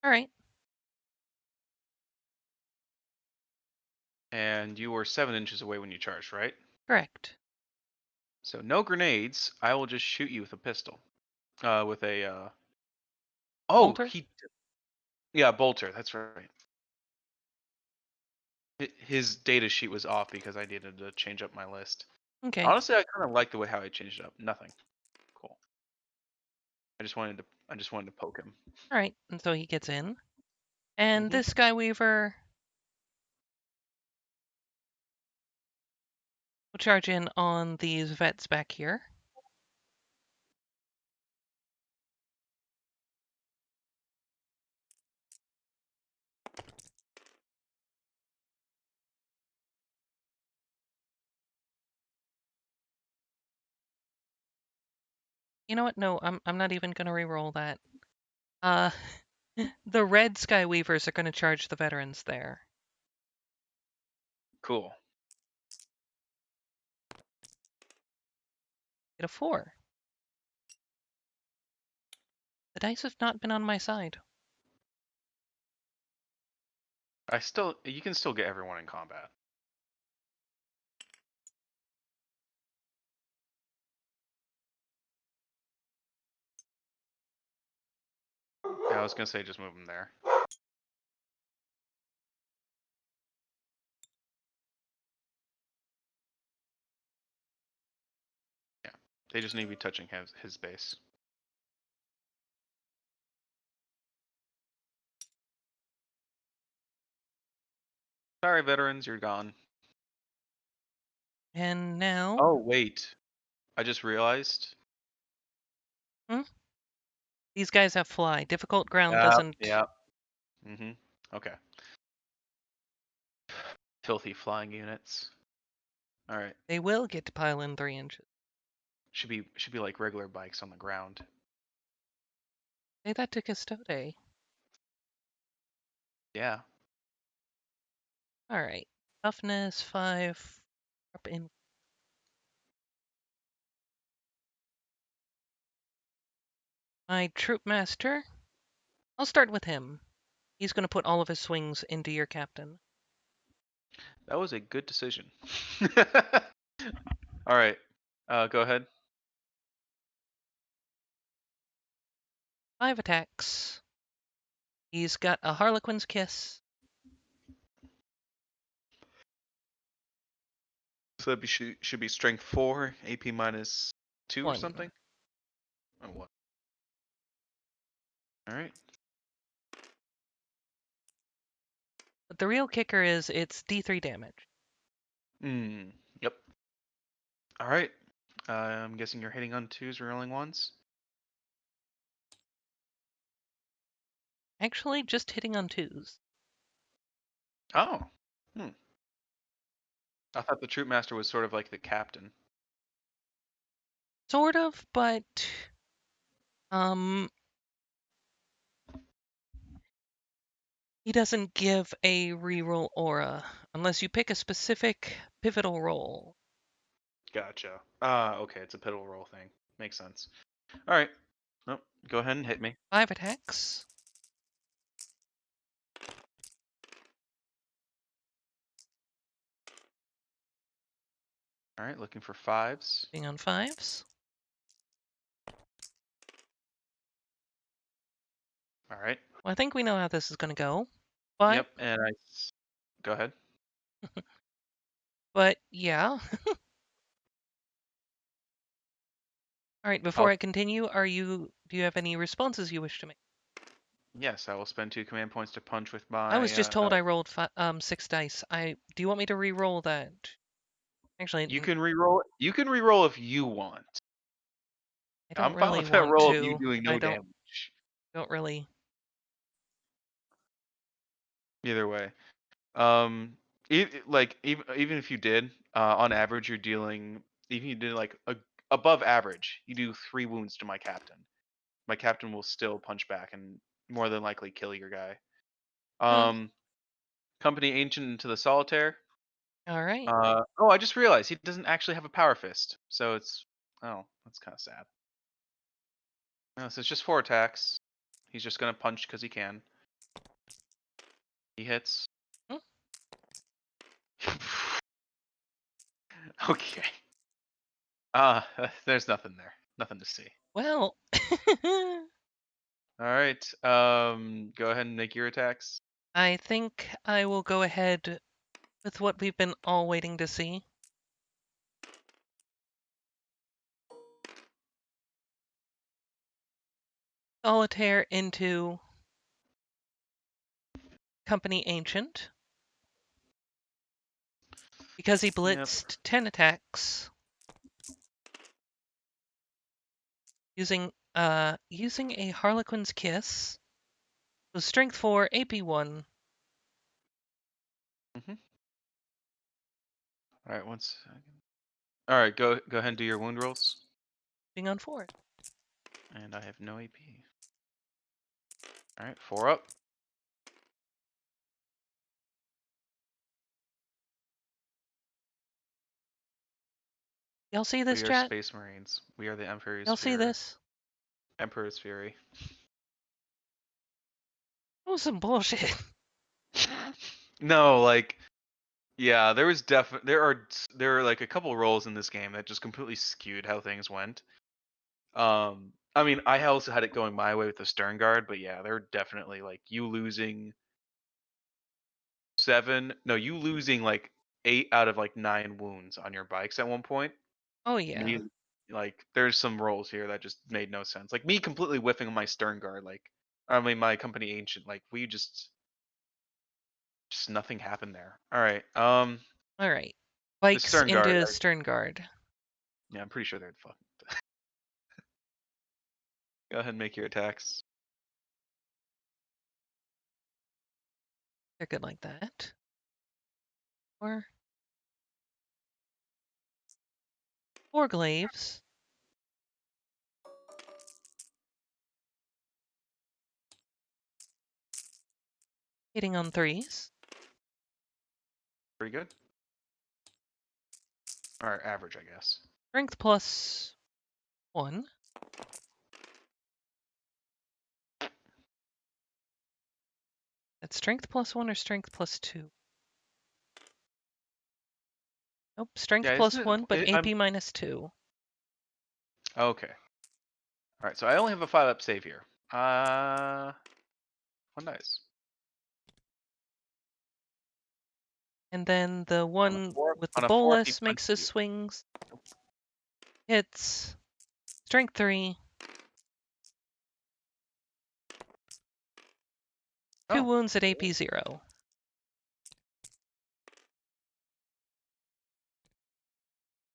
All right. And you were 7 inches away when you charged, right? Correct. So no grenades. I will just shoot you with a pistol. With a. Oh, Bolter? Yeah, bolter. That's right. His data sheet was off because I needed to change up my list. Okay. Honestly, I kind of like the way how I changed it up. Nothing. Cool. I just wanted to poke him. All right. And so he gets in. And Hmm. this Skyweaver will charge in on these vets back here. You know what? No, I'm not even gonna re-roll that. Uh, the red Skyweavers are gonna charge the veterans there. Cool. Get a 4. The dice have not been on my side. You can still get everyone in combat. Yeah, I was gonna say just move them there. They just need to be touching his base. Sorry, veterans, you're gone. And now, Oh wait, I just realized. hmm? These guys have fly. Difficult ground Yeah, doesn't. yeah. Okay. Filthy flying units. All right. They will get to pile in 3 inches. Should be like regular bikes on the ground. Say that to Custode. Yeah. All right. Toughness 5. Up in. My troop master. I'll start with him. He's going to put all of his swings into your captain. That was a good decision. All right. Go ahead. 5 attacks. He's got a Harlequin's kiss. So that should be strength 4, AP minus 2 or 1. something. Oh, what? All right. But the real kicker is it's D3 damage. Yep. All right. I'm guessing you're hitting on 2s, rolling 1s. Actually, just hitting on 2s. Oh. Hmm. I thought the troop master was sort of like the captain. Sort of, but um he doesn't give a reroll aura unless you pick a specific pivotal roll. Gotcha. Okay, it's a pivotal roll thing. Makes sense. All right. Oh, go ahead and hit me. 5 attacks. All right, looking for 5s. Being on 5s. All right. Well, I think we know how this is going to go. Yep, and go ahead. But yeah. All right, before I'll I continue, do you have any responses you wish to make? Yes, I will spend 2 command points to punch with I was my. just told I rolled 6 dice. Do you want me to re-roll that? Actually, You can re-roll it. You can re-roll if you want. I don't I'm fine really with that want roll of you to. doing I no damage. don't really. Either way, like even if you did, on average you're dealing. Even if you did like above average, you do 3 wounds to my captain. My captain will still punch back and more than likely kill your guy. Hmm. Um, Company Ancient into the Solitaire. All right. Oh, I just realized he doesn't actually have a Power Fist, so that's kind of sad. No, so it's just 4 attacks. He's just gonna punch because he can. He hits. Hmm. Okay. There's nothing there. Nothing to see. Well, All right. Go ahead and make your attacks. I think I will go ahead with what we've been all waiting to see. Solitaire into Company Ancient. Because he Yep. blitzed 10 attacks using a Harlequin's Kiss. So strength 4, AP 1. Mhm. All right. One second. All right. Go ahead and do your wound rolls. Being on 4. And I have no AP. All right. 4 up. Y'all see this, We are chat? Space Marines. We are the Emperor's Y'all see Fury. this? Emperor's Fury. That was some bullshit. No, like, yeah, there are like a couple roles in this game that just completely skewed how things went. I mean, I also had it going my way with the Stern Guard, but yeah, they're definitely like you losing you losing like 8 out of like 9 wounds on your bikes at one point. Oh, yeah. Me Like, there's some rolls here that just made no sense. Like me completely whiffing on my stern guard. Like, I mean, my company ancient. Like, we just nothing happened there. All right. All right. The Bikes stern guard. into stern guard. Yeah, I'm pretty sure they're fucking. Go ahead and make your attacks. They're good like that. Or four glaives. Hitting on threes. Pretty good. Or average, I guess. Strength plus 1. That's strength plus 1 or strength plus 2? Nope, strength Yeah, plus isn't 1, but I'm AP minus 2. okay. All right, so I only have a 5-up save here. One dice. And then the On a one four, with the on a four, he bolus makes his punches you. swings. Hits. Strength 3. 2 Oh, wounds at AP 0.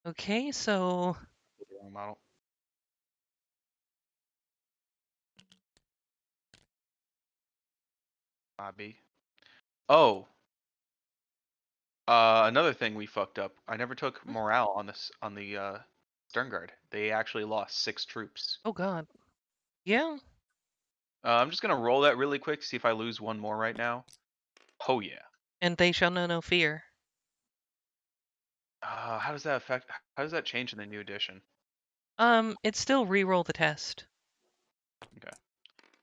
Okay, so wrong model. Bobby. Oh, another thing we fucked up. I never took morale on this on the stern guard. They actually lost 6 troops. oh god. Yeah, I'm just gonna roll that really quick, see if I lose one more right now. Oh yeah. and they shall know no fear. How does that affect? How does that change in the new edition? It's still re-roll the test. Okay.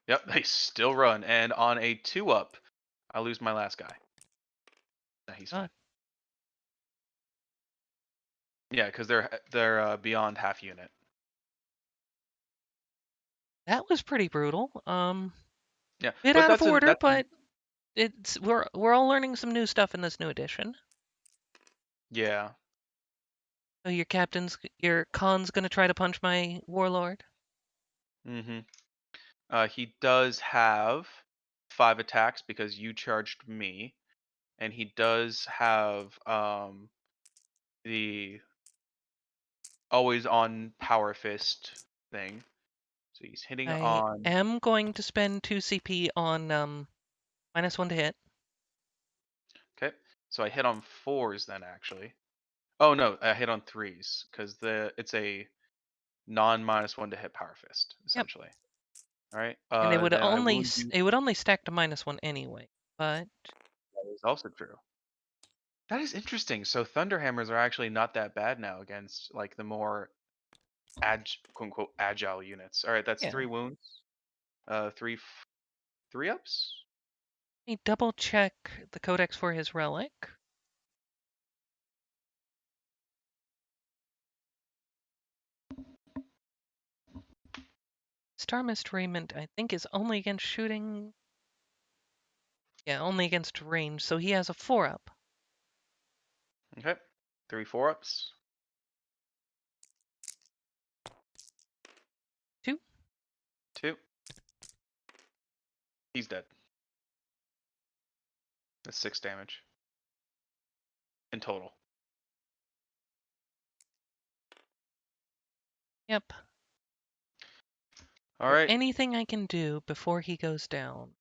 Yep, they still run, and on a 2-up, I lose my last guy. Nah, he's fine. God, Yeah, because they're beyond half unit. that was pretty brutal. Yeah, Bit but out of that's an order, that's but we're all learning some new stuff in this new edition. yeah. So your Khan's gonna try to punch my warlord. Mm-hmm. He does have 5 attacks because you charged me, and he does have the always on power fist thing. So he's hitting I on. am going to spend 2 CP on minus 1 to hit. Okay, so I hit on 4s then actually. Oh no, I hit on 3s because it's a non -1 to hit power fist Yep, essentially. All right. and Then I wound you. it would only stack to minus 1 anyway. But That is also true. That is interesting. So Thunderhammers are actually not that bad now against like the more quote unquote agile units. All right, that's yeah, 3 wounds. Three ups. let me double check the codex for his relic. Star Mist Raiment, I think, is only against shooting. Yeah, only against range, so he has a 4-up. Okay, 3 4-ups. 2. 2. He's dead. That's 6 damage in total. Yep. All There right. anything I can do before he goes down?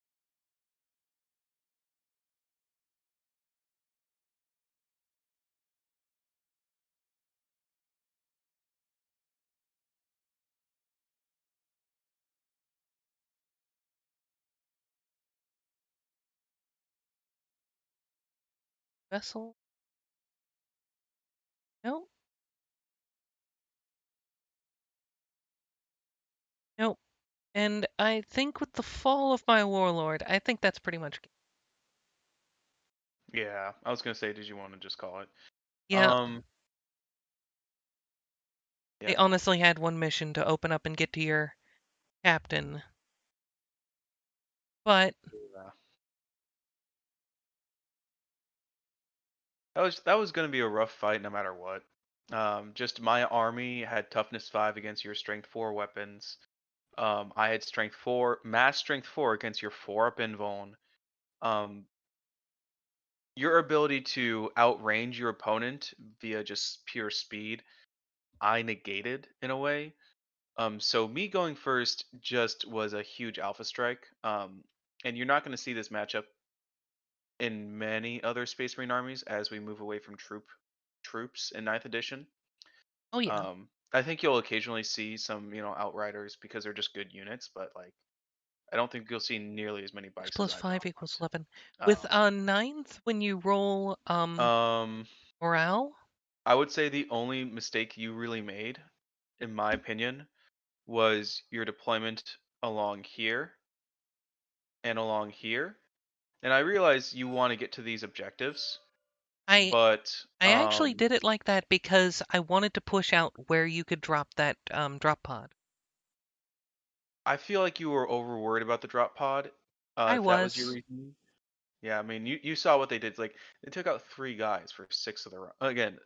Vessel? Nope. Nope. And I think with the fall of my warlord, I think that's pretty much. Yeah, I was gonna say, did you want to just call it? Yeah, Um. I Yeah. honestly had one mission to open up and get to your captain. But Yeah. That was gonna be a rough fight no matter what. Just my army had toughness 5 against your strength 4 weapons. I had strength 4, mass strength 4 against your 4 up invuln. Um, your ability to outrange your opponent via just pure speed, I negated in a way. So me going first just was a huge alpha strike. And you're not going to see this matchup in many other Space Marine armies as we move away from troops in ninth edition. Oh yeah, I think you'll occasionally see some, outriders because they're just good units, but like I don't think you'll see nearly as many 6 bikes as plus I 5 equals want. 11. With Um, ninth, when you roll um, morale, I would say the only mistake you really made, in my opinion, was your deployment along here and along here. And I realize you want to get to these objectives, I but I actually did it like that because I wanted to push out where you could drop that drop pod. I feel like you were over worried about the drop pod. I If that was your was reason. Yeah, I mean, you saw what they did. Like they took out 3 guys for 6 of the round. Again,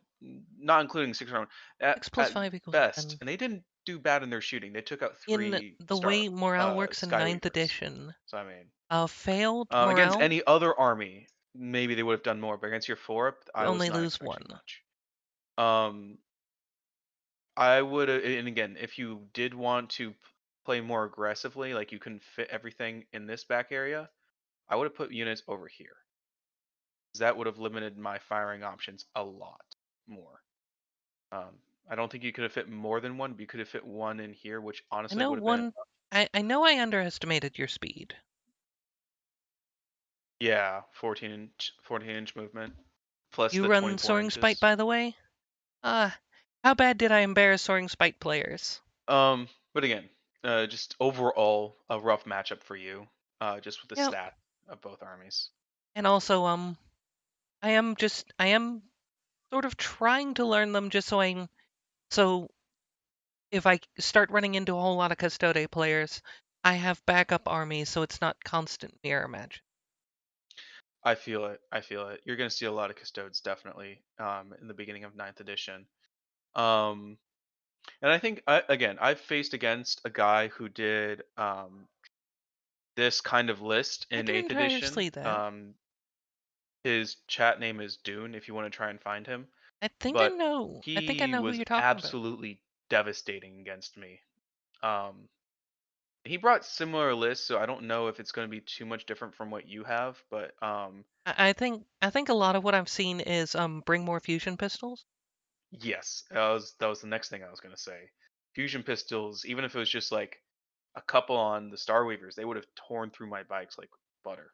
not including 6 round. At 6 plus at 5 equals best, 11. and they didn't do bad in their shooting. They took out In three the way morale works in ninth Skyweavers. edition, So I mean, failed against morale, any other army, maybe they would have done more. But against your 4, you I was only not lose 1. expecting much. Um, I would, and again, if you did want to play more aggressively, like you couldn't fit everything in this back area, I would have put units over here. 'Cause that would have limited my firing options a lot more. I don't think you could have fit more than one, but you could have fit one in here, which I honestly know would have been one. I know I underestimated your speed. yeah, 14-inch movement plus You the run 24 Soaring Spite, inches. by the way? Ah, how bad did I embarrass Soaring Spite players? But again, just overall a rough matchup for you, just with the Yep. stat of both armies. And also, I am sort of trying to learn them just so if I start running into a whole lot of Custode players, I have backup armies, so it's not constant mirror match. I feel it. I feel it. You're going to see a lot of custodes definitely in the beginning of ninth edition. Um, and I think again, I've faced against a guy who did this kind of list I in can eighth edition. entirely see that. His chat name is Dune if you want to try and find him. I think I But know. I think I he know who was you're talking about. absolutely devastating against me. Um, he brought similar lists, so I don't know if it's going to be too much different from what you have. But I think a lot of what I've seen is bring more fusion pistols. yes, that was the next thing I was going to say. Fusion pistols, even if it was just like a couple on the Star Weavers, they would have torn through my bikes like butter.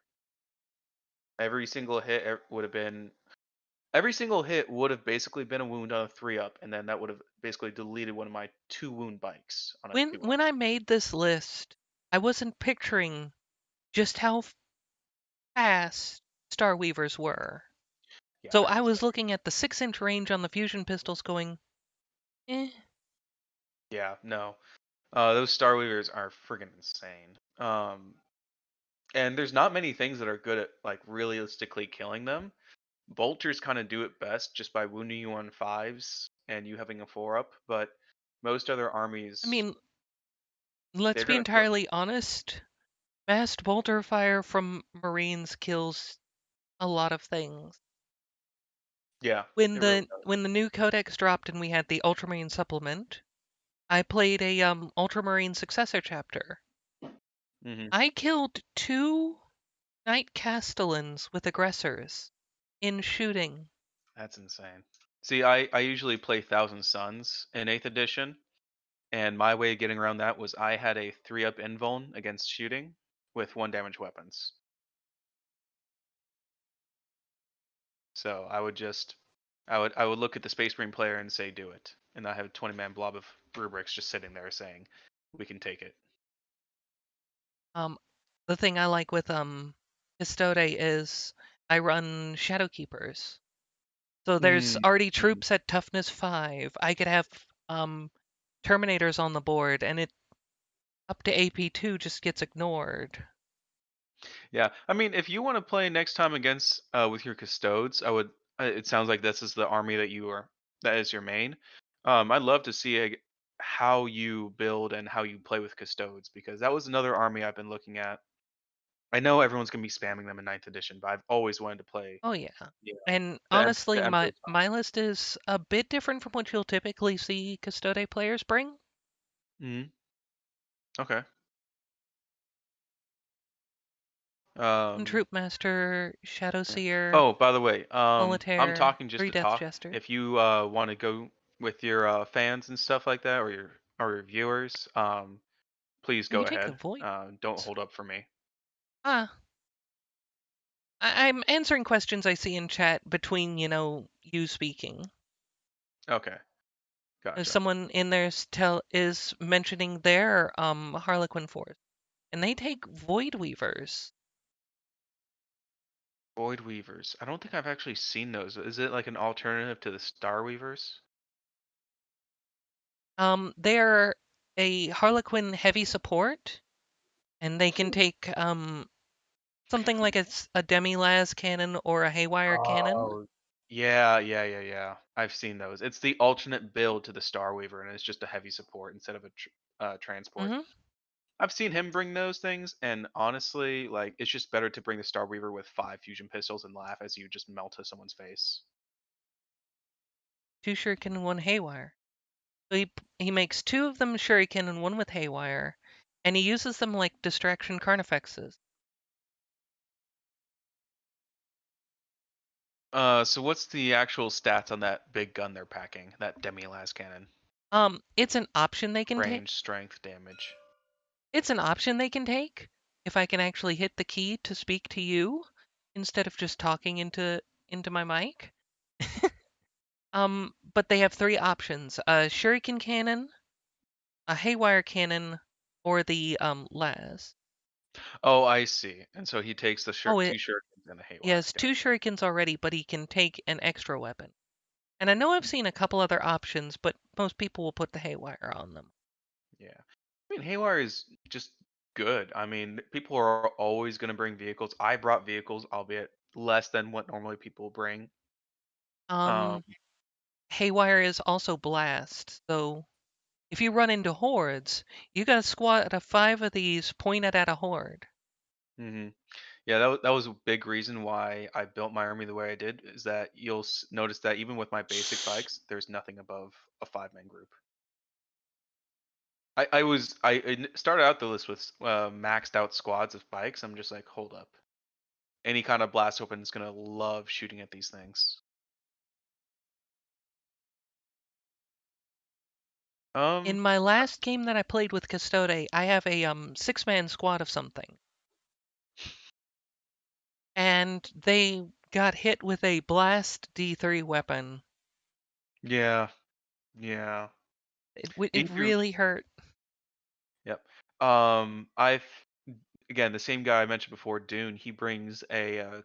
Every single hit would have been Every single hit would have basically been a wound on a 3 up, and then that would have basically deleted one of my 2 wound bikes on a When 2 up. I made this list, I wasn't picturing just how fast Star Star-Weavers were. Yeah, So they're I was insane. looking at the 6-inch range on the fusion pistols going, eh. Yeah, no. Those Star Weavers are friggin' insane. And there's not many things that are good at like realistically killing them. Bolters kind of do it best just by wounding you on 5s and you having a 4 up, but most other I armies mean, let's they're be gonna throw. entirely honest. Fast bolter fire from Marines kills a lot of things. Yeah, When it really the new codex dropped and we had the Ultramarine supplement, I played a Ultramarine successor chapter. does. I killed 2 Knight Castellans with aggressors in shooting. That's insane. See, I usually play Thousand Suns in 8th edition, and my way of getting around that was I had a 3 up invuln against shooting with 1 damage weapons. So I would look at the Space Marine player and say do it, and I have a 20-man blob of rubrics just sitting there saying we can take it. Um, the thing I like with Custode is I run Shadow Keepers. So there's Mm. already Mhm. troops at toughness 5. I could have Terminators on the board, and it up to AP2 just gets ignored. Yeah, I mean, if you want to play next time against with your custodes, I would. It sounds like this is the army that you are that is your main, I'd love to see how you build and how you play with custodes, because that was another army I've been looking at. I know everyone's gonna be spamming them in ninth edition, but I've always wanted to play, Oh yeah. you know, And the honestly, my Emperor's. my list is a bit different from what you'll typically see Custode players bring. Mhm. Okay. Um. Troop Master, Shadow Yeah. Seer, Oh, by the way, I'm Solitaire, talking just 3 to Death talk. Jester. If you want to go with your fans and stuff like that, or your viewers, please You go take a ahead. void. Don't hold up for me. Ah, I'm answering questions I see in chat between, you speaking. Okay, gotcha. Someone in there is mentioning their Harlequin force, and they take Void Weavers. Void Weavers. I don't think I've actually seen those. Is it like an alternative to the Star Weavers? They're a Harlequin heavy support, and they can take something like a demi-las cannon or a haywire cannon. Oh, yeah, yeah, yeah, yeah. I've seen those. It's the alternate build to the Star Weaver, and it's just a heavy support instead of a transport. Hmm. I've seen him bring those things, and honestly, like, it's just better to bring the Star Weaver with 5 fusion pistols and laugh as you just melt to someone's face. 2 shuriken and 1 haywire. So he makes 2 of them shuriken and 1 with haywire, and he uses them like distraction carnifexes. So what's the actual stats on that big gun they're packing? That demi-las cannon? It's an option they can take. Range, strength, damage. It's an option they can take if I can actually hit the key to speak to you instead of just talking into my mic. But they have 3 options: a shuriken cannon, a haywire cannon, or the las. Oh, I see. And so he takes the Oh, two shurikens and the he haywire. has 2 Gotcha. shurikens already, but he can take an extra weapon. And I know I've seen a couple other options, but most people will put the haywire on them. Yeah. I mean, haywire is just good. I mean, people are always going to bring vehicles. I brought vehicles, albeit less than what normally people bring. Um, Um, haywire is also blast, so if you run into hordes, you got to squat a 5 of these pointed at a horde. mhm. Yeah, that was a big reason why I built my army the way I did. Is that you'll notice that even with my basic bikes, there's nothing above a 5-man group. I started out the list with maxed out squads of bikes. I'm just like, hold up. Any kind of blast open is gonna love shooting at these things. In Um, my last game that I played with Custode, I have a 6-man squad of something, and they got hit with a blast D3 weapon. yeah, yeah. It D3. really hurt. Yep. I've again the same guy I mentioned before, Dune. He brings a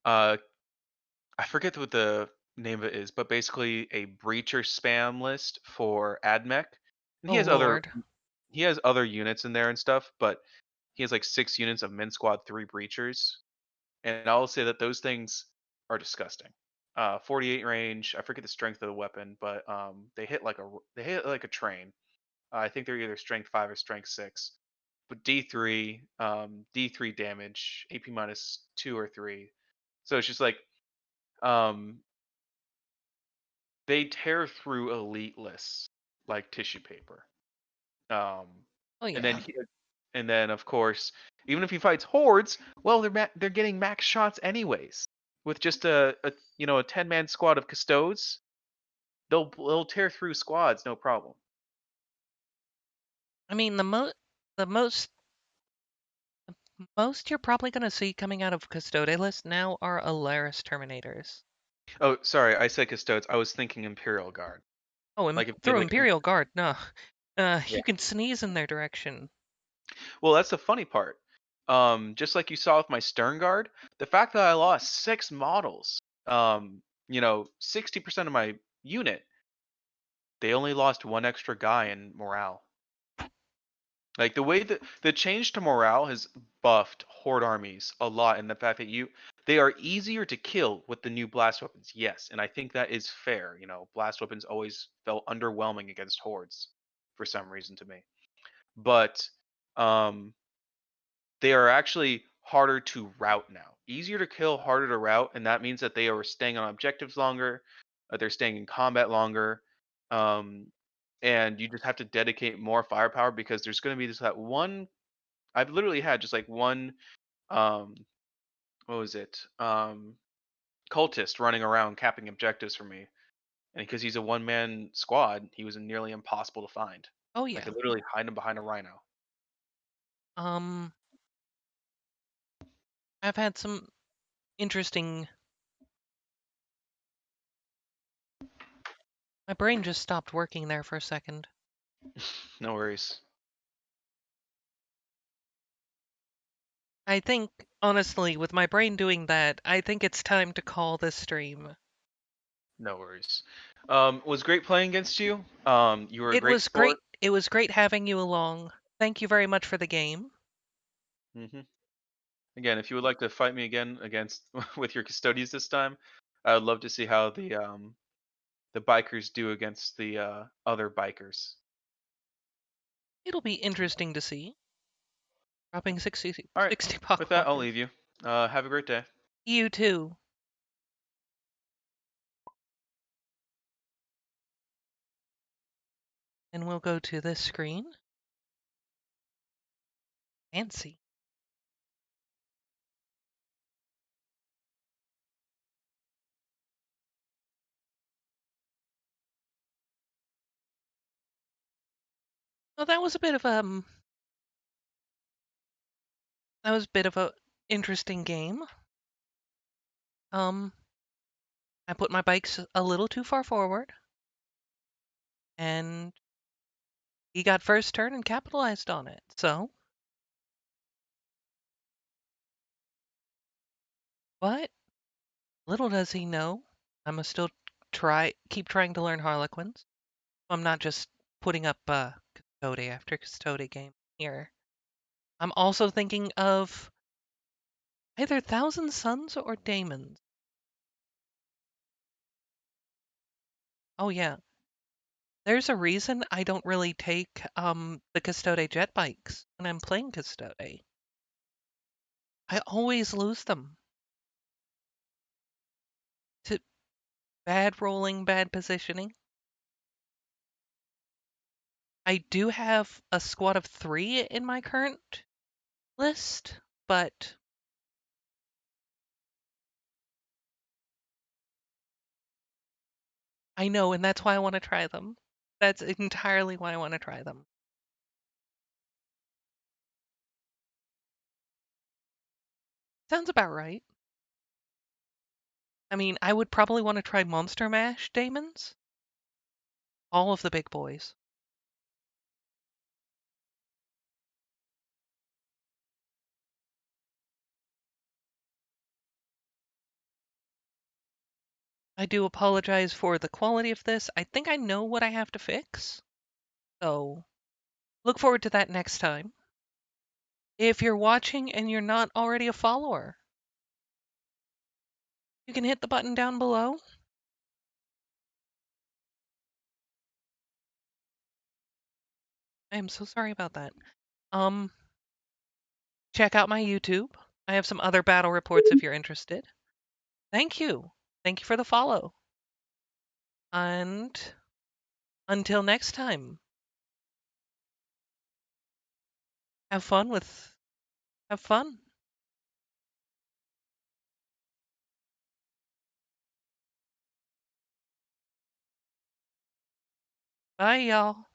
uh I forget what the name of it is, but basically a breacher spam list for AdMech. And Oh Lord. he has other units in there and stuff, but he has like 6 units of Min Squad 3 breachers. And I'll say that those things are disgusting. 48 range. I forget the strength of the weapon, but they hit like a train. I think they're either strength 5 or strength 6. But D3 damage, AP minus 2 or 3. So it's just like um, they tear through elite lists like tissue paper. Um, Oh and then yeah. of course, even if he fights hordes, well, they're getting max shots anyways. With just a 10-man squad of custodes, they'll tear through squads no problem. I mean, the most you're probably gonna see coming out of Custode list now are Alaris Terminators. Oh, sorry, I said custodes. I was thinking Imperial Guard. Oh, Like if they through like Imperial Guard, no. yeah. You can sneeze in their direction. Well, that's the funny part. Just like you saw with my Stern Guard, the fact that I lost 6 models, 60% of my unit, they only lost 1 extra guy in morale. Like the way that the change to morale has buffed horde armies a lot, and the fact that They are easier to kill with the new blast weapons, yes, and I think that is fair. You know, blast weapons always felt underwhelming against hordes for some reason to me. But um, they are actually harder to route now. Easier to kill, harder to route, and that means that they are staying on objectives longer, they're staying in combat longer, um, and you just have to dedicate more firepower because there's going to be this that one. I've literally had just like one. Um, what was it? Cultist running around capping objectives for me, and because he's a one man squad, he was nearly impossible to find. Oh I yeah. could literally hide him behind a rhino. Um, I've had some interesting. My brain just stopped working there for a second. No worries. I think, honestly, with my brain doing that, I think it's time to call this stream. No worries. Was great playing against you. You were a It great was great. sport. It was great having you along. Thank you very much for the game. hmm Again, if you would like to fight me again against with your custodians this time, I would love to see how the bikers do against the other bikers. It'll be interesting to see. Dropping 60, All right. 60 With that, I'll pockmarkers. leave you. Have a great day. You too. And we'll go to this screen. Fancy. Well, that was a bit of that was a bit of a interesting game. Um, I put my bikes a little too far forward, and he got first turn and capitalized on it. So, but little does he know, I must still keep trying to learn Harlequins. I'm not just putting up custode after custode game here. I'm also thinking of either Thousand Sons or Daemons. Oh yeah, there's a reason I don't really take the custode jet bikes when I'm playing custode. I always lose them to bad rolling, bad positioning. I do have a squad of 3 in my current list, but I know, and that's why I want to try them. That's entirely why I want to try them. Sounds about right. I mean, I would probably want to try Monster Mash Daemons. All of the big boys. I do apologize for the quality of this. I think I know what I have to fix. So, look forward to that next time. If you're watching and you're not already a follower, you can hit the button down below. I am so sorry about that. Um, check out my YouTube. I have some other battle reports if you're interested. Thank you. Thank you for the follow. And until next time, have fun with have fun. Bye y'all.